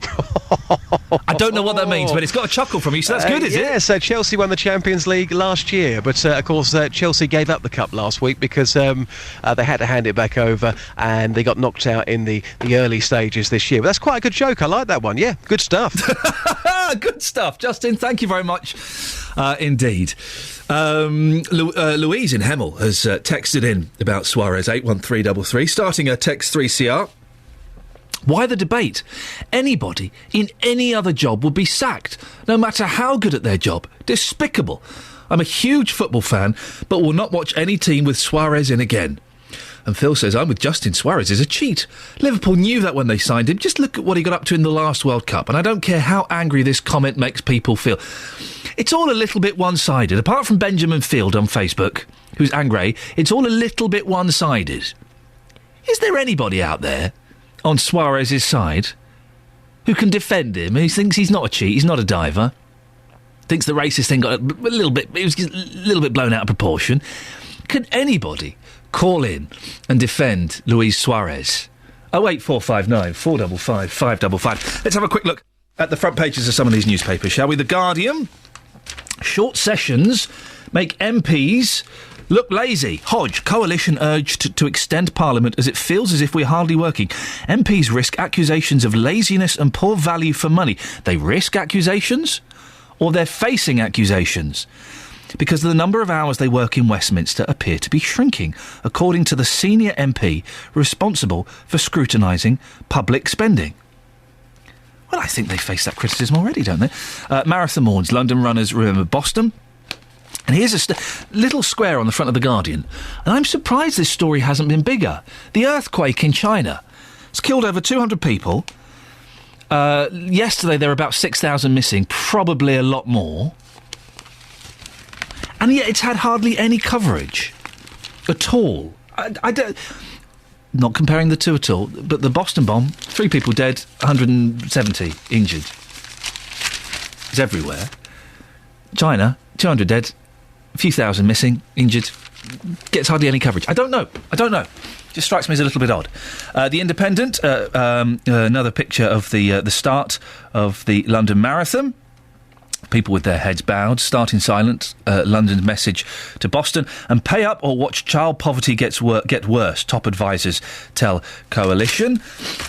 Speaker 4: I don't know what that means, but it's got a chuckle from you, so that's good, is it?
Speaker 14: Yeah, so Chelsea won the Champions League last year, but of course Chelsea gave up the cup last week because they had to hand it back over, and they got knocked out in the early stages this year. But that's quite a good joke. I like that one. Yeah, good stuff.
Speaker 4: Good stuff, Justin. Thank you very much indeed. Louise in Hemel has texted in about Suarez, 81333, starting her text 3CR. Why the debate? Anybody in any other job would be sacked, no matter how good at their job. Despicable. I'm a huge football fan, but will not watch any team with Suarez in again. And Phil says, I'm with Justin. Suarez is a cheat. Liverpool knew that when they signed him. Just look at what he got up to in the last World Cup. And I don't care how angry this comment makes people feel. It's all a little bit one-sided. Apart from Benjamin Field on Facebook, who's angry, it's all a little bit one-sided. Is there anybody out there on Suarez's side who can defend him? He thinks he's not a cheat, he's not a diver. Thinks the racist thing got a little bit blown out of proportion. Can anybody call in and defend Luis Suarez? 08459 455 555. Let's have a quick look at the front pages of some of these newspapers, shall we? The Guardian. Short sessions make MPs look lazy. Hodge, coalition urged to extend Parliament as it feels as if we're hardly working. MPs risk accusations of laziness and poor value for money. They risk accusations, or they're facing accusations, because the number of hours they work in Westminster appear to be shrinking, according to the senior MP responsible for scrutinising public spending. Well, I think they face that criticism already, don't they? Marathon Mourns, London runners remember Boston. And here's a little square on the front of The Guardian. And I'm surprised this story hasn't been bigger. The earthquake in China. It's killed over 200 people. Yesterday there were about 6,000 missing, probably a lot more. And yet it's had hardly any coverage at all. I don't... Not comparing the two at all, but the Boston bomb, 3 people dead, 170 injured. It's everywhere. China, 200 dead, a few thousand missing, injured. Gets hardly any coverage. I don't know. Just strikes me as a little bit odd. The Independent, another picture of the start of the London Marathon. People with their heads bowed, starting silent, London's message to Boston. And pay up or watch child poverty get worse, top advisors tell Coalition.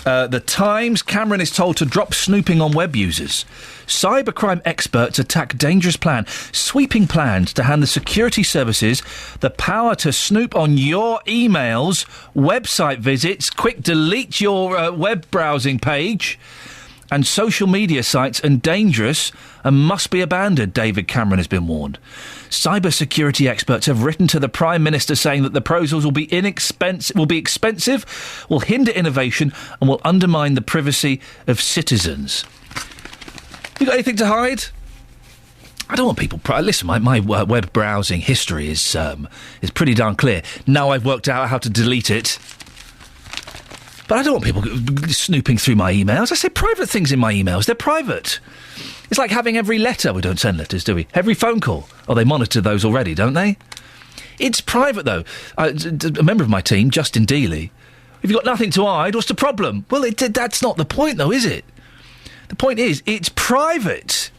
Speaker 4: The Times, Cameron is told to drop snooping on web users. Cybercrime experts attack dangerous plan. Sweeping plans to hand the security services the power to snoop on your emails, website visits, quick delete your web browsing page, and social media sites, and dangerous and must be abandoned, David Cameron has been warned. Cybersecurity experts have written to the Prime Minister saying that the proposals will be expensive, will hinder innovation and will undermine the privacy of citizens. You got anything to hide? I don't want people... Listen, my web browsing history is pretty darn clear. Now I've worked out how to delete it. But I don't want people snooping through my emails. I say private things in my emails. They're private. It's like having every letter. We don't send letters, do we? Every phone call. Oh, they monitor those already, don't they? It's private, though. A member of my team, Justin Dealey, if you've got nothing to hide, what's the problem? Well, that's not the point, though, is it? The point is, it's private.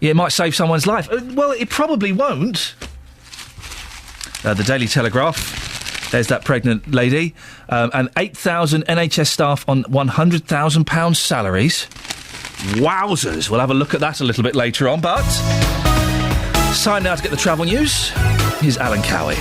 Speaker 4: Yeah, it might save someone's life. Well, it probably won't. The Daily Telegraph. There's that pregnant lady. And 8,000 NHS staff on £100,000 salaries. Wowzers. We'll have a look at that a little bit later on, but... It's time now to get the travel news. Here's Alan Cowie.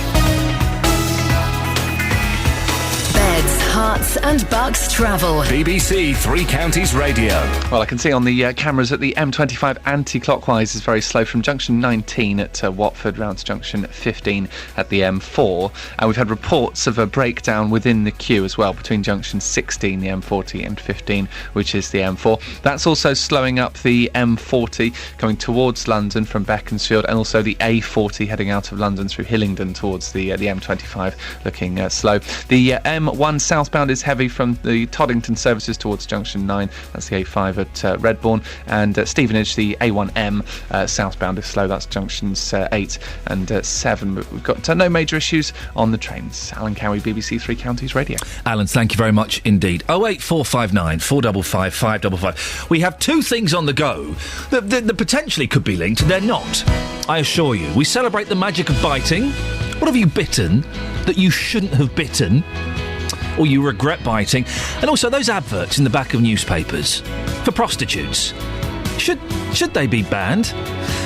Speaker 5: Beds, Herts and Bucks travel.
Speaker 8: BBC Three Counties Radio.
Speaker 9: Well, I can see on the cameras that the M25 anti-clockwise is very slow from junction 19 at Watford round to junction 15 at the M4. And we've had reports of a breakdown within the queue as well between junction 16, the M40, and 15, which is the M4. That's also slowing up the M40 coming towards London from Beaconsfield, and also the A40 heading out of London through Hillingdon towards the M25 looking slow. The M1 southbound is heavy from the Toddington services towards junction 9. That's the A5 at Redbourne. And Stevenage, the A1M southbound is slow. That's junctions 8 and 7. But we've got no major issues on the trains. Alan Cowie, BBC Three Counties Radio.
Speaker 4: Alan, thank you very much indeed. 08459 455 555. We have two things on the go that potentially could be linked. They're not, I assure you. We celebrate the magic of biting. What have you bitten that you shouldn't have bitten, or you regret biting? And also those adverts in the back of newspapers for prostitutes. Should they be banned?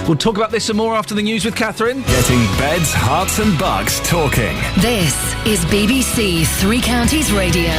Speaker 4: We'll talk about this and more after the news with Catherine.
Speaker 8: Getting beds, hearts and bucks talking.
Speaker 5: This is BBC Three Counties Radio.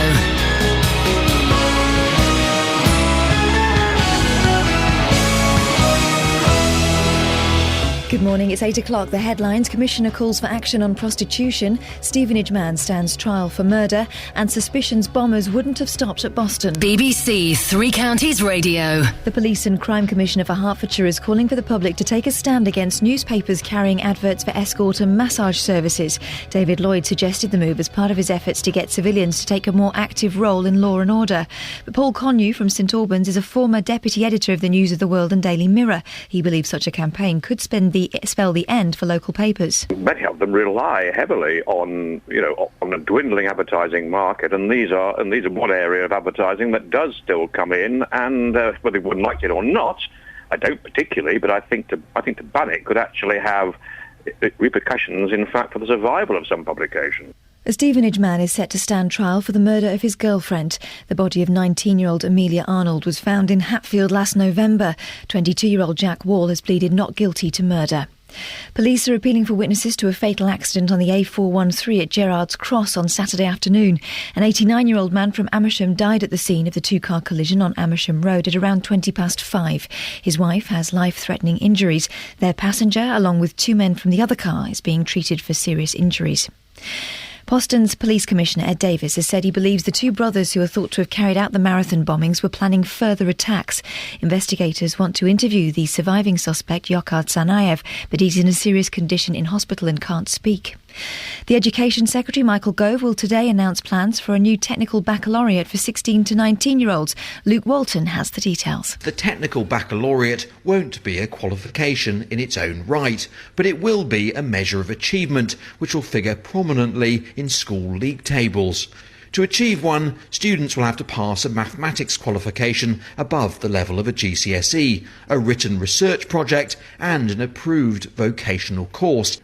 Speaker 1: Good morning, it's 8 o'clock. The headlines: Commissioner calls for action on prostitution, Stevenage man stands trial for murder, and suspicions bombers wouldn't have stopped at Boston.
Speaker 5: BBC Three Counties Radio.
Speaker 1: The Police and Crime Commissioner for Hertfordshire is calling for the public to take a stand against newspapers carrying adverts for escort and massage services. David Lloyd suggested the move as part of his efforts to get civilians to take a more active role in law and order. But Paul Connew from St Albans is a former deputy editor of the News of the World and Daily Mirror. He believes such a campaign could spell the end for local papers.
Speaker 2: Many of them rely heavily on a dwindling advertising market, and these are one area of advertising that does still come in, and whether you would like it or not, I don't particularly, but I think to ban it could actually have repercussions, in fact, for the survival of some publications.
Speaker 1: A Stevenage man is set to stand trial for the murder of his girlfriend. The body of 19-year-old Amelia Arnold was found in Hatfield last November. 22-year-old Jack Wall has pleaded not guilty to murder. Police are appealing for witnesses to a fatal accident on the A413 at Gerrards Cross on Saturday afternoon. An 89-year-old man from Amersham died at the scene of the two-car collision on Amersham Road at around 5:20. His wife has life-threatening injuries. Their passenger, along with two men from the other car, is being treated for serious injuries. Boston's Police Commissioner Ed Davis has said he believes the two brothers who are thought to have carried out the marathon bombings were planning further attacks. Investigators want to interview the surviving suspect, Yochar Tsarnaev, but he's in a serious condition in hospital and can't speak. The Education Secretary, Michael Gove, will today announce plans for a new technical baccalaureate for 16 to 19-year-olds. Luke Walton has the details.
Speaker 11: The technical baccalaureate won't be a qualification in its own right, but it will be a measure of achievement which will figure prominently in school league tables. To achieve one, students will have to pass a mathematics qualification above the level of a GCSE, a written research project and an approved vocational course.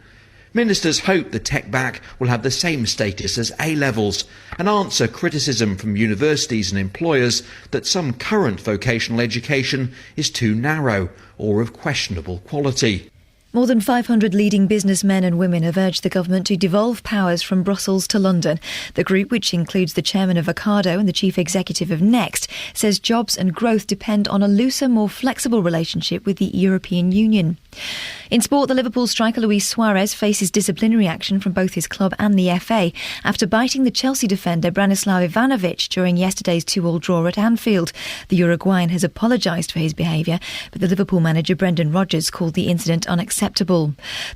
Speaker 11: Ministers hope the Tech Bac will have the same status as A-levels and answer criticism from universities and employers that some current vocational education is too narrow or of questionable quality.
Speaker 1: More than 500 leading businessmen and women have urged the government to devolve powers from Brussels to London. The group, which includes the chairman of Ocado and the chief executive of Next, says jobs and growth depend on a looser, more flexible relationship with the European Union. In sport, the Liverpool striker Luis Suarez faces disciplinary action from both his club and the FA after biting the Chelsea defender Branislav Ivanovic during yesterday's 2-2 draw at Anfield. The Uruguayan has apologised for his behaviour, but the Liverpool manager Brendan Rodgers called the incident unacceptable.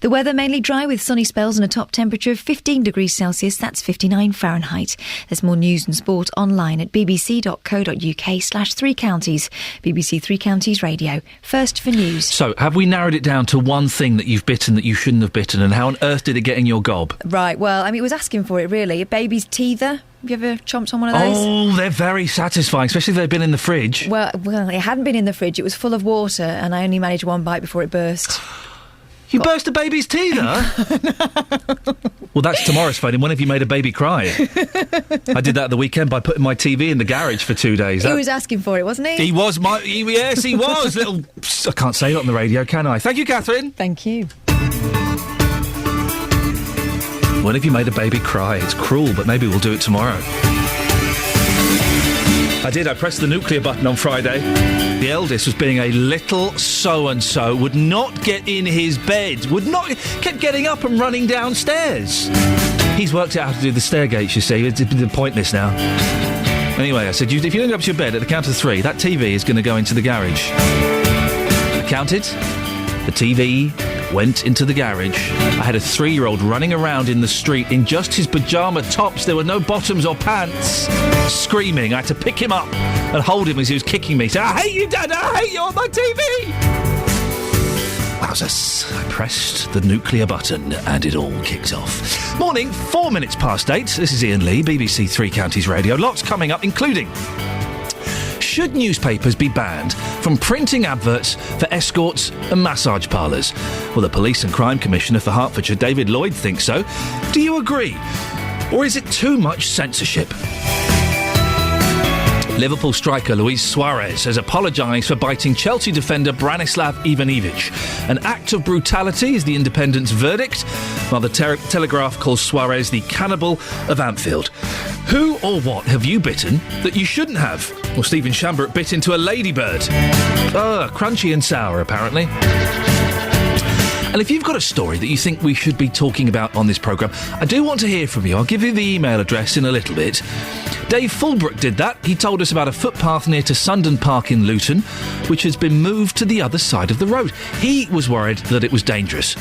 Speaker 1: The weather mainly dry with sunny spells and a top temperature of 15 degrees Celsius, that's 59 Fahrenheit. There's more news and sport online at bbc.co.uk/3 counties. BBC Three Counties Radio. First for news.
Speaker 4: So, have we narrowed it down to one thing that you've bitten that you shouldn't have bitten, and how on earth did it get in your gob?
Speaker 1: Right, well, I mean, it was asking for it, really. A baby's teether. Have you ever chomped on one of those?
Speaker 4: Oh, they're very satisfying, especially if they've been in the fridge.
Speaker 1: Well, it hadn't been in the fridge. It was full of water, and I only managed one bite before it burst.
Speaker 4: You burst a baby's teether? Well, that's tomorrow's phoning. When have you made a baby cry? I did that at the weekend by putting my TV in the garage for 2 days.
Speaker 1: He was asking for it, wasn't he?
Speaker 4: He was. Yes, he was. I can't say it on the radio, can I? Thank you, Catherine.
Speaker 1: Thank you.
Speaker 4: When have you made a baby cry? It's cruel, but maybe we'll do it tomorrow. I did. I pressed the nuclear button on Friday. The eldest was being a little so-and-so, would not get in his bed, kept getting up and running downstairs. He's worked out how to do the stair gates, you see. It's pointless now. Anyway, I said, if you don't go up to your bed at the count of 3, that TV is going to go into the garage. I counted. The TV went into the garage. I had a 3-year-old running around in the street in just his pyjama tops. There were no bottoms or pants. Screaming. I had to pick him up and hold him as he was kicking me. Say, I hate you, Dad! I hate you on my TV! Wowzers. I pressed the nuclear button and it all kicked off. Morning, 4 minutes past 8. This is Iain Lee, BBC Three Counties Radio. Lots coming up, including... Should newspapers be banned from printing adverts for escorts and massage parlours? Well, the Police and Crime Commissioner for Hertfordshire, David Lloyd, thinks so. Do you agree? Or is it too much censorship? Liverpool striker Luis Suarez has apologised for biting Chelsea defender Branislav Ivanovic. An act of brutality is the Independent's verdict, while the Telegraph calls Suarez the cannibal of Anfield. Who or what have you bitten that you shouldn't have? Well, Stephen Shambert bit into a ladybird. Crunchy and sour, apparently. And if you've got a story that you think we should be talking about on this programme, I do want to hear from you. I'll give you the email address in a little bit. Dave Fulbrook did that. He told us about a footpath near to Sundon Park in Luton, which has been moved to the other side of the road. He was worried that it was dangerous.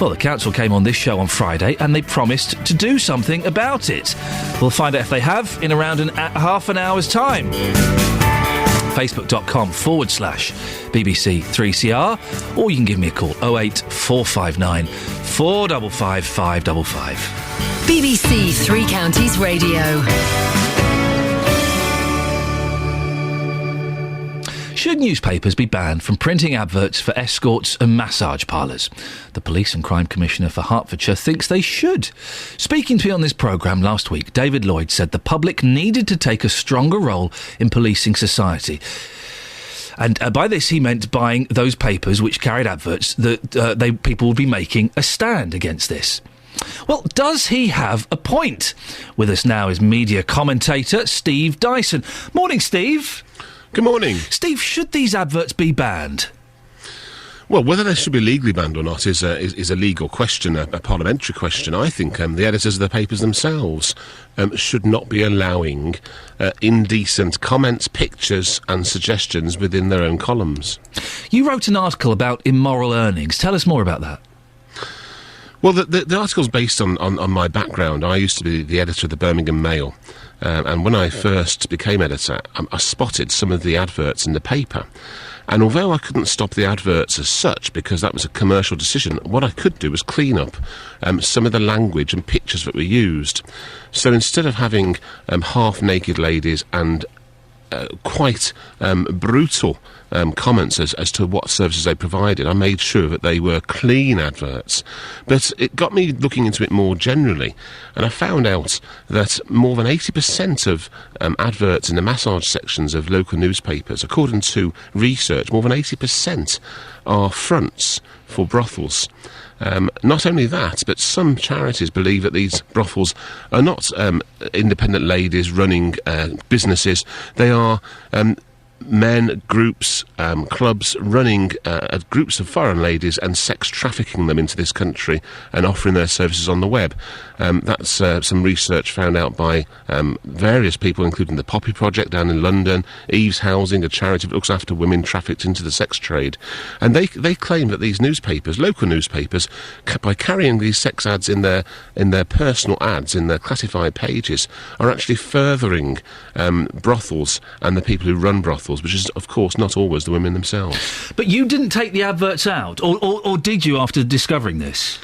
Speaker 4: Well, the council came on this show on Friday and they promised to do something about it. We'll find out if they have in around half an hour's time. Facebook.com/BBC3CR, or you can give me a call 08459 455 555.
Speaker 5: BBC Three Counties Radio.
Speaker 4: Should newspapers be banned from printing adverts for escorts and massage parlours? The Police and Crime Commissioner for Hertfordshire thinks they should. Speaking to me on this programme last week, David Lloyd said the public needed to take a stronger role in policing society. And by this he meant buying those papers which carried adverts that people would be making a stand against this. Well, does he have a point? With us now is media commentator Steve Dyson. Morning, Steve.
Speaker 19: Good morning.
Speaker 4: Steve, should these adverts be banned?
Speaker 6: Well, whether they should be legally banned or not is a legal question, a parliamentary question. I think the editors of the papers themselves should not be allowing indecent comments, pictures and suggestions within their own columns.
Speaker 4: You wrote an article about immoral earnings. Tell us more about that.
Speaker 6: Well, the article's based on my background. I used to be the editor of the Birmingham Mail. And when I first became editor, I spotted some of the adverts in the paper. And although I couldn't stop the adverts as such, because that was a commercial decision, what I could do was clean up some of the language and pictures that were used. So instead of having half-naked ladies and quite brutal comments as to what services they provided, I made sure that they were clean adverts. But it got me looking into it more generally, and I found out that more than 80% of adverts in the massage sections of local newspapers, according to research, more than 80% are fronts for brothels. Not only that, but some charities believe that these brothels are not independent ladies running businesses. They are men, groups, clubs running groups of foreign ladies and sex trafficking them into this country and offering their services on the web. That's some research found out by various people, including the Poppy Project down in London, Eve's Housing, a charity that looks after women trafficked into the sex trade. And they claim that these newspapers, local newspapers, by carrying these sex ads in their personal ads, in their classified pages, are actually furthering brothels and the people who run brothels, which is, of course, not always the women themselves.
Speaker 4: But you didn't take the adverts out, or did you after discovering this?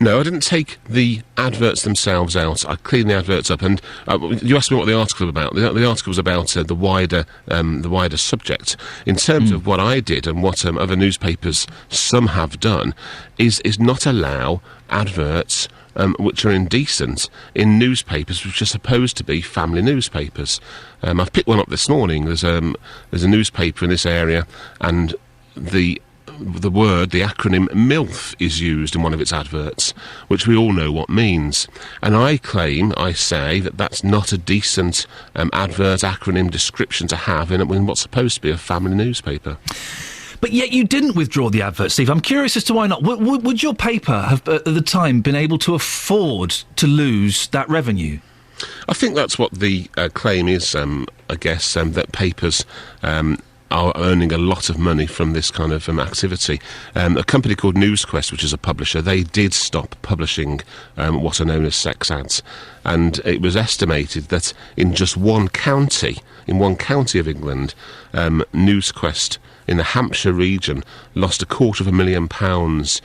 Speaker 6: No, I didn't take the adverts themselves out. I cleaned the adverts up, and you asked me what the article was about. The article was about the wider subject. In terms of what I did and what other newspapers, some have done, is not allow adverts which are indecent in newspapers which are supposed to be family newspapers. I've picked one up this morning. There's a newspaper in this area, and the acronym MILF is used in one of its adverts, which we all know what means. And I say that that's not a decent advert, acronym, description to have in what's supposed to be a family newspaper.
Speaker 4: But yet you didn't withdraw the advert, Steve. I'm curious as to why not. Would your paper have, at the time, been able to afford to lose that revenue?
Speaker 6: I think that's what the claim is, I guess, that papers are earning a lot of money from this kind of activity. A company called Newsquest, which is a publisher, they did stop publishing what are known as sex ads. And it was estimated that in just one county of England, Newsquest in the Hampshire region lost £250,000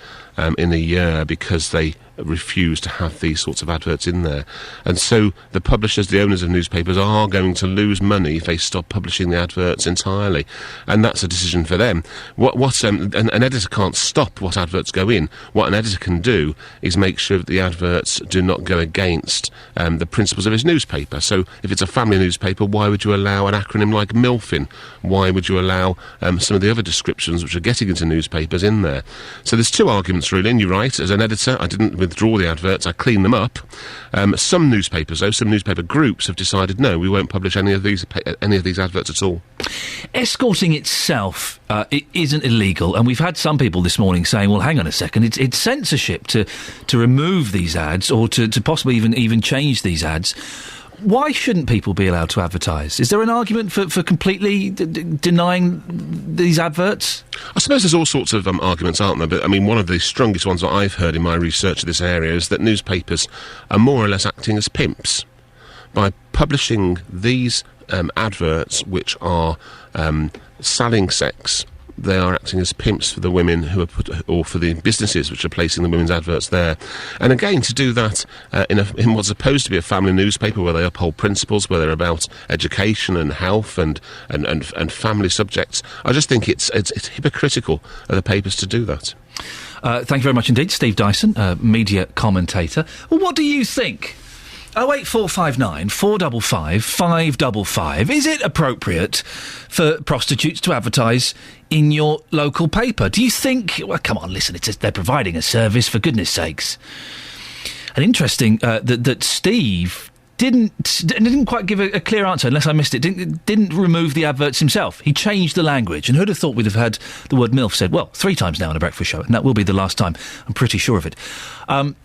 Speaker 6: in a year because they refused to have these sorts of adverts in there. And so the publishers, the owners of newspapers, are going to lose money if they stop publishing the adverts entirely. And that's a decision for them. An editor can't stop what adverts go in. What an editor can do is make sure that the adverts do not go against the principles of his newspaper. So if it's a family newspaper, why would you allow an acronym like MILF in? Why would you allow some of the other descriptions which are getting into newspapers in there? So there's two arguments, really, and you're right. As an editor, I didn't withdraw the adverts, I cleaned them up. Some newspapers, though, some newspaper groups have decided, no, we won't publish any of these adverts at all.
Speaker 4: Escorting itself it isn't illegal, and we've had some people this morning saying, well, hang on a second, it's censorship to remove these ads or to possibly even change these ads. Why shouldn't people be allowed to advertise? Is there an argument for completely denying these adverts?
Speaker 6: I suppose there's all sorts of arguments, aren't there? But, I mean, one of the strongest ones that I've heard in my research of this area is that newspapers are more or less acting as pimps. By publishing these adverts which are selling sex, they are acting as pimps for the women who are or for the businesses which are placing the women's adverts there. And again, to do that in what's supposed to be a family newspaper where they uphold principles, where they're about education and health and family subjects, I just think it's hypocritical of the papers to do that.
Speaker 4: Thank you very much indeed, Steve Dyson, media commentator. Well, what do you think? 08459 455 555. Is it appropriate for prostitutes to advertise in your local paper? Do you think... Well, come on, listen, they're providing a service, for goodness sakes. And interesting that Steve didn't quite give a clear answer, unless I missed it. Didn't remove the adverts himself. He changed the language, and who'd have thought we'd have had the word MILF said, 3 times now on a breakfast show, and that will be the last time. I'm pretty sure of it. And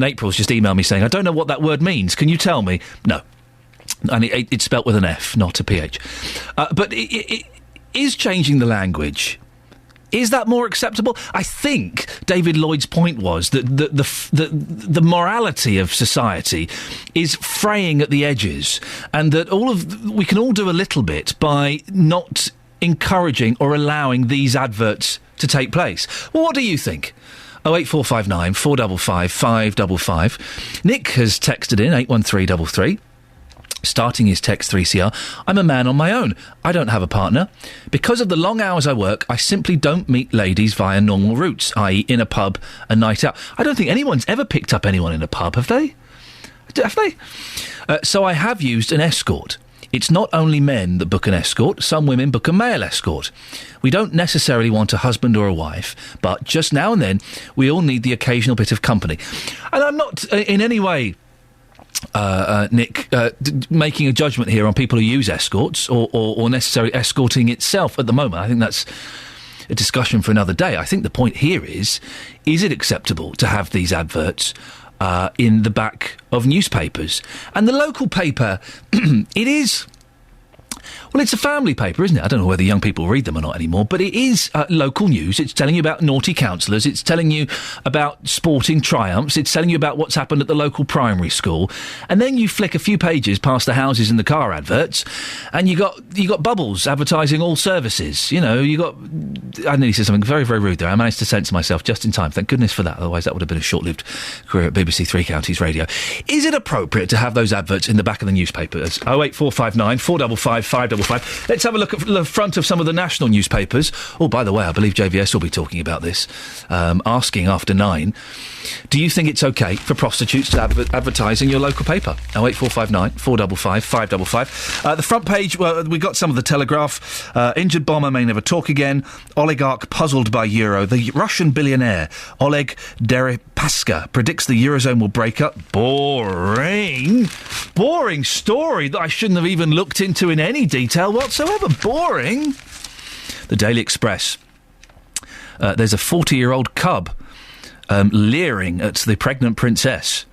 Speaker 4: April's just emailed me saying, I don't know what that word means. Can you tell me? No. And it's spelt with an F, not a PH. But it is changing the language. Is that more acceptable? I think David Lloyd's point was that the morality of society is fraying at the edges, and that we can all do a little bit by not encouraging or allowing these adverts to take place. Well, what do you think? 08459 455 555. Nick has texted in 81333. Starting his text 3CR, I'm a man on my own. I don't have a partner. Because of the long hours I work, I simply don't meet ladies via normal routes, i.e. in a pub, a night out. I don't think anyone's ever picked up anyone in a pub, have they? Have they? So I have used an escort. It's not only men that book an escort, some women book a male escort. We don't necessarily want a husband or a wife, but just now and then, we all need the occasional bit of company. And I'm not in any way... Nick, making a judgment here on people who use escorts or necessarily escorting itself at the moment. I think that's a discussion for another day. I think the point here is it acceptable to have these adverts in the back of newspapers? And the local paper, it is... Well, it's a family paper, isn't it? I don't know whether young people read them or not anymore, but it is local news. It's telling you about naughty counsellors. It's telling you about sporting triumphs. It's telling you about what's happened at the local primary school. And then you flick a few pages past the houses and the car adverts, and you got Bubbles advertising all services. You know, you got... I nearly said something very, very rude there. I managed to censor myself just in time. Thank goodness for that. Otherwise, that would have been a short-lived career at BBC Three Counties Radio. Is it appropriate to have those adverts in the back of the newspapers? 08459 455 555. Let's have a look at the front of some of the national newspapers. Oh, by the way, I believe JVS will be talking about this, asking after 9, do you think it's okay for prostitutes to advertise in your local paper? 08459 455 555. The front page, we got some of the Telegraph. Injured bomber may never talk again. Oligarch puzzled by Euro. The Russian billionaire Oleg Deripaska predicts the Eurozone will break up. Boring story that I shouldn't have even looked into in any detail whatsoever. Boring. The Daily Express. There's a 40-year-old cub leering at the pregnant princess.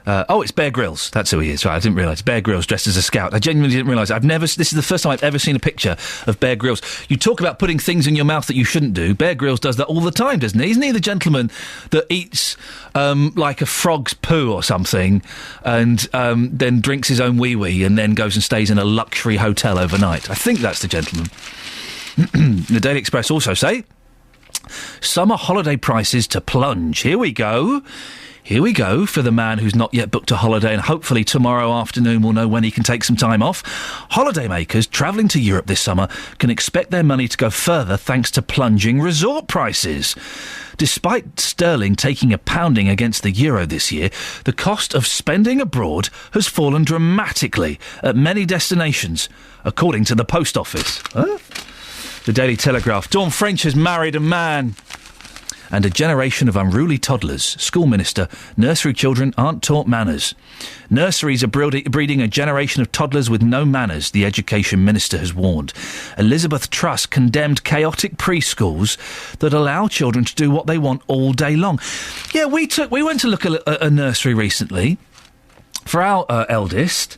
Speaker 4: It's Bear Grylls. That's who he is. Right, I didn't realise. Bear Grylls dressed as a scout. I genuinely didn't realise. This is the first time I've ever seen a picture of Bear Grylls. You talk about putting things in your mouth that you shouldn't do. Bear Grylls does that all the time, doesn't he? Isn't he the gentleman that eats like a frog's poo or something, and then drinks his own wee-wee and then goes and stays in a luxury hotel overnight? I think that's the gentleman. The Daily Express also say, summer holiday prices to plunge. Here we go for the man who's not yet booked a holiday, and hopefully tomorrow afternoon we'll know when he can take some time off. Holidaymakers travelling to Europe this summer can expect their money to go further thanks to plunging resort prices. Despite sterling taking a pounding against the euro this year, the cost of spending abroad has fallen dramatically at many destinations, according to the Post Office. The Daily Telegraph. Dawn French has married a man. And a generation of unruly toddlers. School Minister, nursery children aren't taught manners. Nurseries are breeding a generation of toddlers with no manners, the Education Minister has warned. Elizabeth Truss condemned chaotic preschools that allow children to do what they want all day long. Yeah, we went to look at a nursery recently for our eldest,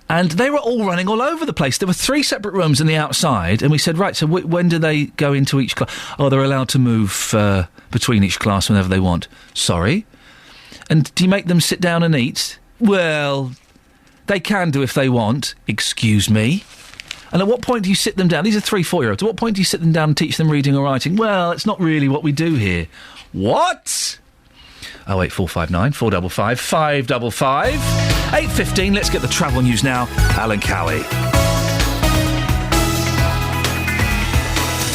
Speaker 4: and they were all running all over the place. There were 3 separate rooms on the outside, and we said, right, so when do they go into each class? Oh, they're allowed to move between each class whenever they want. Sorry? And do you make them sit down and eat? Well, they can do if they want. Excuse me? And at what point do you sit them down? These are 3-4-year-olds. At what point do you sit them down and teach them reading or writing? Well, it's not really what we do here. What? 08459 455 555. 8:15, let's get the travel news now. Alan Cowie.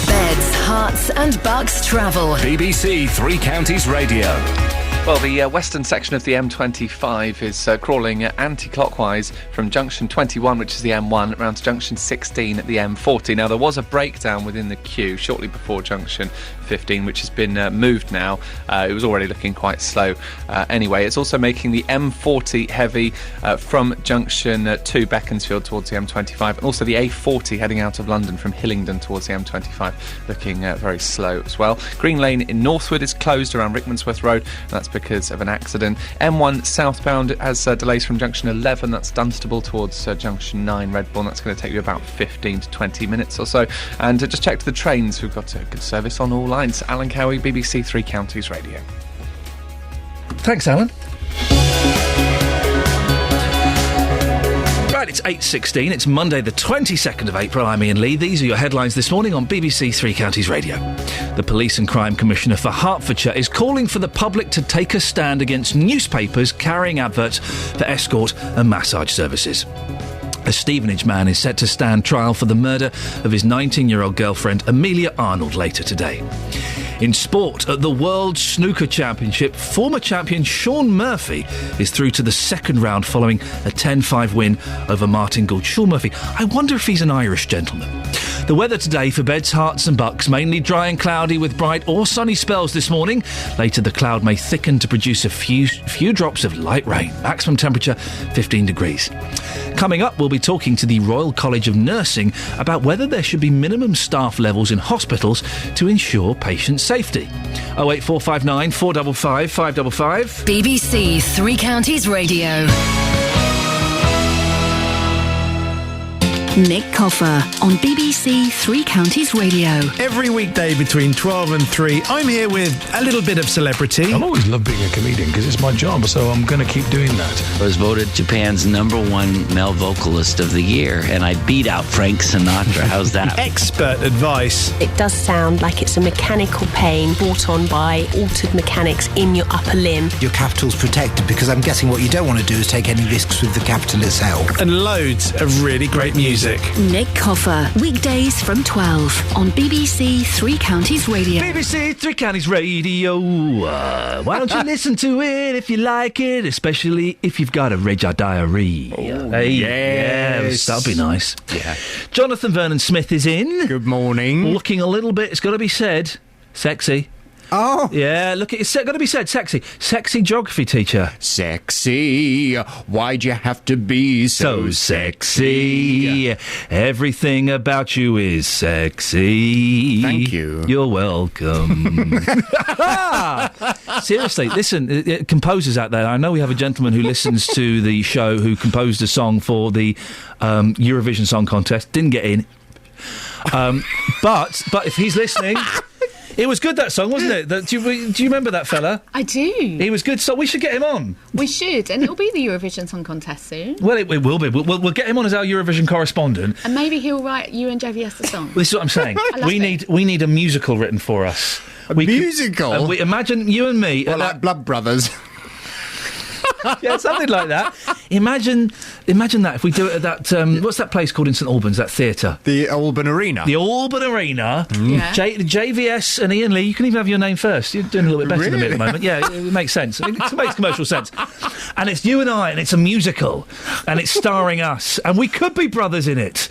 Speaker 5: Beds, Herts and Bucks travel.
Speaker 8: BBC Three Counties Radio.
Speaker 9: Well, the western section of the M25 is crawling anti-clockwise from junction 21, which is the M1, around to junction 16 at the M40. Now, there was a breakdown within the queue shortly before junction 15, which has been moved now. It was already looking quite slow anyway. It's also making the M40 heavy from junction 2 Beaconsfield towards the M25, and also the A40 heading out of London from Hillingdon towards the M25 looking very slow as well. Green Lane in Northwood is closed around Rickmansworth Road, and that's because of an accident. M1 southbound has delays from junction 11, that's Dunstable, towards junction 9 Redbourne. That's going to take you about 15 to 20 minutes or so. And just check the trains, we've got a good service on all lines. Alan Cowie, BBC Three Counties Radio.
Speaker 4: Thanks, Alan. Right, it's 8:16. It's Monday, the 22nd of April. I'm Iain Lee. These are your headlines this morning on BBC Three Counties Radio. The Police and Crime Commissioner for Hertfordshire is calling for the public to take a stand against newspapers carrying adverts for escort and massage services. A Stevenage man is set to stand trial for the murder of his 19-year-old girlfriend, Amelia Arnold, later today. In sport, at the World Snooker Championship, former champion Shaun Murphy is through to the second round following a 10-5 win over Martin Gould. Shaun Murphy, I wonder if he's an Irish gentleman. The weather today for Beds, Herts and Bucks, mainly dry and cloudy with bright or sunny spells this morning. Later the cloud may thicken to produce a few drops of light rain. Maximum temperature 15 degrees. Coming up, we'll be talking to the Royal College of Nursing about whether there should be minimum staff levels in hospitals to ensure patient safety. 08459 455 555.
Speaker 5: BBC Three Counties Radio. Nick Coffer on BBC Three Counties Radio.
Speaker 12: Every weekday between 12 and 3, I'm here with a little bit of celebrity.
Speaker 19: I've always loved being a comedian because it's my job, so I'm going to keep doing that.
Speaker 22: I was voted Japan's #1 male vocalist of the year, and I beat out Frank Sinatra. How's that?
Speaker 12: Expert advice.
Speaker 23: It does sound like it's a mechanical pain brought on by altered mechanics in your upper limb.
Speaker 24: Your capital's protected because I'm guessing what you don't want to do is take any risks with the capital itself.
Speaker 12: And loads of really great music.
Speaker 5: Nick Coffer, weekdays from 12 on BBC Three Counties Radio.
Speaker 4: BBC Three Counties Radio. Why don't you listen to it if you like it, especially if you've got a Reg diary.
Speaker 12: Oh,
Speaker 4: hey,
Speaker 12: yes.
Speaker 4: That'll be nice.
Speaker 12: Yeah.
Speaker 4: Jonathan Vernon-Smith is in.
Speaker 12: Good morning.
Speaker 4: Looking a little bit, it's got to be said, sexy.
Speaker 12: Oh.
Speaker 4: Yeah, look, it's got to be said, sexy. Sexy geography teacher.
Speaker 12: Sexy. Why'd you have to be so
Speaker 4: sexy? Everything about you is sexy.
Speaker 12: Thank you.
Speaker 4: You're welcome. Seriously, listen, composers out there, I know we have a gentleman who listens to the show who composed a song for the Eurovision Song Contest. Didn't get in. But if he's listening... It was good, that song, wasn't it? Do you remember that fella?
Speaker 25: I do.
Speaker 4: He was good, so we should get him on.
Speaker 25: We should, and it'll be the Eurovision Song Contest soon.
Speaker 4: Well, it will be. We'll get him on as our Eurovision correspondent.
Speaker 25: And maybe he'll write you and JVS the song.
Speaker 4: Well, this is what I'm saying. we need a musical written for us.
Speaker 12: Musical?
Speaker 4: Imagine you and me...
Speaker 12: Well, like Blood Brothers.
Speaker 4: Yeah, something like that. Imagine that if we do it at that... what's that place called in St Albans, that theatre?
Speaker 12: The Alban Arena.
Speaker 4: The Alban Arena.
Speaker 25: Yeah.
Speaker 4: JVS and Iain Lee, you can even have your name first. You're doing a little bit better than me at the moment. Yeah, it makes sense. It makes commercial sense. And it's you and I, and it's a musical. And it's starring us. And we could be brothers in it.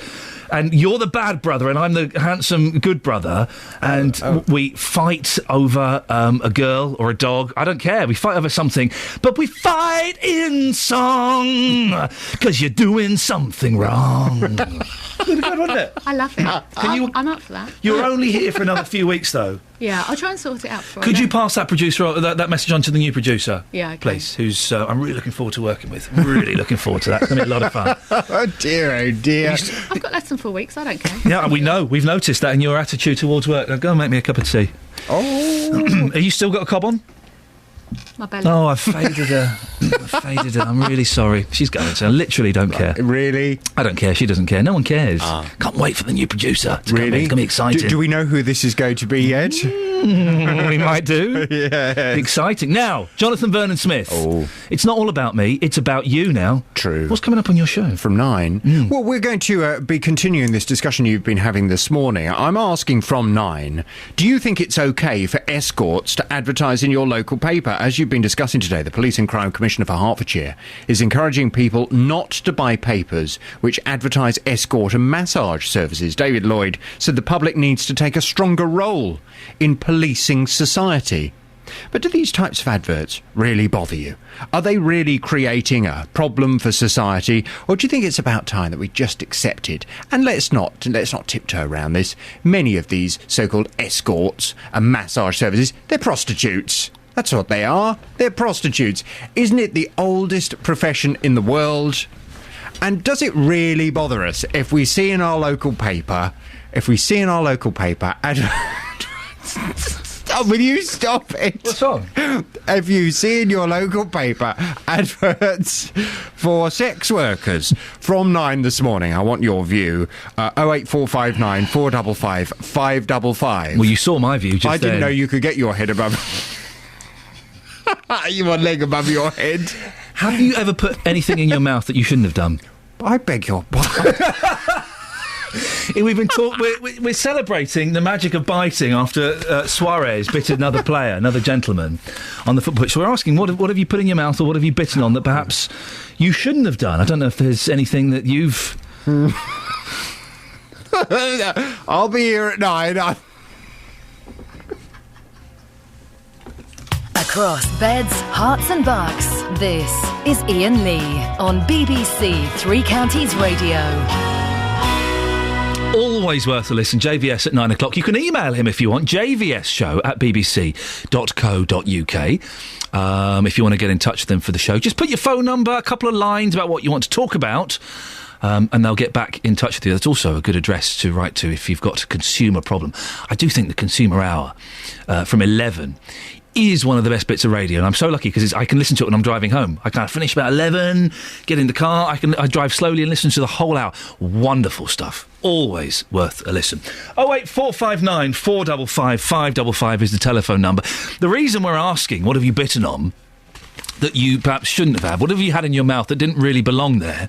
Speaker 4: And you're the bad brother, and I'm the handsome good brother, and we fight over a girl or a dog. I don't care. We fight over something, but we fight in song because you're doing something wrong. Good, wasn't it?
Speaker 25: I love it. I'm up for that.
Speaker 4: You're only here for another few weeks, though.
Speaker 25: Yeah, I'll try and sort it out for you.
Speaker 4: Could you pass that producer, that message on to the new producer?
Speaker 25: Yeah, okay.
Speaker 4: Please, who's I'm really looking forward to working with. Really looking forward to that. It's going to be a lot of fun.
Speaker 12: Oh dear.
Speaker 25: I've got less than 4 weeks, I don't care.
Speaker 4: Yeah, we know. We've noticed that in your attitude towards work. Now, go and make me a cup of tea.
Speaker 12: Oh.
Speaker 4: Are you still got a cob on?
Speaker 25: My belly.
Speaker 4: Oh, I've faded her. I'm really sorry. She's going to. I literally don't care.
Speaker 12: Really?
Speaker 4: I don't care. She doesn't care. No one cares. Can't wait for the new producer. It's going to be exciting.
Speaker 12: Do we know who this is going to be yet?
Speaker 4: We might do.
Speaker 12: Yeah.
Speaker 4: Exciting. Now, Jonathan Vernon-Smith.
Speaker 12: Oh.
Speaker 4: It's not all about me. It's about you now.
Speaker 12: True.
Speaker 4: What's coming up on your show?
Speaker 12: From 9. Well, we're going to be continuing this discussion you've been having this morning. I'm asking from 9, do you think it's okay for escorts to advertise in your local paper? as you've been discussing today, the Police and Crime Commissioner for Hertfordshire is encouraging people not to buy papers which advertise escort and massage services. David Lloyd said the public needs to take a stronger role in policing society. But do these types of adverts really bother you? Are they really creating a problem for society? Or do you think it's about time that we just accept it? And let's not tiptoe around this. Many of these so-called escorts and massage services, they're prostitutes. That's what they are. They're prostitutes. Isn't it the oldest profession in the world? And does it really bother us if we see in our local paper, Will you stop it?
Speaker 4: What's wrong?
Speaker 12: If you see in your local paper adverts for sex workers from 9 this morning, I want your view. 08459 455 555.
Speaker 4: Well, you saw my view just then.
Speaker 12: I didn't know you could get your head above... Your leg above your head.
Speaker 4: Have you ever put anything in your mouth that you shouldn't have done?
Speaker 12: I beg your pardon.
Speaker 4: We're celebrating the magic of biting after Suarez bit another player, another gentleman, on the football pitch. So we're asking, what have you put in your mouth, or what have you bitten on that perhaps you shouldn't have done? I don't know if there's anything that you've...
Speaker 12: I'll be here at 9.
Speaker 3: Across beds, hearts and bucks, this is Iain Lee on BBC Three Counties Radio.
Speaker 4: Always worth a listen. JVS at 9 o'clock. You can email him if you want. jvs@bbc.co.uk. If you want to get in touch with them for the show, just put your phone number, a couple of lines about what you want to talk about, and they'll get back in touch with you. That's also a good address to write to if you've got a consumer problem. I do think the Consumer Hour from 11 is one of the best bits of radio, and I'm so lucky because I can listen to it when I'm driving home. I can finish about 11, get in the car, I drive slowly and listen to the whole hour. Wonderful stuff. Always worth a listen. 08459 455 555 is the telephone number. The reason we're asking, what have you bitten on that you perhaps shouldn't have had? What have you had in your mouth that didn't really belong there?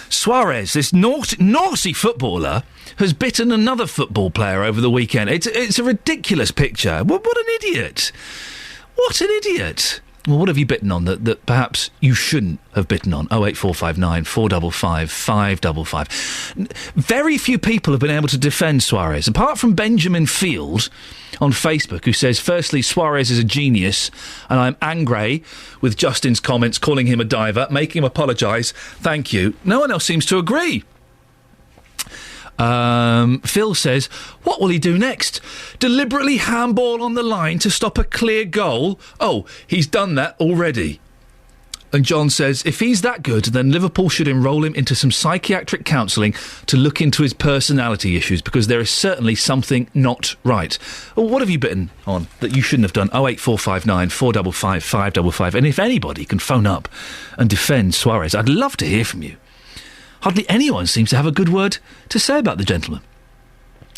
Speaker 4: Suarez, this naughty footballer, has bitten another football player over the weekend. It's a ridiculous picture. What an idiot. What an idiot. Well, what have you bitten on that perhaps you shouldn't have bitten on? 08459 455 555. Very few people have been able to defend Suarez, apart from Benjamin Field on Facebook, who says, firstly, Suarez is a genius, and I'm angry with Justin's comments, calling him a diver, making him apologise. Thank you. No one else seems to agree. Phil says, what will he do next? Deliberately handball on the line to stop a clear goal? Oh, he's done that already. And John says, if he's that good, then Liverpool should enrol him into some psychiatric counselling to look into his personality issues, because there is certainly something not right. Well, what have you bitten on that you shouldn't have done? 08459 455 555. And if anybody can phone up and defend Suarez, I'd love to hear from you. Hardly anyone seems to have a good word to say about the gentleman.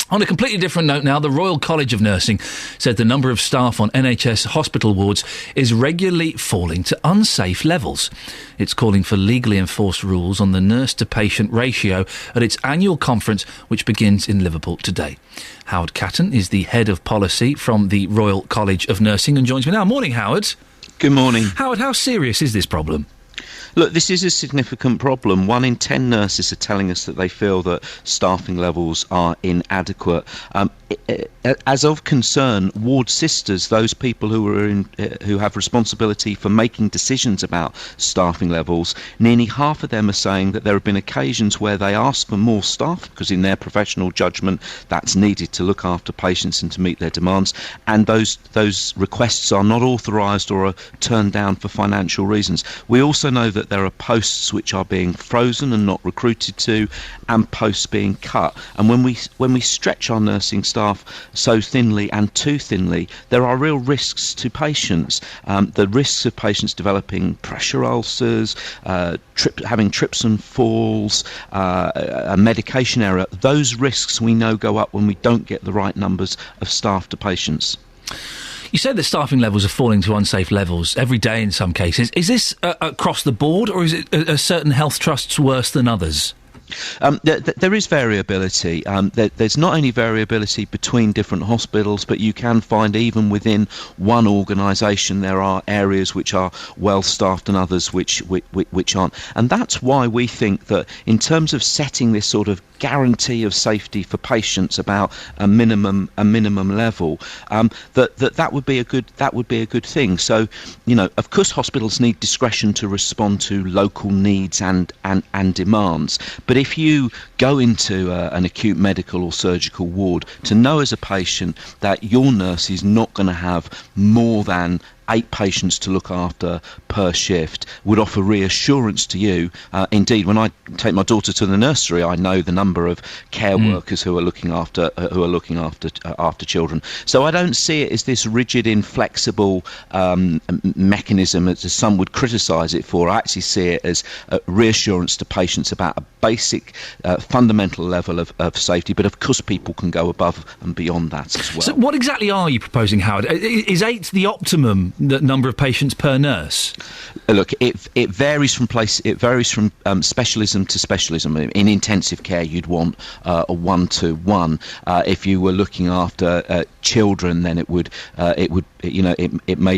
Speaker 4: On a completely different note now, the Royal College of Nursing said the number of staff on NHS hospital wards is regularly falling to unsafe levels. It's calling for legally enforced rules on the nurse-to-patient ratio at its annual conference, which begins in Liverpool today. Howard Catton is the head of policy from the Royal College of Nursing and joins me now. Morning, Howard.
Speaker 7: Good morning.
Speaker 4: Howard, how serious is this problem?
Speaker 7: Look, this is a significant problem. 1 in 10 nurses are telling us that they feel that staffing levels are inadequate. As of concern, ward sisters, those people who have responsibility for making decisions about staffing levels, nearly half of them are saying that there have been occasions where they ask for more staff because in their professional judgment that's needed to look after patients and to meet their demands, and those requests are not authorised or are turned down for financial reasons. We also know that there are posts which are being frozen and not recruited to, and posts being cut. And when we stretch our nursing staff so thinly and too thinly, there are real risks to patients. The risks of patients developing pressure ulcers, having trips and falls, a medication error, those risks we know go up when we don't get the right numbers of staff to patients.
Speaker 4: You said that staffing levels are falling to unsafe levels every day in some cases. Is this across the board, or is it certain health trusts worse than others?
Speaker 7: There is variability. There's not only variability between different hospitals, but you can find even within one organisation there are areas which are well staffed and others which aren't. And that's why we think that in terms of setting this sort of guarantee of safety for patients about a minimum level, that would be a good thing. So, of course, hospitals need discretion to respond to local needs and demands. But if you go into an acute medical or surgical ward, to know as a patient that your nurse is not going to have more than 8 patients to look after per shift would offer reassurance to you. Indeed, when I take my daughter to the nursery, I know the number of care workers who are looking after children. So I don't see it as this rigid, inflexible mechanism as some would criticise it for. I actually see it as reassurance to patients about a basic, fundamental level of safety. But of course, people can go above and beyond that as well.
Speaker 4: So, what exactly are you proposing, Howard? Is 8 the optimum number of patients per nurse?
Speaker 7: Look, it varies from specialism to specialism. In intensive care, you'd want a 1-to-1. If you were looking after children, then it may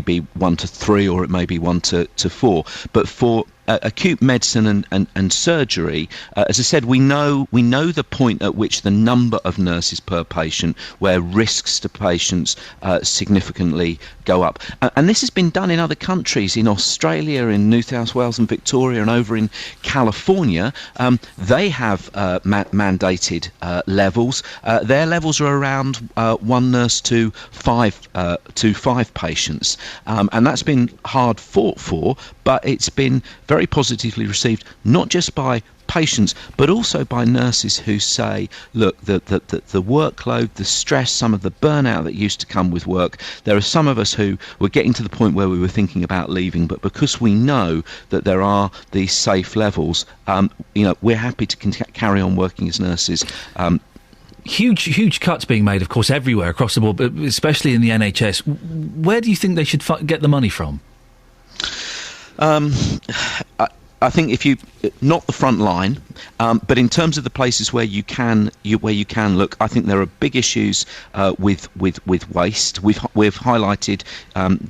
Speaker 7: be 1-to-3 or it may be 1-to-4. But for acute medicine and surgery, as I said, we know the point at which the number of nurses per patient, where risks to patients significantly go up. And this has been done in other countries, in Australia, in New South Wales and Victoria, and over in California. They have mandated levels. Their levels are around 1 nurse to 5 patients. And that's been hard fought for, but it's been very positively received, not just by patients, but also by nurses who say, look, the workload, the stress, some of the burnout that used to come with work, there are some of us who were getting to the point where we were thinking about leaving, but because we know that there are these safe levels, we're happy to carry on working as nurses.
Speaker 4: Huge cuts being made, of course, everywhere across the board, but especially in the NHS. Where do you think they should get the money from?
Speaker 7: I think if you not the front line, but in terms of the places where you can look, I think there are big issues with waste. We've highlighted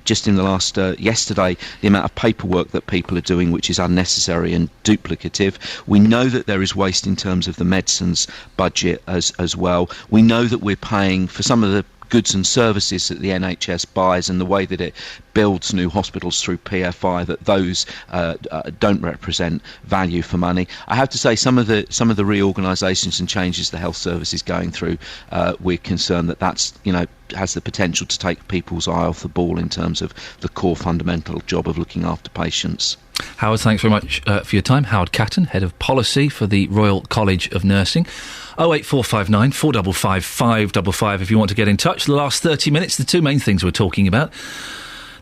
Speaker 7: just in the last yesterday the amount of paperwork that people are doing, which is unnecessary and duplicative. We know that there is waste in terms of the medicines budget as well. We know that we're paying for some of the goods and services that the NHS buys and the way that it builds new hospitals through PFI, that those don't represent value for money. I have to say some of the reorganisations and changes the health service is going through, we're concerned that that's has the potential to take people's eye off the ball in terms of the core fundamental job of looking after patients.
Speaker 4: Howard, thanks very much for your time. Howard Catton, Head of Policy for the Royal College of Nursing. 08459 455 555 if you want to get in touch. The last 30 minutes, the two main things we're talking about.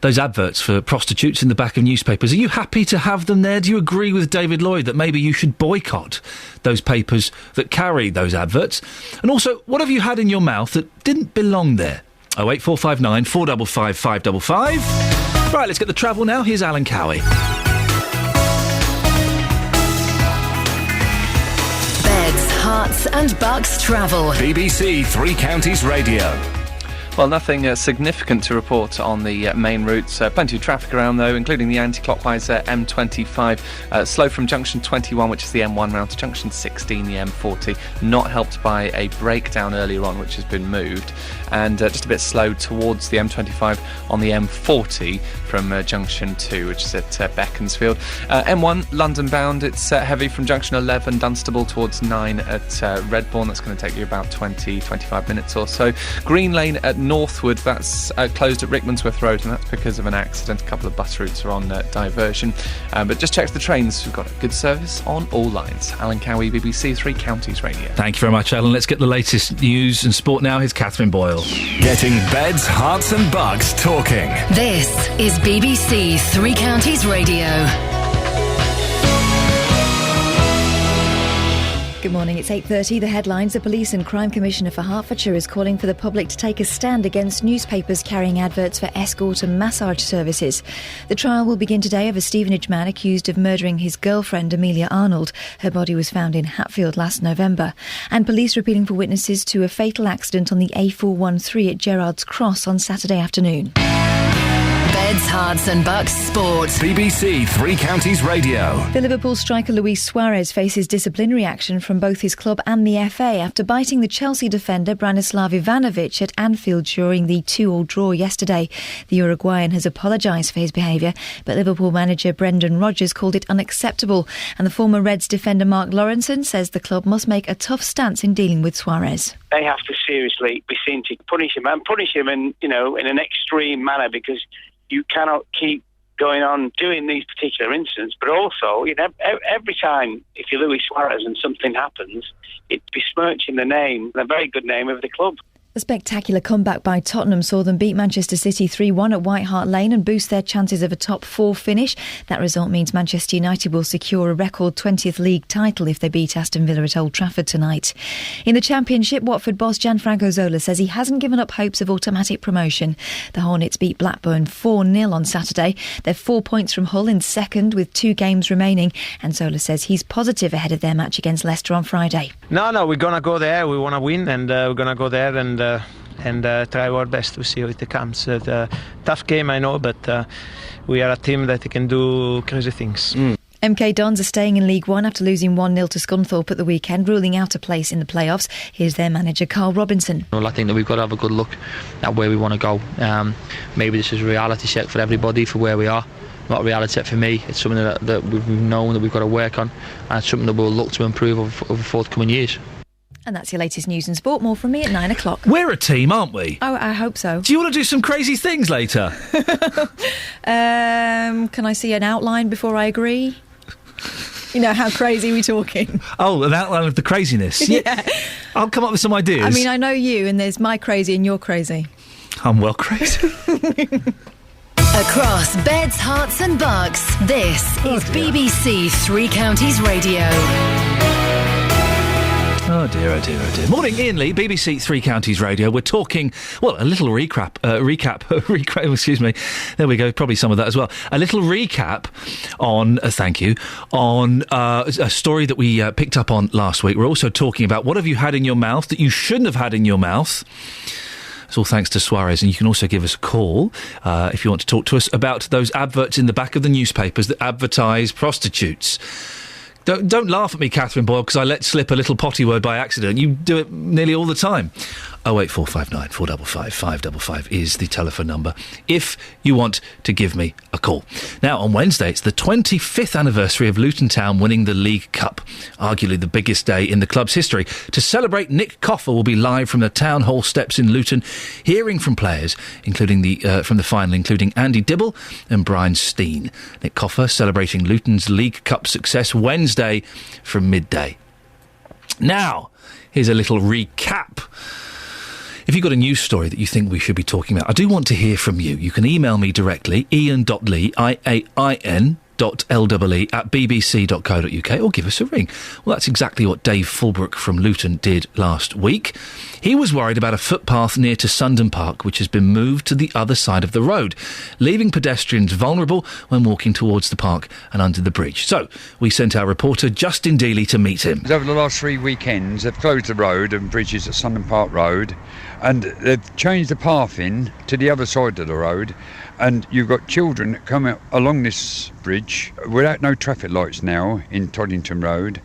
Speaker 4: Those adverts for prostitutes in the back of newspapers. Are you happy to have them there? Do you agree with David Lloyd that maybe you should boycott those papers that carry those adverts? And also, what have you had in your mouth that didn't belong there? 08459 455 555. Right, let's get the travel now. Here's Alan Cowie.
Speaker 3: Beds, Herts and Bucks travel.
Speaker 8: BBC Three Counties Radio.
Speaker 9: Well, nothing significant to report on the main routes. Plenty of traffic around, though, including the anti-clockwise M25. Slow from junction 21, which is the M1 round, to junction 16, the M40. Not helped by a breakdown earlier on, which has been moved. And just a bit slow towards the M25 on the M40 from junction 2, which is at Beaconsfield. M1, London bound, it's heavy from junction 11, Dunstable, towards 9 at Redbourne. That's going to take you about 20-25 minutes or so. Green Lane at Northwood, that's closed at Rickmansworth Road, and that's because of an accident. A couple of bus routes are on diversion. But just check the trains. We've got a good service on all lines. Alan Cowie, BBC Three Counties Radio.
Speaker 4: Thank you very much, Alan. Let's get the latest news and sport now. Here's Catherine Boyle.
Speaker 8: Getting beds, hearts and bucks talking.
Speaker 3: This is BBC Three Counties Radio.
Speaker 1: Good morning, it's 8:30. The headlines. The Police and Crime Commissioner for Hertfordshire is calling for the public to take a stand against newspapers carrying adverts for escort and massage services. The trial will begin today of a Stevenage man accused of murdering his girlfriend, Amelia Arnold. Her body was found in Hatfield last November. And police are appealing for witnesses to a fatal accident on the A413 at Gerrards Cross on Saturday afternoon.
Speaker 3: Beds, Herts and Bucks Sport.
Speaker 8: BBC Three Counties Radio.
Speaker 1: The Liverpool striker Luis Suarez faces disciplinary action from both his club and the FA after biting the Chelsea defender Branislav Ivanovic at Anfield during the 2-2 draw yesterday. The Uruguayan has apologised for his behaviour, but Liverpool manager Brendan Rodgers called it unacceptable, and the former Reds defender Mark Lawrenson says the club must make a tough stance in dealing with Suarez.
Speaker 10: They have to seriously be seen to punish him, and punish him in an extreme manner, because you cannot keep going on doing these particular incidents. But also, every time if you're Luis Suarez and something happens, it's besmirching the name, the very good name of the club.
Speaker 1: A spectacular comeback by Tottenham saw them beat Manchester City 3-1 at White Hart Lane and boost their chances of a top 4 finish. That result means Manchester United will secure a record 20th league title if they beat Aston Villa at Old Trafford tonight. In the Championship, Watford boss Gianfranco Zola says he hasn't given up hopes of automatic promotion. The Hornets beat Blackburn 4-0 on Saturday. They're 4 points from Hull in second with 2 games remaining, and Zola says he's positive ahead of their match against Leicester on Friday.
Speaker 13: No, we're going to go there. We want to win, and we're going to go there and try our best to see how it comes. Tough game, I know, but we are a team that can do crazy things.
Speaker 1: MK Dons are staying in League One after losing 1-0 to Scunthorpe at the weekend, ruling out a place in the playoffs. Here's their manager, Carl Robinson.
Speaker 16: Well, I think that we've got to have a good look at where we want to go. Maybe this is a reality check for everybody for where we are. Not a reality check for me. It's something that we've known that we've got to work on, and it's something that we'll look to improve over forthcoming years.
Speaker 1: And that's your latest news and sport. More from me at 9 o'clock.
Speaker 4: We're a team, aren't we?
Speaker 1: Oh, I hope so.
Speaker 4: Do you want to do some crazy things later?
Speaker 1: Can I see an outline before I agree? How crazy are we talking?
Speaker 4: Oh, an outline of the craziness.
Speaker 1: Yeah.
Speaker 4: I'll come up with some ideas.
Speaker 1: I mean, I know you, and there's my crazy and you're crazy.
Speaker 4: I'm well crazy.
Speaker 3: Across Beds, Herts and Bucks, this is BBC Three Counties Radio.
Speaker 4: Oh dear, oh dear, oh dear. Morning, Iain Lee, BBC Three Counties Radio. We're talking, well, a little recap, excuse me. There we go, probably some of that as well. A little recap on, a story that we picked up on last week. We're also talking about what have you had in your mouth that you shouldn't have had in your mouth. It's all thanks to Suarez, and you can also give us a call if you want to talk to us about those adverts in the back of the newspapers that advertise prostitutes. Don't laugh at me, Catherine Boyle, because I let slip a little potty word by accident. You do it nearly all the time. 08459 455 555 is the telephone number if you want to give me a call. Now, on Wednesday, it's the 25th anniversary of Luton Town winning the League Cup, arguably the biggest day in the club's history. To celebrate, Nick Coffer will be live from the Town Hall steps in Luton, hearing from players, including from the final, including Andy Dibble and Brian Steen. Nick Coffer celebrating Luton's League Cup success Wednesday from midday. Now, here's a little recap. If you've got a news story that you think we should be talking about, I do want to hear from you. You can email me directly, ian.lee, IAIN, .LEE at bbc.co.uk, or give us a ring. Well, that's exactly what Dave Fulbrook from Luton did last week. He was worried about a footpath near to Sundon Park, which has been moved to the other side of the road, leaving pedestrians vulnerable when walking towards the park and under the bridge. So, we sent our reporter Justin Dealey to meet him.
Speaker 17: Over the last 3 weekends, they've closed the road and bridges at Sundon Park Road, and they've changed the path in to the other side of the road, and you've got children coming along this bridge without no traffic lights now in Toddington Road,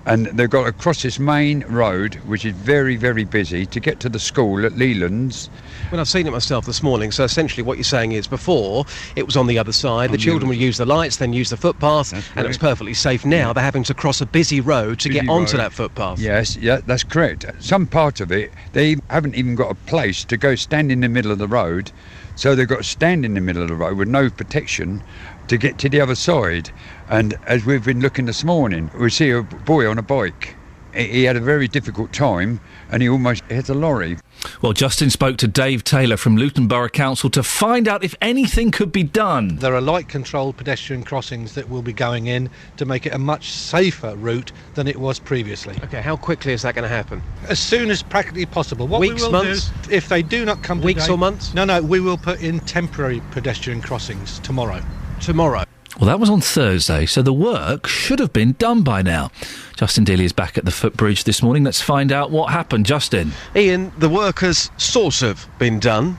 Speaker 17: and they've got to cross this main road, which is very, very busy, to get to the school at Leland's.
Speaker 14: Well, I've seen it myself this morning, so essentially what you're saying is before it was on the other side, the children would use the lights, then use the footpath, and it was perfectly safe. Now they're having to cross a busy road to get onto that footpath.
Speaker 17: Yes, yeah, that's correct. Some part of it, they haven't even got a place to go stand in the middle of the road, so they've got to stand in the middle of the road with no protection to get to the other side. And as we've been looking this morning, we see a boy on a bike he had a very difficult time and he almost hit a lorry.
Speaker 4: Well, Justin spoke to Dave Taylor from Luton Borough Council to find out if anything could be done.
Speaker 2: There are light-controlled pedestrian crossings that will be going in to make it a much safer route than it was previously.
Speaker 14: OK, how quickly is that going to happen?
Speaker 2: As soon as practically possible. What
Speaker 14: Weeks,
Speaker 2: we will
Speaker 14: months?
Speaker 2: do, if they do not come
Speaker 14: Weeks
Speaker 2: today,
Speaker 14: or months?
Speaker 2: No, we will put in temporary pedestrian crossings tomorrow.
Speaker 14: Tomorrow?
Speaker 4: Well, that was on Thursday, so the work should have been done by now. Justin Dealey is back at the footbridge this morning. Let's find out what happened. Justin.
Speaker 14: Iain, the work has sort of been done.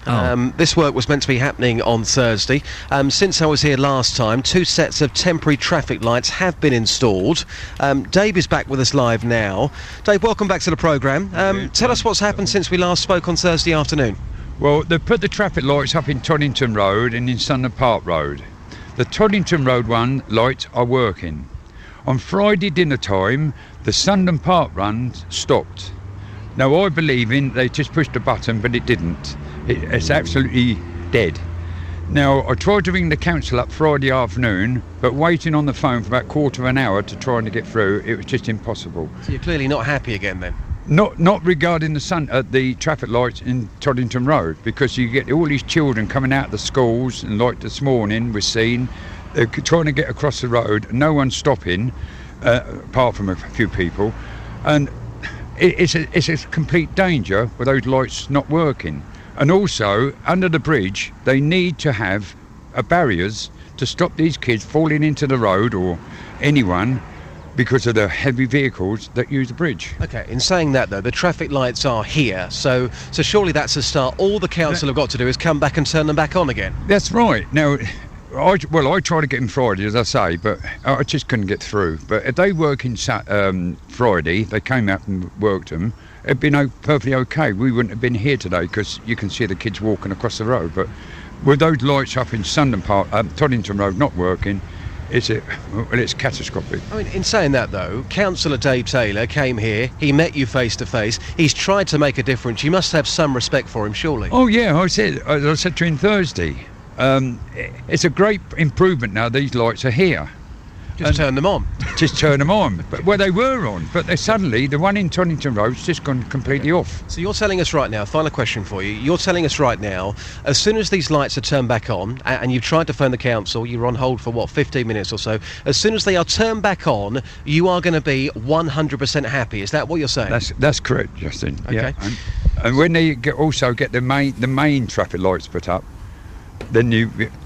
Speaker 14: This work was meant to be happening on Thursday. Since I was here last time, 2 sets of temporary traffic lights have been installed. Dave is back with us live now. Dave, welcome back to the programme. Tell us what's happened since we last spoke on Thursday afternoon.
Speaker 17: Well, they put the traffic lights up in Toddington Road and in Sunderland Park Road. The Toddington Road one lights are working. On Friday dinner time, the Sunderland Park run stopped. Now, I believe they just pushed a button, but it didn't. It's absolutely dead. Now, I tried to ring the council up Friday afternoon, but waiting on the phone for about a quarter of an hour to try and get through, it was just impossible.
Speaker 14: So you're clearly not happy again then?
Speaker 17: Not regarding the traffic lights in Toddington Road, because you get all these children coming out of the schools, and like this morning we're seeing, they're trying to get across the road, no one's stopping, apart from a few people, and it's a complete danger with those lights not working. And also, under the bridge, they need to have barriers to stop these kids falling into the road, or anyone, because of the heavy vehicles that use the bridge.
Speaker 14: OK, in saying that, though, the traffic lights are here, so surely that's a start. All the council have got to do is come back and turn them back on again.
Speaker 17: That's right. Now, I tried to get them Friday, as I say, but I just couldn't get through. But if they work in Friday, they came out and worked them, it'd been perfectly OK. We wouldn't have been here today, because you can see the kids walking across the road. But with those lights up in Sunderland Park, Toddington Road not working, it's catastrophic.
Speaker 14: I mean, in saying that, though, Councillor Dave Taylor came here, he met you face to face, he's tried to make a difference. You must have some respect for him, surely.
Speaker 17: Oh yeah, I said to him Thursday, it's a great improvement now these lights are here.
Speaker 14: Just turn them on.
Speaker 17: Just turn them on. But they were on, but suddenly the one in Toddington Road's just gone completely off.
Speaker 14: So you're telling us right now, final question for you, you're telling us right now, as soon as these lights are turned back on, and you've tried to phone the council, you're on hold for 15 minutes or so, as soon as they are turned back on, you are going to be 100% happy. Is that what you're saying?
Speaker 17: That's correct, Justin.
Speaker 14: Okay.
Speaker 17: Yeah. And when they also get the main traffic lights put up, then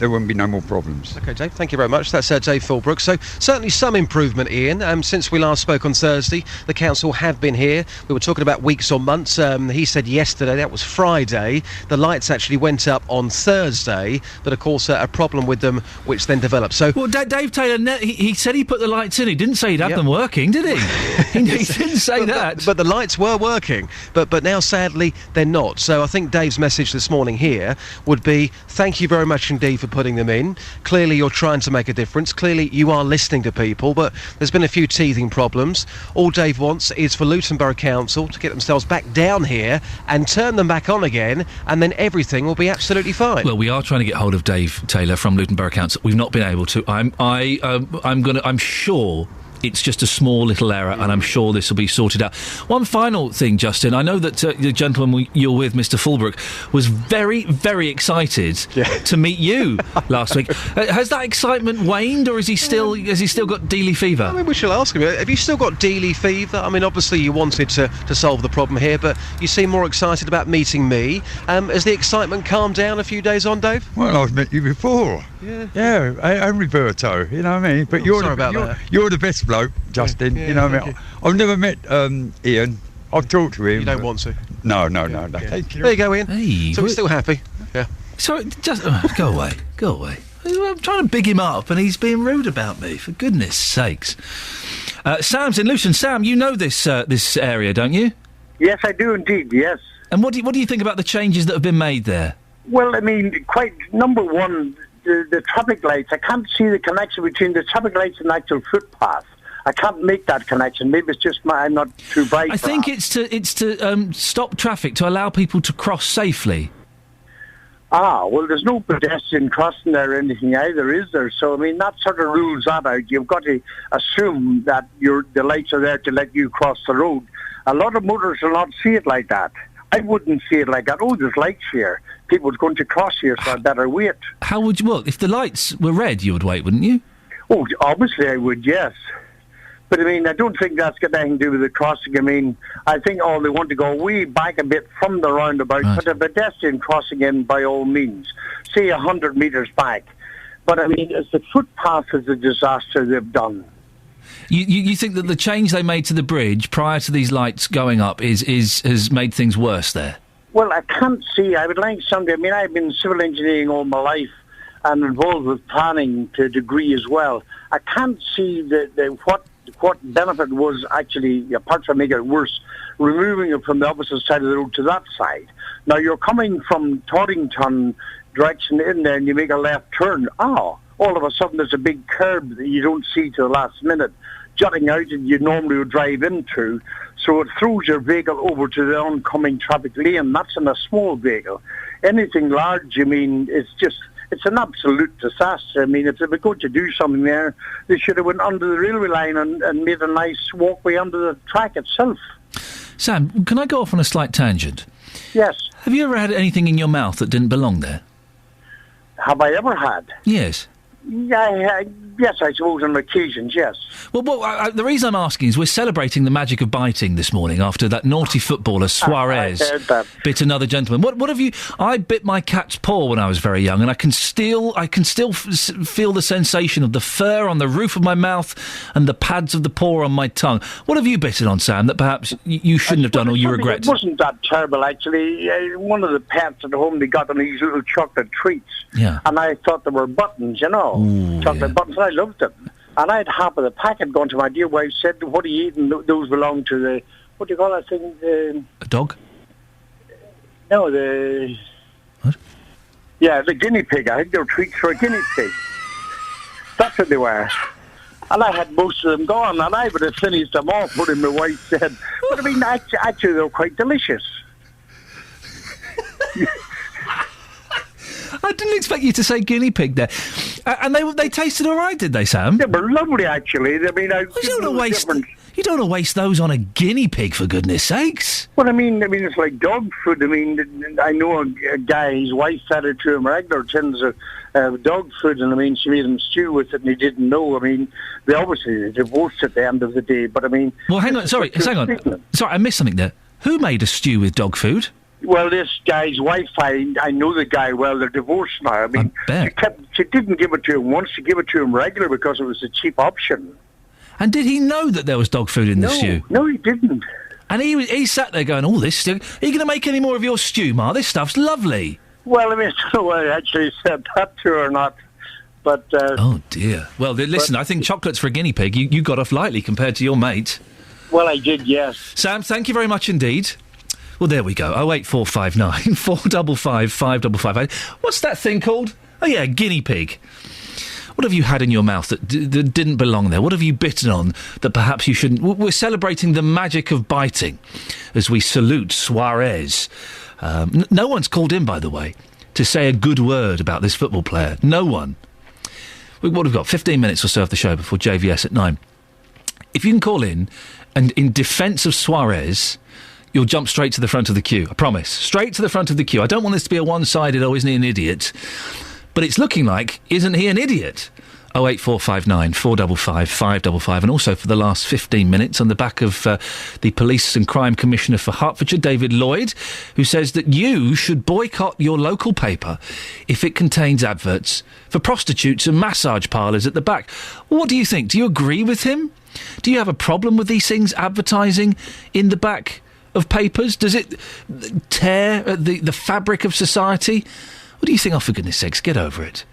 Speaker 17: there won't be no more problems.
Speaker 14: OK, Dave, thank you very much. That's Dave Fulbrook. So certainly some improvement, Iain. Since we last spoke on Thursday, the council have been here. We were talking about weeks or months. He said yesterday, that was Friday. The lights actually went up on Thursday, but of course a problem with them which then developed. So,
Speaker 4: well, Dave Taylor, he said he put the lights in. He didn't say he'd have them working, did he? He didn't say that.
Speaker 14: But the lights were working. But now, sadly, they're not. So I think Dave's message this morning here would be, thank you very much indeed for putting them in. Clearly you're trying to make a difference. Clearly you are listening to people, but there's been a few teething problems. All Dave wants is for Luton Borough Council to get themselves back down here and turn them back on again, and then everything will be absolutely fine.
Speaker 4: Well, we are trying to get hold of Dave Taylor from Luton Borough Council. We've not been able to. I'm sure it's just a small little error, and I'm sure this will be sorted out. One final thing, Justin. I know that the gentleman you're with, Mr. Fulbrook, was very, very excited to meet you last week. Has that excitement waned, or has he still got Dealey fever?
Speaker 14: I mean, we shall ask him. Have you still got Dealey fever? I mean, obviously you wanted to solve the problem here, but you seem more excited about meeting me. Has the excitement calmed down a few days on, Dave?
Speaker 17: Well, I've met you before. Yeah, I'm Roberto, you know what I mean? But you're the best bloke, Justin, you know what I mean? I've never met Iain. I've talked to him.
Speaker 14: You don't want to?
Speaker 17: No. Thank you.
Speaker 14: There you go, Iain.
Speaker 4: Hey,
Speaker 14: so we're still happy? Yeah.
Speaker 4: Sorry, just go away. I'm trying to big him up, and he's being rude about me, for goodness sakes. Sam's in Luton. Sam, you know this area, don't you?
Speaker 15: Yes, I do indeed, yes.
Speaker 4: And what do you think about the changes that have been made there?
Speaker 15: Well, I mean, number one, the traffic lights. I can't see the connection between the traffic lights and the actual footpath. I can't make that connection. Maybe it's just I'm not too bright.
Speaker 4: I think it's to stop traffic, to allow people to cross safely.
Speaker 15: Well, there's no pedestrian crossing there or anything either, is there? So, I mean, that sort of rules that out. You've got to assume that the lights are there to let you cross the road. A lot of motorists will not see it like that. I wouldn't see it like that. Oh, there's lights here. People are going to cross here, so I better wait.
Speaker 4: How would you... Well, if the lights were red, you would wait, wouldn't you?
Speaker 15: Oh, obviously I would, yes. But, I mean, I don't think that's got anything to do with the crossing. I mean, I think they want to go way back a bit from the roundabout, put a pedestrian crossing in by all means, say 100 metres back. But, I mean, it's the footpath is a disaster they've done.
Speaker 4: You think that the change they made to the bridge prior to these lights going up has made things worse there?
Speaker 15: Well, I can't see. I would like somebody... I mean, I've been civil engineering all my life and involved with planning to a degree as well. I can't see what benefit was actually, apart from making it worse, removing it from the opposite side of the road to that side. Now, you're coming from Torrington direction in there and you make a left turn. All of a sudden there's a big curb that you don't see till the last minute, jutting out and you normally would drive into. So it throws your vehicle over to the oncoming traffic lane. That's in a small vehicle. Anything large, I mean, it's an absolute disaster. I mean, if they were going to do something there, they should have went under the railway line and made a nice walkway under the track itself.
Speaker 4: Sam, can I go off on a slight tangent?
Speaker 15: Yes.
Speaker 4: Have you ever had anything in your mouth that didn't belong there?
Speaker 15: Have I ever had?
Speaker 4: Yes.
Speaker 15: Yeah, yes, I suppose on occasions, yes.
Speaker 4: Well, the reason I'm asking is we're celebrating the magic of biting this morning after that naughty footballer Suarez bit another gentleman. What have you... I bit my cat's paw when I was very young, and I can still feel the sensation of the fur on the roof of my mouth and the pads of the paw on my tongue. What have you bitten on, Sam, that perhaps you shouldn't have done or you regret?
Speaker 15: It wasn't that terrible, actually. One of the pets at home, they got on these little chocolate treats.
Speaker 4: Yeah.
Speaker 15: And I thought they were buttons, you know.
Speaker 4: Ooh,
Speaker 15: chocolate buttons. I loved them. And I had half of the packet gone to my dear wife, said, what are you eating? Those belong to the... What do you call that thing?
Speaker 4: A dog?
Speaker 15: No, the...
Speaker 4: What?
Speaker 15: Yeah, the guinea pig. I think they were treats for a guinea pig. That's what they were. And I had most of them gone, and I would have finished them off, but my wife said... But I mean, actually, they were quite delicious.
Speaker 4: I didn't expect you to say guinea pig there. And they tasted all right, did they, Sam?
Speaker 15: They were lovely, actually. I mean,
Speaker 4: you don't want to waste those on a guinea pig, for goodness sakes.
Speaker 15: Well, I mean, it's like dog food. I mean, I know a guy, his wife fed it to him regular tins of dog food, and I mean, she made him stew with it, and he didn't know. I mean, they obviously divorced at the end of the day, but I mean...
Speaker 4: Well, hang on, sorry, I missed something there. Who made a stew with dog food?
Speaker 15: Well, this guy's wife, I know the guy well. They're divorced now. I mean, she didn't give it to him once. She gave it to him regular because it was a cheap option.
Speaker 4: And did he know that there was dog food in the stew?
Speaker 15: No, he didn't.
Speaker 4: And he sat there going, this stew... Are you going to make any more of your stew, Ma? This stuff's lovely.
Speaker 15: Well, I mean, I don't know whether I actually said that to her or not. But...
Speaker 4: oh, dear. Well, listen, I think chocolates for a guinea pig, you got off lightly compared to your mate.
Speaker 15: Well, I did, yes.
Speaker 4: Sam, thank you very much indeed. Well, there we go. 08459 455 555. What's that thing called? Oh, yeah, guinea pig. What have you had in your mouth that didn't belong there? What have you bitten on that perhaps you shouldn't? We're celebrating the magic of biting as we salute Suarez. No one's called in, by the way, to say a good word about this football player. No one. What have we got? 15 minutes or so of the show before JVS at 9. If you can call in, and in defence of Suarez... You'll jump straight to the front of the queue, I promise. Straight to the front of the queue. I don't want this to be a one-sided, isn't he an idiot? But it's looking like, isn't he an idiot? 08459 455 555. And also for the last 15 minutes on the back of the Police and Crime Commissioner for Hertfordshire, David Lloyd, who says that you should boycott your local paper if it contains adverts for prostitutes and massage parlours at the back. What do you think? Do you agree with him? Do you have a problem with these things advertising in the back of papers? Does it tear the fabric of society? What do you think? Oh, for goodness sakes, get over it.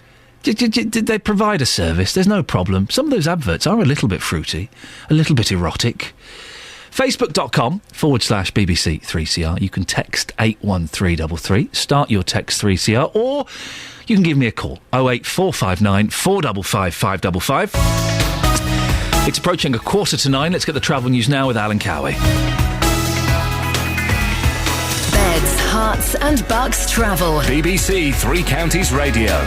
Speaker 4: Did they provide a service? There's no problem. Some of those adverts are a little bit fruity, a little bit erotic. Facebook.com/BBC 3CR. You can text 81333. Start your text 3CR, or you can give me a call 08459 455 555. It's approaching 9:15. Let's get the travel news now with Alan Cowie.
Speaker 3: Beds, Hearts and Bucks travel.
Speaker 8: BBC Three Counties Radio.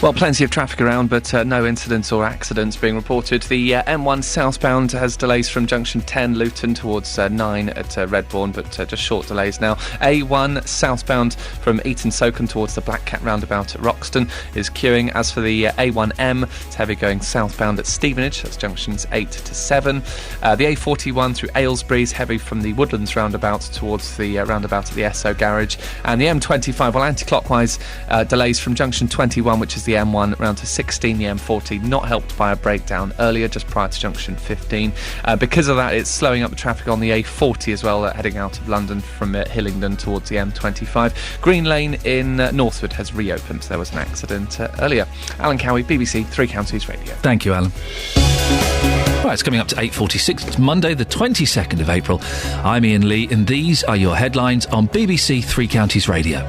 Speaker 9: Well, plenty of traffic around, but no incidents or accidents being reported. The M1 southbound has delays from junction 10 Luton towards 9 at Redbourne, but just short delays now. A1 southbound from Eton Soken towards the Black Cat roundabout at Roxton is queuing. As for the A1M, it's heavy going southbound at Stevenage, that's junctions 8 to 7. The A41 through Aylesbury is heavy from the Woodlands roundabout towards the roundabout at the Esso garage. And the M25, well, anti-clockwise delays from junction 21, which is the M1 round to 16, the M40, not helped by a breakdown earlier just prior to junction 15. Because of that, it's slowing up the traffic on the A40 as well, heading out of London from Hillingdon towards the M25. Green Lane in Northwood has reopened. There was an accident earlier. Alan Cowie, BBC Three Counties Radio.
Speaker 4: Thank you, Alan. Right, it's coming up to 8:46. It's Monday, the 22nd of April. I'm Iain Lee, and these are your headlines on BBC Three Counties Radio.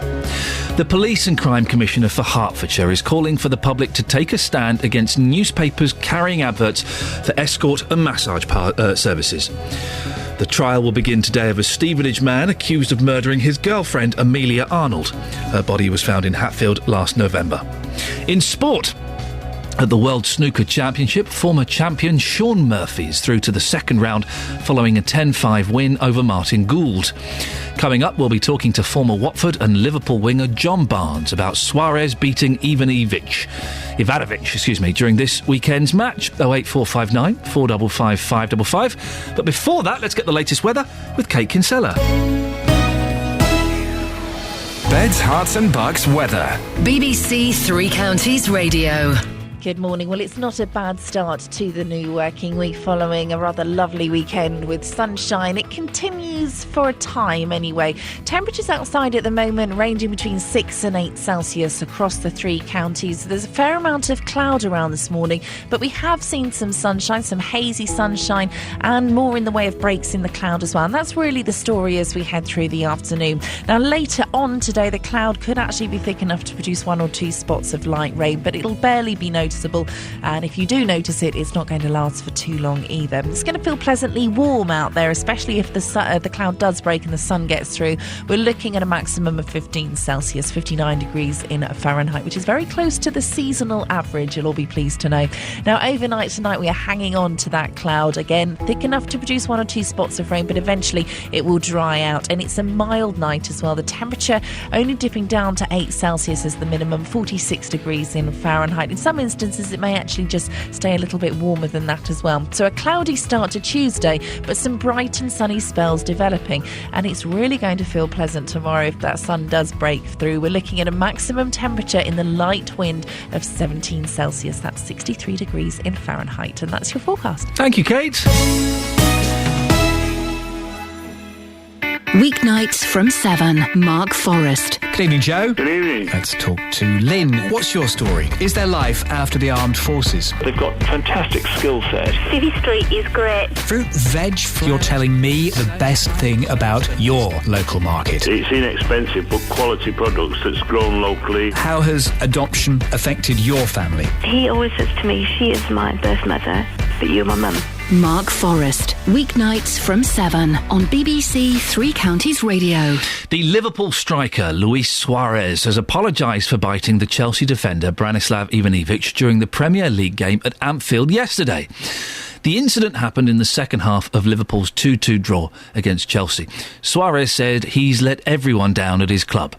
Speaker 4: The Police and Crime Commissioner for Hertfordshire is calling for the public to take a stand against newspapers carrying adverts for escort and massage services. The trial will begin today of a Stevenage man accused of murdering his girlfriend, Amelia Arnold. Her body was found in Hatfield last November. In sport, at the World Snooker Championship, former champion Shaun Murphy is through to the second round following a 10-5 win over Martin Gould. Coming up, we'll be talking to former Watford and Liverpool winger John Barnes about Suarez beating Ivanovic, during this weekend's match. 08459 455 555. But before that, let's get the latest weather with Kate Kinsella.
Speaker 8: Beds, Hearts and Bucks weather.
Speaker 3: BBC Three Counties Radio.
Speaker 6: Good morning. Well, it's not a bad start to the new working week following a rather lovely weekend with sunshine. It continues for a time anyway. Temperatures outside at the moment ranging between 6 and 8 Celsius across the three counties. There's a fair amount of cloud around this morning, but we have seen some sunshine, some hazy sunshine, and more in the way of breaks in the cloud as well. And that's really the story as we head through the afternoon. Now, later on today, the cloud could actually be thick enough to produce 1 or 2 spots of light rain, but it'll barely be noticeable. And if you do notice it, it's not going to last for too long either. It's going to feel pleasantly warm out there, especially if the cloud does break and the sun gets through. We're looking at a maximum of 15 Celsius, 59 degrees in Fahrenheit, which is very close to the seasonal average, you'll all be pleased to know. Now, overnight tonight, we are hanging on to that cloud again, thick enough to produce 1 or 2 spots of rain, but eventually it will dry out. And it's a mild night as well. The temperature only dipping down to 8 Celsius as the minimum, 46 degrees in Fahrenheit. In some instances, it may actually just stay a little bit warmer than that as well. So a cloudy start to Tuesday, but some bright and sunny spells developing, and it's really going to feel pleasant tomorrow if that sun does break through. We're looking at a maximum temperature in the light wind of 17 Celsius. That's 63 degrees in Fahrenheit, and that's your forecast.
Speaker 4: Thank you, Kate.
Speaker 5: Weeknights from 7, Mark Forrest.
Speaker 11: Good evening, Joe.
Speaker 18: Good evening.
Speaker 11: Let's talk to Lynn. What's your story? Is there life after the armed forces?
Speaker 18: They've got fantastic skill set.
Speaker 20: City Street is great.
Speaker 11: Fruit, veg. You're telling me the best thing about your local market.
Speaker 18: It's inexpensive but quality products that's grown locally.
Speaker 11: How has adoption affected your family?
Speaker 20: He always says to me, she is my birth mother, but you're my mum.
Speaker 5: Mark Forrest. Weeknights from 7 on BBC Three Counties Radio.
Speaker 4: The Liverpool striker Luis Suarez has apologised for biting the Chelsea defender Branislav Ivanovic during the Premier League game at Anfield yesterday. The incident happened in the second half of Liverpool's 2-2 draw against Chelsea. Suarez said he's let everyone down at his club.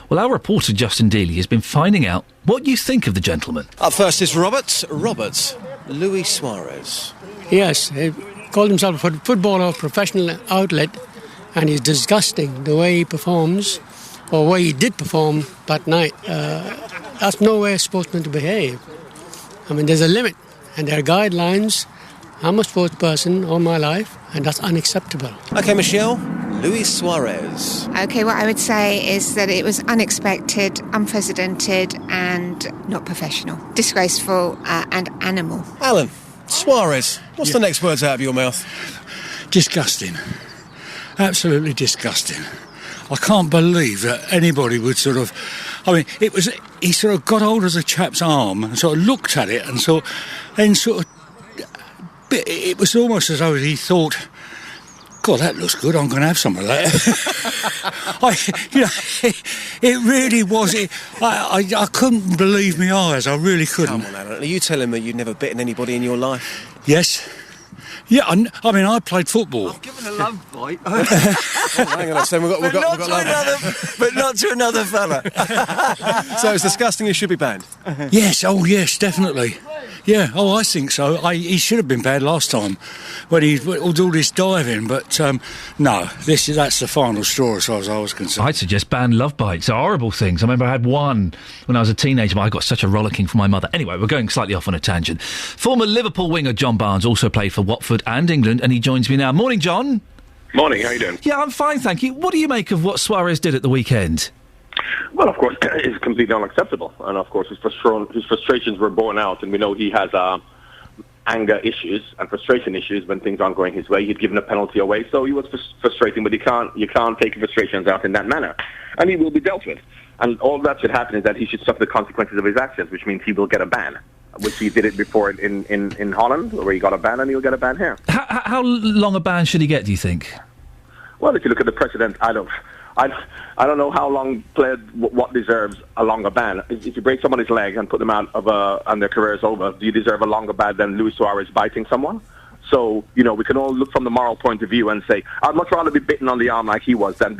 Speaker 4: Well, our reporter Justin Dealey has been finding out what you think of the gentleman.
Speaker 21: Up first is Robert Luis Suarez.
Speaker 26: Yes, he called himself a footballer, professional outlet, and he's disgusting the way he performs, or way he did perform that night. That's no way a sportsman to behave. I mean, there's a limit, and there are guidelines. I'm a sports person all my life, and that's unacceptable.
Speaker 21: OK, Michelle, Luis Suarez.
Speaker 27: OK, what I would say is that it was unexpected, unprecedented, and not professional. Disgraceful and animal.
Speaker 21: Alan. Suarez, what's the next words out of your mouth?
Speaker 19: Disgusting. Absolutely disgusting. I can't believe that anybody would sort of... I mean, he sort of got hold of the chap's arm and sort of looked at it and it was almost as though he thought, God, that looks good. I'm going to have some of that. It really was. I couldn't believe my eyes. I really couldn't.
Speaker 21: Come on, Alan. Are you telling me you've never bitten anybody in your life?
Speaker 19: Yes. Yeah, I mean, I played football.
Speaker 7: I've given a love bite.
Speaker 21: Hang on a second, we've got love.
Speaker 7: But not to another fella.
Speaker 21: So it's disgusting. He should be banned.
Speaker 19: Yes, yes, definitely. Yeah, I think so. He should have been banned last time when he did all this diving, but no, that's the final straw as far as I was concerned.
Speaker 4: I'd suggest ban love bites. They're horrible things. I remember I had one when I was a teenager, but I got such a rollicking from my mother. Anyway, we're going slightly off on a tangent. Former Liverpool winger John Barnes also played for Watford and England, and he joins me now. Morning, John.
Speaker 10: Morning, how you doing?
Speaker 4: Yeah, I'm fine, thank you. What do you make of what Suarez did at the weekend?
Speaker 10: Well, of course, it's completely unacceptable. And, of course, his frustrations were borne out. And we know he has anger issues and frustration issues when things aren't going his way. He'd given a penalty away, so he was frustrating. But you can't take frustrations out in that manner. And he will be dealt with. And all that should happen is that he should suffer the consequences of his actions, which means he will get a ban, which he did it before in Holland, where he got a ban, and he'll get a ban here.
Speaker 4: How long a ban should he get, do you think?
Speaker 10: Well, if you look at the precedent, I don't know how long played what deserves a longer ban. If you break someone's leg and put them out of and their career is over, do you deserve a longer ban than Luis Suarez biting someone? So, we can all look from the moral point of view and say, I'd much rather be bitten on the arm like he was than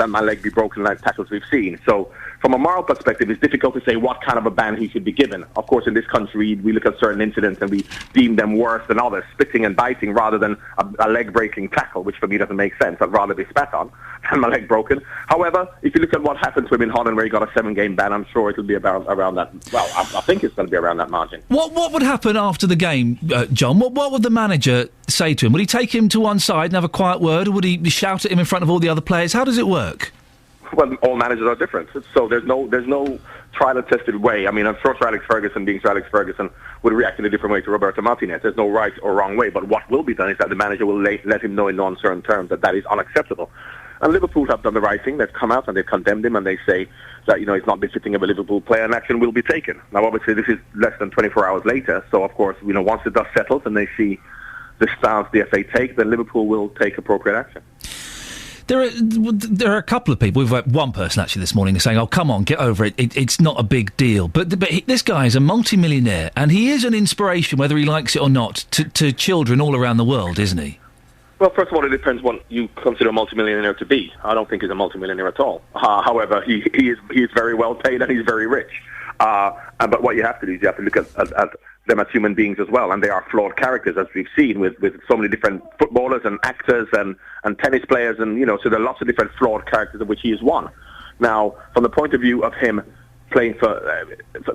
Speaker 10: my leg be broken like tackles we've seen. So, from a moral perspective, it's difficult to say what kind of a ban he should be given. Of course, in this country, we look at certain incidents and we deem them worse than others, spitting and biting rather than a leg-breaking tackle, which for me doesn't make sense. I'd rather be spat on than my leg broken. However, if you look at what happened to him in Holland, where he got a 7-game ban, I'm sure it'll be around that. Well, I think it's going to be around that margin.
Speaker 4: What would happen after the game, John? What would the manager say to him? Would he take him to one side and have a quiet word, or would he shout at him in front of all the other players? How does it work?
Speaker 10: Well, all managers are different, so there's no tried and tested way. I mean, I'm sure Sir Alex Ferguson would react in a different way to Roberto Martinez. There's no right or wrong way, but what will be done is that the manager will let him know in uncertain terms that is unacceptable. And Liverpool have done the right thing. They've come out and they've condemned him, and they say that he's not befitting of a Liverpool player, and action will be taken. Now, obviously, this is less than 24 hours later, so of course, once the dust settles and they see the stance the FA take, then Liverpool will take appropriate action.
Speaker 4: There are a couple of people. We've had one person actually this morning saying, "Oh, come on, get over it. It's not a big deal." But this guy is a multi-millionaire, and he is an inspiration, whether he likes it or not, to children all around the world, isn't he?
Speaker 10: Well, first of all, it depends what you consider a multi-millionaire to be. I don't think he's a multi-millionaire at all. However, he is very well paid and he's very rich. But what you have to do is you have to look at them as human beings as well, and they are flawed characters, as we've seen with so many different footballers and actors and tennis players, and so there are lots of different flawed characters of which he is one. Now, from the point of view of him playing for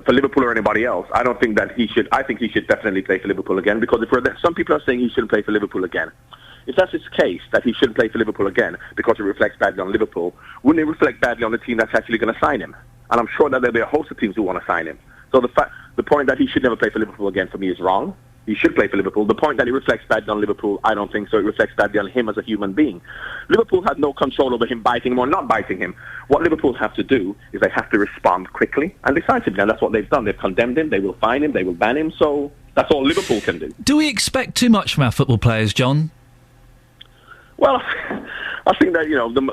Speaker 10: Liverpool or anybody else, I don't think that he should. I think he should definitely play for Liverpool again, because some people are saying he shouldn't play for Liverpool again. If that's his case, that he shouldn't play for Liverpool again because it reflects badly on Liverpool, wouldn't it reflect badly on the team that's actually going to sign him? And I'm sure that there'll be a host of teams who want to sign him. So the point that he should never play for Liverpool again for me is wrong. He should play for Liverpool. The point that it reflects badly on Liverpool, I don't think so. It reflects badly on him as a human being. Liverpool had no control over him biting him or not biting him. What Liverpool have to do is they have to respond quickly and decisively, and that's what they've done. They've condemned him, they will fine him, they will ban him, so that's all Liverpool can do.
Speaker 4: Do we expect too much from our football players, John?
Speaker 10: Well, I think that,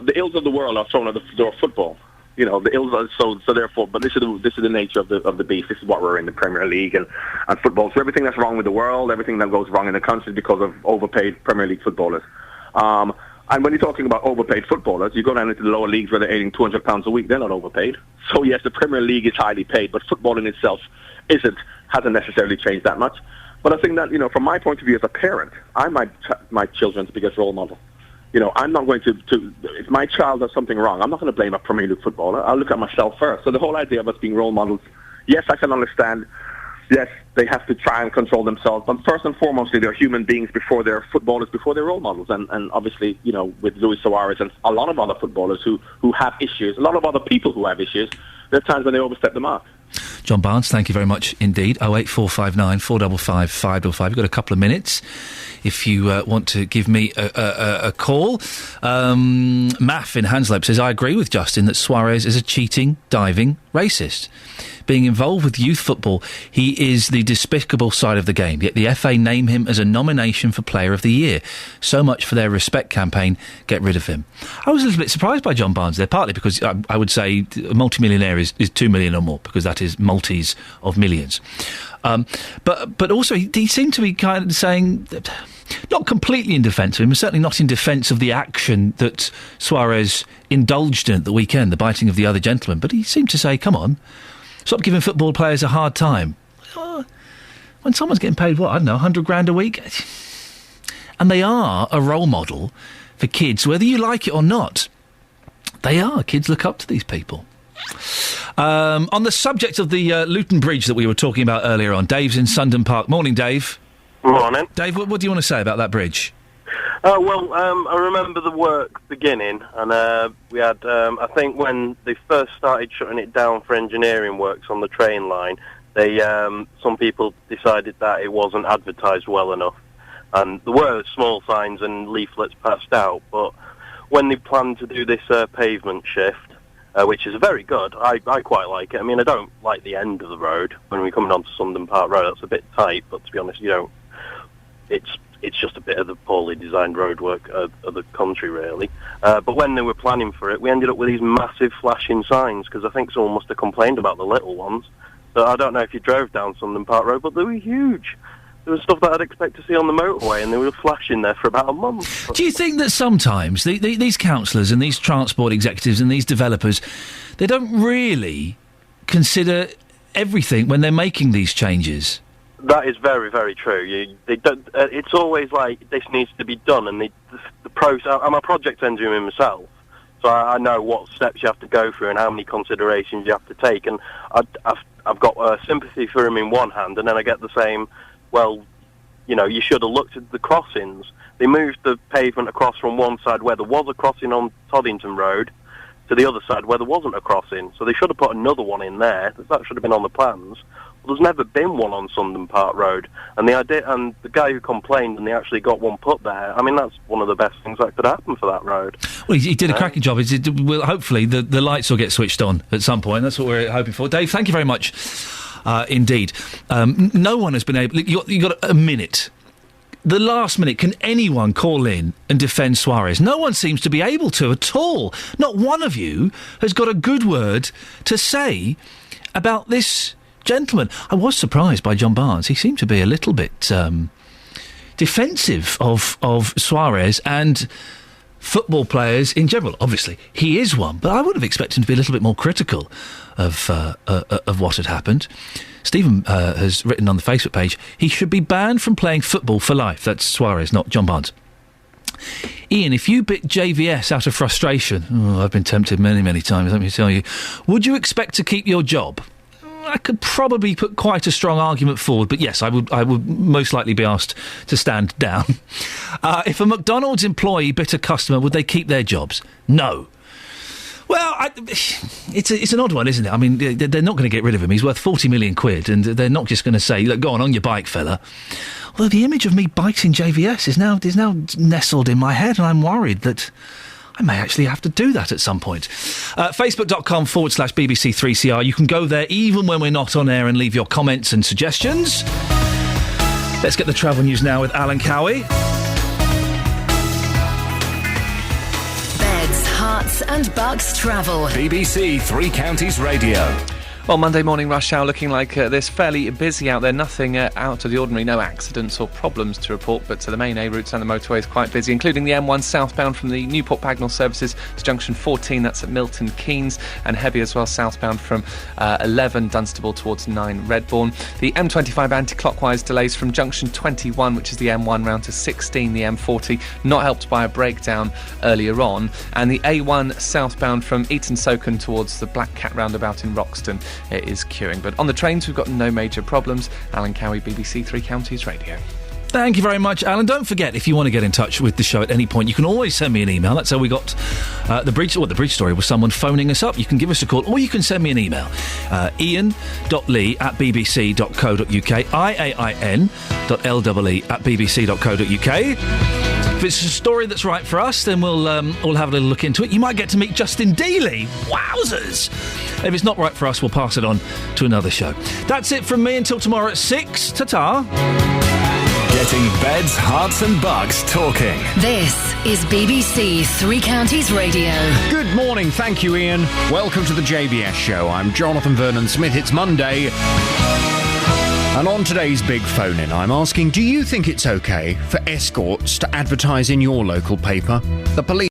Speaker 10: the ills of the world are thrown at the door of football. The ills are so therefore, but this is the nature of the beast. This is what we're in, the Premier League and football. So everything that's wrong with the world, everything that goes wrong in the country is because of overpaid Premier League footballers. And when you're talking about overpaid footballers, you go down into the lower leagues where they're earning £200 a week. They're not overpaid. So yes, the Premier League is highly paid, but football in itself hasn't necessarily changed that much. But I think that, from my point of view as a parent, I'm my children's biggest role model. I'm not going to if my child does something wrong, I'm not going to blame a Premier League footballer. I'll look at myself first. So the whole idea of us being role models, yes, I can understand. Yes, they have to try and control themselves. But first and foremost, they're human beings before they're footballers, before they're role models. And obviously, with Luis Suarez and a lot of other footballers who have issues, a lot of other people who have issues, there are times when they overstep the mark.
Speaker 4: John Barnes, thank you very much indeed. 08459 455 555. You've got a couple of minutes if you want to give me a call. Maff in Hanslope says, I agree with Justin that Suarez is a cheating, diving racist. Being involved with youth football, he is the despicable side of the game. Yet the FA name him as a nomination for Player of the Year. So much for their respect campaign. Get rid of him. I was a little bit surprised by John Barnes there, partly because I would say a multimillionaire is 2 million or more, because that is multis of millions. But also he seemed to be kind of saying, not completely in defence of him, certainly not in defence of the action that Suarez indulged in at the weekend, the biting of the other gentleman. But he seemed to say, come on, stop giving football players a hard time. When someone's getting paid, what, I don't know, 100 grand a week? And they are a role model for kids, whether you like it or not. They are. Kids look up to these people. On the subject of the Luton Bridge that we were talking about earlier on, Dave's in Sundon Park. Morning, Dave.
Speaker 12: Morning.
Speaker 4: Dave, what do you want to say about that bridge?
Speaker 12: I remember the work beginning, and we had, I think when they first started shutting it down for engineering works on the train line, they some people decided that it wasn't advertised well enough. And there were small signs and leaflets passed out, but when they planned to do this pavement shift, which is very good, I quite like it. I mean, I don't like the end of the road when we're coming onto Sundon Park Road. That's a bit tight, but to be honest, you don't. It's just a bit of the poorly designed roadwork of the country, really. But when they were planning for it, we ended up with these massive flashing signs, because I think someone must have complained about the little ones. So I don't know if you drove down Sundon Park Road, but they were huge. There was stuff that I'd expect to see on the motorway, and they were flashing there for about a month.
Speaker 4: Do you think that sometimes these councillors and these transport executives and these developers, they don't really consider everything when they're making these changes?
Speaker 12: That is very, very true. They don't, it's always like, this needs to be done, and the process. I'm a project engineer myself, so I know what steps you have to go through and how many considerations you have to take, and I've got sympathy for him in one hand, and then I get the same, well, you should have looked at the crossings. They moved the pavement across from one side where there was a crossing on Toddington Road to the other side where there wasn't a crossing, so they should have put another one in there. That should have been on the plans. There's never been one on Sundon Park Road, and the guy who complained and they actually got one put there. I mean, that's one of the best things that could happen for that road. Well,
Speaker 4: he did a cracking job. Hopefully the lights will get switched on at some point. That's what we're hoping for. Dave, thank you very much. Indeed, no one has been able. You got a minute. The last minute, can anyone call in and defend Suarez? No one seems to be able to at all. Not one of you has got a good word to say about this gentleman. I was surprised by John Barnes. He seemed to be a little bit defensive of Suarez and football players in general. Obviously, he is one, but I would have expected him to be a little bit more critical of what had happened. Stephen has written on the Facebook page, he should be banned from playing football for life. That's Suarez, not John Barnes. Ian, if you bit JVS out of frustration, I've been tempted many, many times, let me tell you, would you expect to keep your job? I could probably put quite a strong argument forward, but yes, I would most likely be asked to stand down. If a McDonald's employee bit a customer, would they keep their jobs? No. Well, it's an odd one, isn't it? I mean, they're not going to get rid of him. He's worth 40 million quid, and they're not just going to say, look, go on your bike, fella. Although the image of me biting JVS is now nestled in my head, and I'm worried that I may actually have to do that at some point. Facebook.com/BBC3CR. You can go there even when we're not on air and leave your comments and suggestions. Let's get the travel news now with Alan Cowie.
Speaker 3: Beds, Herts and Bucks travel.
Speaker 8: BBC Three Counties Radio.
Speaker 9: Well, Monday morning rush hour looking like this, fairly busy out there, nothing out of the ordinary, no accidents or problems to report, but the main A routes and the motorway is quite busy, including the M1 southbound from the Newport Bagnall services to junction 14, that's at Milton Keynes, and heavy as well southbound from 11 Dunstable towards 9 Redbourne. The M25 anti-clockwise delays from junction 21, which is the M1 round to 16, the M40, not helped by a breakdown earlier on, and the A1 southbound from Eton Soken towards the Black Cat roundabout in Roxton. It is queuing, but on the trains we've got no major problems. Alan Cowie, BBC Three Counties Radio.
Speaker 4: Thank you very much, Alan. Don't forget, if you want to get in touch with the show at any point, you can always send me an email. That's how we got The bridge story was someone phoning us up. You can give us a call, or you can send me an email. Iain.lee@bbc.co.uk. IAIN.LEE@bbc.co.uk. If it's a story that's right for us, then we'll have a little look into it. You might get to meet Justin Dealey. Wowzers! If it's not right for us, we'll pass it on to another show. That's it from me until tomorrow at 6. Ta-ta.
Speaker 8: Getting beds, hearts and bucks talking.
Speaker 3: This is BBC Three Counties Radio.
Speaker 1: Good morning, thank you, Ian. Welcome to the JBS show. I'm Jonathan Vernon Smith. It's Monday. And on today's big phone-in, I'm asking, do you think it's okay for escorts to advertise in your local paper? The police